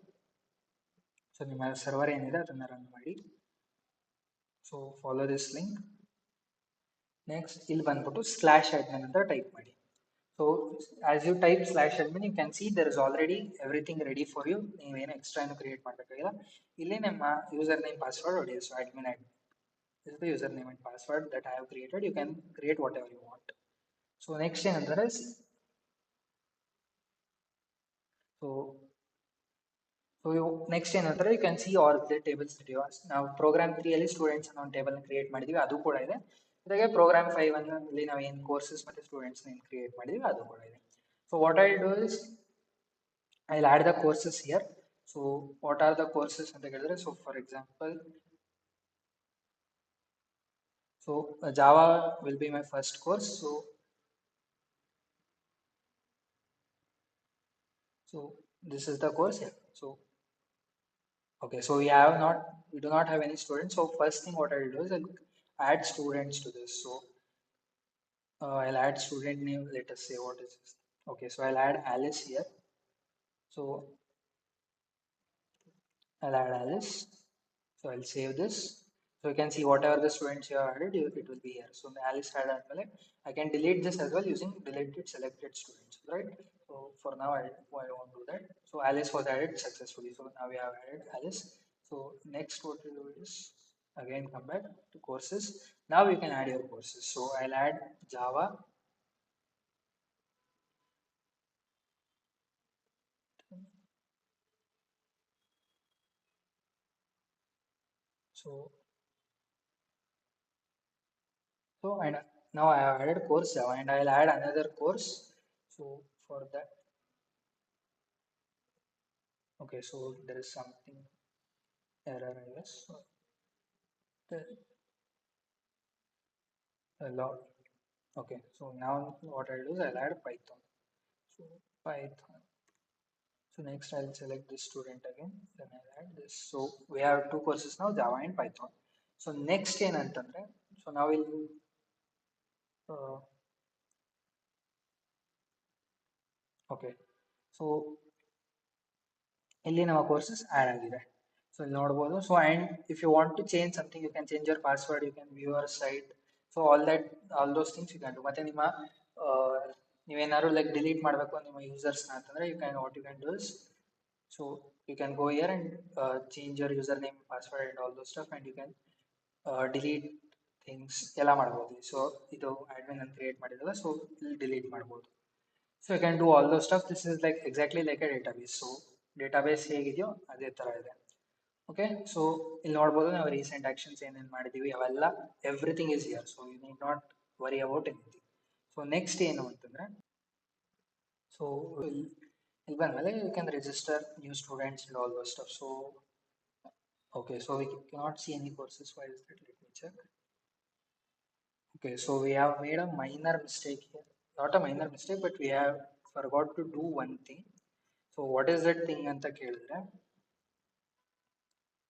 So ನಿಮ್ಮ server ಏನಿದೆ ಅದನ್ನು ರನ್ ಮಾಡಿ. So follow this link. Next ಇಲ್ಲಿ ಬಂದ್ಬಿಟ್ಟು /admin ಅಂತ ಟೈಪ್ ಮಾಡಿ. So as you type /admin you can see there is already everything ready for you. ನೀವೇನು extra ಏನು ಕ್ರಿಯೇಟ್ ಮಾಡಬೇಕಾಗಿಲ್ಲ. ಇಲ್ಲಿ ನಿಮ್ಮ ಯೂಸರ್ ನೇಮ್ ಪಾಸ್ವರ್ಡ್ ಹೊಡೆಯಿರಿ. So admin is the user name and password that I have created. You can create whatever you want. So next ಏನಂದ್ರೆ next ಏನಂದ್ರೆ you can see all the tables that you have. ನಾವು program 3 ಅಲ್ಲಿ students ಅನ್ನೋ ಒಂದು table create ಮಾಡಿದೀವಿ, ಅದು ಕೂಡ ಇದೆ. ಜೊತೆಗೆ ಪ್ರೋಗ್ರಾಮ್ 5 ಅಲ್ಲಿ ನಾವು ಏನು ಕೋರ್ಸಸ್ ಮತ್ತೆ ಸ್ಟೂಡೆಂಟ್ಸ್ ಏನು ಕ್ರಿಯೇಟ್ ಮಾಡಿದೀವಿ ಅದು ಕೂಡ ಇದೆ. So what I do is I will add the courses here. So what are the courses ಅಂತ ಹೇಳಿದ್ರೆ, so for example So Java will be my first course. So this is the course. Yeah. So okay, so we do not have any students. So first thing what I'll do is I'll add students to this. So I'll add student name. Let us say what is this. Okay, so I'll add Alice here. So I'll add Alice. So I'll save this. So you can see whatever the students you have added, it will be here. So Alice had added. I can delete this as well using deleted selected students, right? So for now, I won't do that. So Alice was added successfully. So now we have added Alice. So next what we do is again come back to courses. Now you can add your courses. So I'll add Java. So and now I have added course Java and I'll add another course. So for that, okay, so there is something error, I guess. So the log. Okay, so now what I'll do is I'll add Python. So Python. So next I'll select this student again. Then I'll add this. So we have two courses now, Java and Python. So next ಏನಂತಂದ್ರೆ, so now we'll uh, okay. So ಇಲ್ಲಿ ನಮ್ಮ courses add ಆಗಿದೆ. So ಇಲ್ಲಿ ನೋಡಬಹುದು. So and if you want to change something, you can change your password, you can view your site. So all those things you can do. ಮತ್ತೆ ನಿಮ್ಮ ನೀವೇನಾದ್ರು like delete ಮಾಡಬೇಕು ನಿಮ್ಮ users ನ ಅಂತಂದ್ರೆ what you can do is so you can go here and change your username, password and all those stuff and you can delete things ಎಲ್ಲ ಮಾಡಬಹುದು. So ಇದು admin ಅಂತ create ಮಾಡಿದಲ್ಲ so ಇಲ್ಲಿ delete ಮಾಡಬಹುದು. So you can do all those stuff. This is like exactly like a database. So database ಹೇಗಿದೆಯೋ ಅದೇ ತರ ಇದೆ. ಓಕೆ ಸೊ ಇಲ್ಲಿ ನೋಡ್ಬೋದು ನಾವು ರೀಸೆಂಟ್ ಆಕ್ಷನ್ಸ್ ಏನೇನು ಮಾಡಿದೀವಿ ಅವೆಲ್ಲ everything is here so you need not worry about anything so next ಏನು ಅಂತಂದ್ರೆ ಸೊ ಇಲ್ಲಿ ಬಂದ್ಮೇಲೆ you can register new students and all those stuff so okay so we cannot see any courses why is that let me check okay so we have made a minor mistake here not a minor mistake but we have forgot to do one thing so what is that thing ಅಂತ ಕೇಳಿದ್ರೆ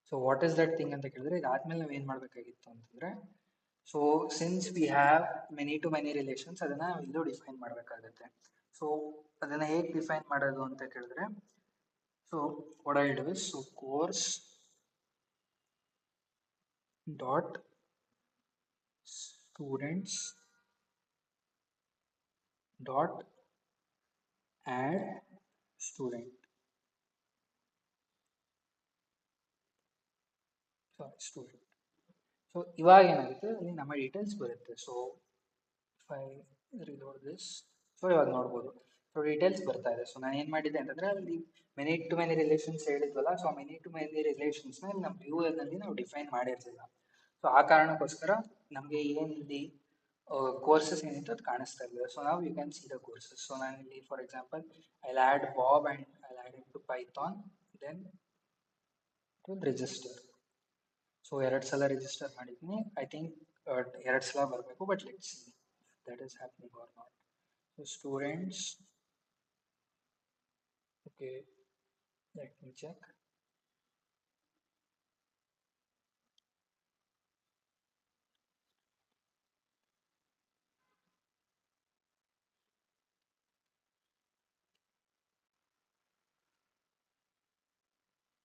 so what is that thing ಅಂತ ಕೇಳಿದ್ರೆ ಇದಾದ್ಮೇಲೆ ನಾವು ಏನು ಮಾಡಬೇಕಾಗಿತ್ತು ಅಂತಂದ್ರೆ so since we have many to many relations ಅದನ್ನ ನಾವು ಇಲ್ಲೂ ಡಿಫೈನ್ ಮಾಡಬೇಕಾಗುತ್ತೆ ಸೊ ಅದನ್ನ ಹೇಗೆ ಡಿಫೈನ್ ಮಾಡೋದು ಅಂತ ಕೇಳಿದ್ರೆ so what I do is so course dot students dot add student sorry student so ಇವಾಗ ಏನಾಗುತ್ತೆ ಅಲ್ಲಿ ನಮ್ಮ ಡೀಟೇಲ್ಸ್ ಬರುತ್ತೆ so I reload this so ಇವಾಗ ನೋಡ್ಬೋದು ಸೊ ಡೀಟೇಲ್ಸ್ ಬರ್ತಾ ಇದೆ ಸೊ ನಾನು ಏನು ಮಾಡಿದ್ದೆ ಅಂತಂದ್ರೆ ಅಲ್ಲಿ ಮೆನಿ ಟು ಮೆನಿ ರಿಲೇಷನ್ಸ್ ಹೇಳಿದ್ವಲ್ಲ ಸೊ ಮೆನಿ ಟು ಮೆನಿ ರಿಲೇಷನ್ಸ್ನ ನಮ್ಮ ವ್ಯೂ ನಲ್ಲಿ ನಾವು ಡಿಫೈನ್ ಮಾಡಿರ್ಲಿಲ್ಲ ಸೊ ಆ ಕಾರಣಕ್ಕೋಸ್ಕರ ನಮಗೆ ಏನು ಇಲ್ಲಿ ಕೋರ್ಸಸ್ ಏನಿತ್ತು ಅದು ಕಾಣಿಸ್ತಾ ಇರಲಿಲ್ಲ ಸೊ ನಾವು you can see the courses so ನಾನು ಇಲ್ಲಿ for example I add Bob and I add into Python then to register so ಎರಡು ಸಲ ರಿಜಿಸ್ಟರ್ ಮಾಡಿದ್ದೀನಿ ಐ ಥಿಂಕ್ ಎರಡು ಸಲ ಬರಬೇಕು but let's see that is happening or not. So students, okay, let me check.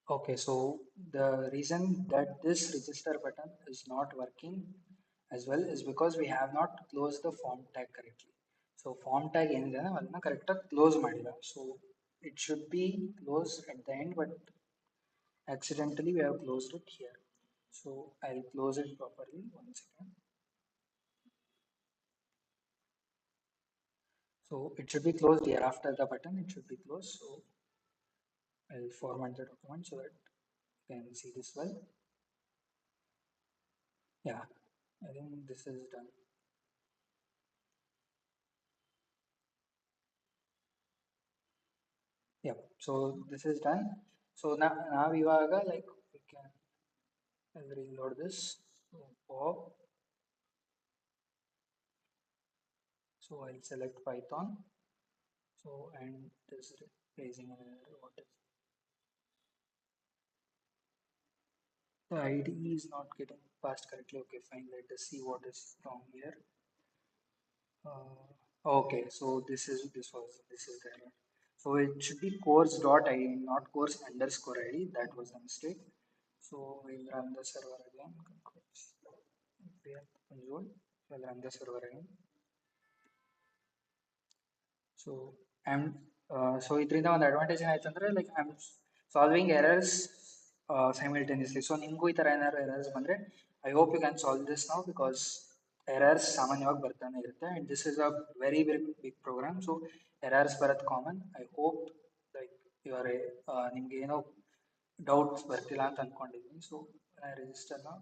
Okay, so the reason that this register button is not working as well is because we have not closed the form tag correctly. So form tag ಏನಿದೆ ಅದನ್ನ correct ಆಗಿ close ಮಾಡಿಲ್ಲ so it should be close at the end but accidentally we have closed it here. So I'll close it properly. One second. So it should be closed here after the button. It should be closed. So I'll format the document so that you can see this well. Yeah, I think this is done. Yeah, so this is done. So now ivaga like we can I'll reload this. So, Bob. So I'll select Python. So and this raising an error. What is the IDE is not getting passed correctly. Okay, fine. Let us see what is wrong here. Okay, so this is the error. So it should be course dot ID, not course underscore ID. That was the mistake. So we'll run the server again. We have console. We'll run the server again. So I'm so ಇದರಿಂದ ಒಂದು advantage ಏನಾಯ್ತು ಅಂದ್ರೆ like I am solving errors simultaneously. So ನಿಮಗೂ ಈ ಥರ ಏನಾದ್ರು errors ಬಂದರೆ I hope you can solve this ನಾವು ಬಿಕಾಸ್ ಎರರ್ಸ್ ಸಾಮಾನ್ಯವಾಗಿ ಬರ್ತಾನೆ ಇರುತ್ತೆ and this is a very very big program. So errors ಬರೋದು ಕಾಮನ್. ಐ ಹೋಪ್ ಲೈಕ್ ಇವರೇ ನಿಮ್ಗೆ ಏನೋ ಡೌಟ್ಸ್ ಬರ್ತಿಲ್ಲ ಅಂತ ಅಂದ್ಕೊಂಡಿದ್ದೀನಿ. ಸೊ ಐ ರಿಜಿಸ್ಟರ್ ನಾವು.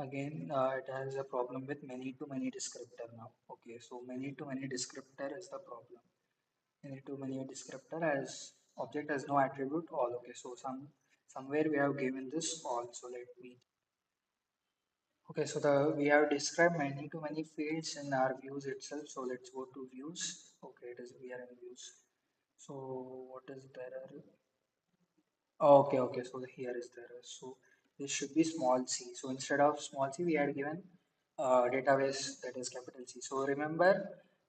Again, it has a problem with many to many descriptor now. Okay, so many to many descriptor is the problem. Many to many descriptor as object has no attribute all. Okay, so somewhere we have given this all. So let me. Okay, so the we have described many to many fields in our views itself. So let's go to views. Okay, it is we are in views. So what is there? Okay, okay. So here is there. So this should be small c. So instead of small c, we had given database that is capital C. So remember,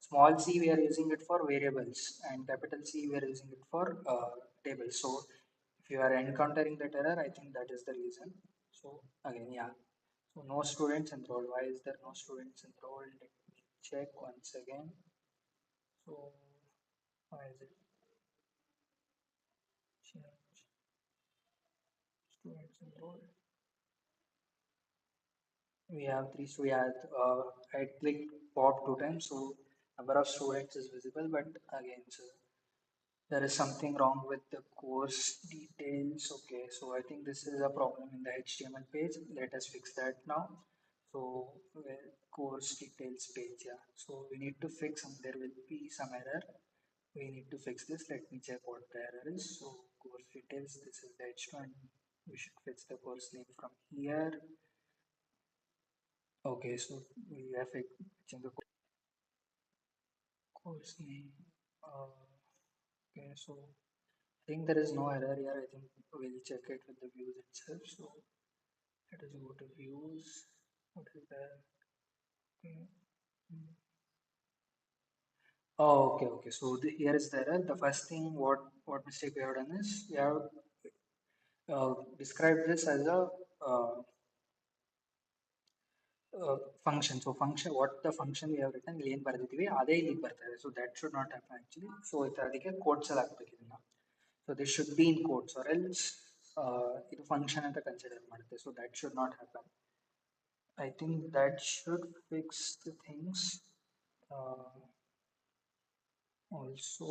small c we are using it for variables, and capital C we are using it for tables. So if you are encountering that error, I think that is the reason. So again, yeah. So no students enrolled. Why is there no students enrolled? Let me check once again. So why is it change students enrolled? We have three, so yeah, I clicked pop two times, so number of students is visible, but again, so there is something wrong with the course details. Okay, so I think this is a problem in the HTML page. Let us fix that now. So course details page, yeah. So we need to fix some, there will be some error. We need to fix this. Let me check what the error is. So course details, this is the H1. We should fetch the course name from here. Okay, so we have fetching the course name. Okay, so I think there is no error here. I think we'll check it with the views itself. So let us go to views. What is there? Okay. Oh, okay, okay. So here is the error. The first thing, what mistake we have done is we have described this as a uh, function. So function, what the function we have written, ಇಲ್ಲಿ ಏನು ಬರೆದಿದ್ದೀವಿ ಅದೇ ಇಲ್ಲಿಗೆ ಬರ್ತಾರೆ. So that should not happen actually. So ಅದಕ್ಕೆ codes ಅಲ್ಲಿ ಹಾಕ್ಬೇಕು ಇದನ್ನ. So this should be in quotes or else ಇದು function ಅಂತ consider ಮಾಡುತ್ತೆ. So that should not happen. I think that should fix the things. Also,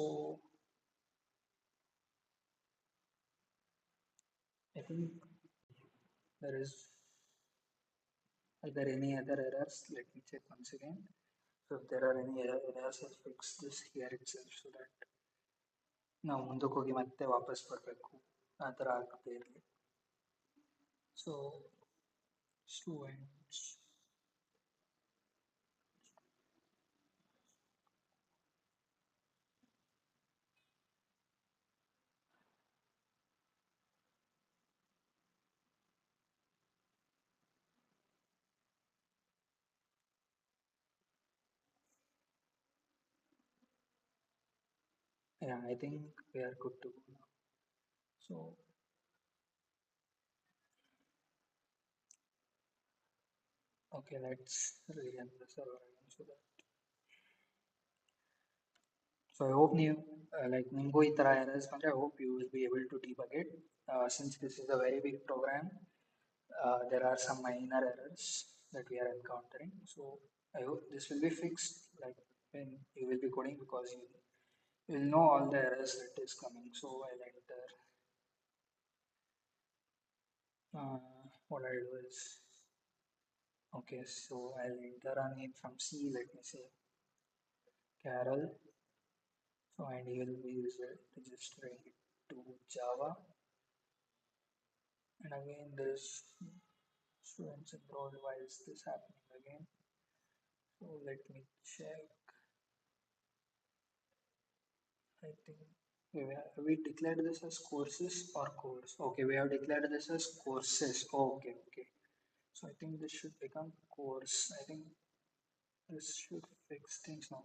I think there is, are there any other errors? Let me check once again. So if there are any errors, I'll fix this here itself so that ನಾವು ಮುಂದಕ್ಕೆ ಹೋಗಿ ಮತ್ತೆ ವಾಪಸ್ ಬರಬೇಕು ಆ ಥರ ಆಗದೆ ಇರಲಿ. So students yeah, I think we are good to go now. So okay, let's rerun the server again so that. So I hope you like ನಿಮಗೂ ಈ ಥರ errors ಬಂದರೆ I hope you will be able to debug it. Since this is a very big program, there are some minor errors that we are encountering. So I hope this will be fixed like when you will be coding because you will know all the errors that is coming. So I'll enter what I'll do is okay, so I'll enter a name from C, let me say Carol. So and he will be registering it to Java. And again, this students enrolled. Why is this happening again? So let me check. I think we declared this as courses or course. Okay, we have declared this as courses. Okay, okay. So I think this should become course. I think this should fix things now.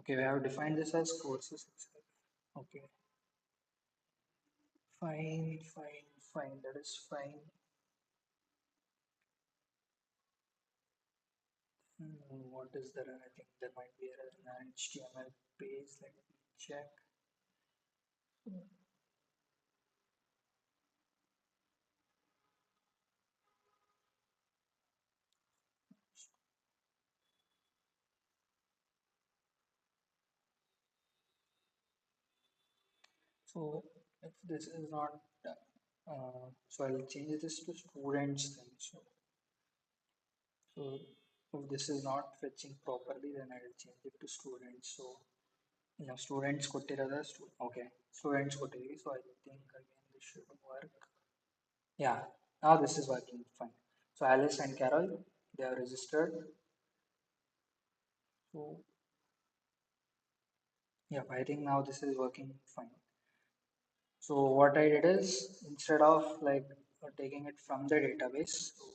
Okay, we have defined this as courses itself. Okay, fine, fine, fine. That is fine. What is there? I think there might be error in an HTML page. Let me check. So if this is not, so I'll change this to students then. So if this is not fetching properly, then I'll change it to students. So students ಕೊಟ್ಟಿರೋದ okay, students ಕೊಟ್ಟಿದ್ದೀವಿ. So I think again this should work. Yeah, now this is working fine. So Alice and Carol, they are registered. So yeah, I think now this is working fine. So what I did is instead of like taking it from the database, so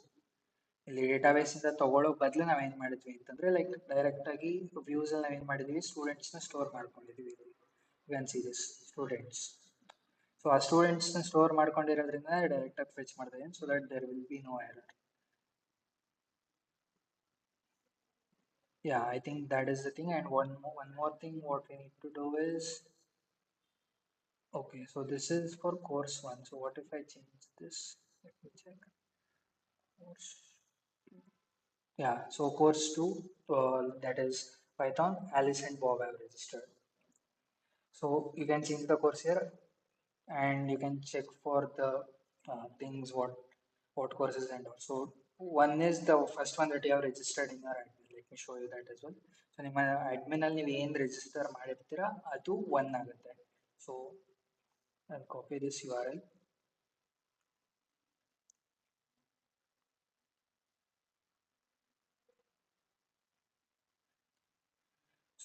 ಇಲ್ಲಿ database ಇಂದ ತಗೊಳ್ಳೋ ಬದಲು ನಾವೇನ್ ಮಾಡಿದ್ವಿ ಅಂತಂದ್ರೆ like direct ಆಗಿ views ಅಲ್ಲಿ ನಾವೇನ್ ಮಾಡಿದ್ವಿ ಸ್ಟೂಡೆಂಟ್ಸ್ ನ ಸ್ಟೋರ್ ಮಾಡ್ಕೊಂಡಿದ್ವಿ you see this students so ಆ ಸ್ಟೂಡೆಂಟ್ಸ್ ನ ಸ್ಟೋರ್ ಮಾಡ್ಕೊಂಡಿರೋದ್ರಿಂದ ಡೈರೆಕ್ಟ್ ಆಗಿ ಫೆಚ್ ಮಾಡಿದೆ so that there will be no error. Yeah, I think that is the thing. And one more thing what we need to do is okay, so this is for course one. So what if I change this? Let me check. Course. Yeah, so course two, that is Python, Alice and Bob have registered. So you can change the course here and you can check for the things what courses and all. So one is the first one that you have registered in your admin. Let me show you that as well. So ನಿಮ್ಮ admin ಅಲ್ಲಿ ನೀವು ಏನು register ಮಾಡಿರ್ತೀರಾ ಅದು one ಆಗುತ್ತೆ. So I'll copy this URL.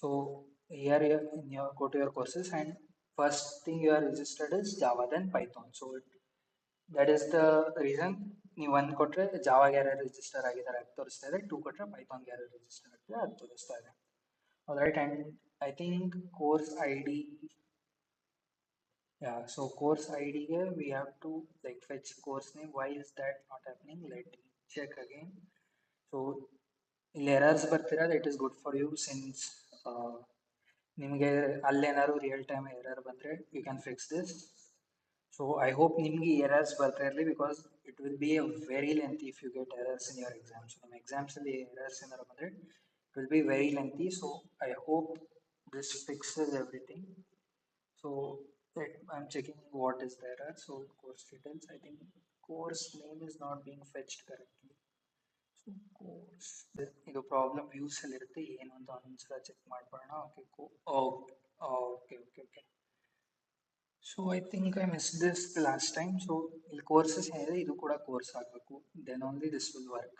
So here you go to your courses and first thing you are registered is Java then Python. So that is the reason ನೀವು ಒಂದು ಕೊಟ್ಟರೆ ಜಾವಾಗೆ ಯಾರು ರಿಜಿಸ್ಟರ್ ಆಗಿದ್ದಾರೆ ಅದು ತೋರಿಸ್ತಾ ಇದೆ, ಟೂ ಕೊಟ್ಟರೆ ಪೈಥಾನ್ಗೆ ಯಾರು ರಿಜಿಸ್ಟರ್ ಆಗ್ತಿದೆ ಅದು ತೋರಿಸ್ತಾ ಇದೆ. Alright, and I think course ID, yeah, so course ID here we have to like fetch course name. Why is that not happening? Let me check again. So ಇಲ್ಲಿ ಎರರ್ಸ್ ಬರ್ತಿರೋದು it is good for you since ನಿಮಗೆ ಅಲ್ಲೇನಾದ್ರು real time error ಬಂದರೆ you can fix this. So I hope ನಿಮಗೆ errors ಬರ್ತಾ ಇರಲಿ because it will be a very lengthy if you get errors in your exams. ನಿಮ್ಮ ಎಕ್ಸಾಮ್ಸಲ್ಲಿ errors ಏನಾರು ಬಂದರೆ it will be very lengthy. So I hope this fixes everything. So that I'm checking what is the error. So course details, I think course name is not being fetched correctly. So course ಇದು problem views ಅಲ್ಲಿ ಇರುತ್ತೆ ಏನು ಅಂತ ಒಂದ್ಸಲ check ಮಾಡ್ಕೊಳ್ಳೋಣ. Okay okay okay okay okay. So I think I miss this last time. So ಇಲ್ಲಿ courses ಏನಿದೆ ಇದು ಕೂಡ ಕೋರ್ಸ್ ಆಗಬೇಕು, then only this will work.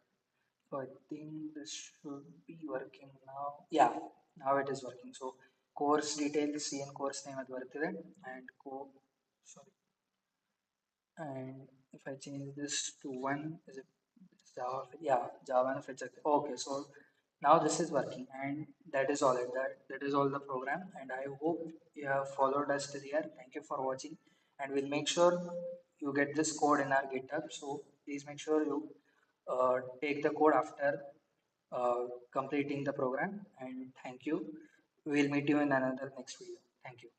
So I think this should be working now. Yeah, now it is working. So course details, ಏನು course name ಅದು ಬರ್ತಿದೆ and sorry, and if I change this to one, is it Java? Yeah, Java and fetch. Okay, so now this is working and that is all it. That is all the program and I hope you have followed us till here. Thank you for watching and we'll make sure you get this code in our GitHub. So please make sure you take the code after completing the program and thank you. We'll meet you in another next video. Thank you.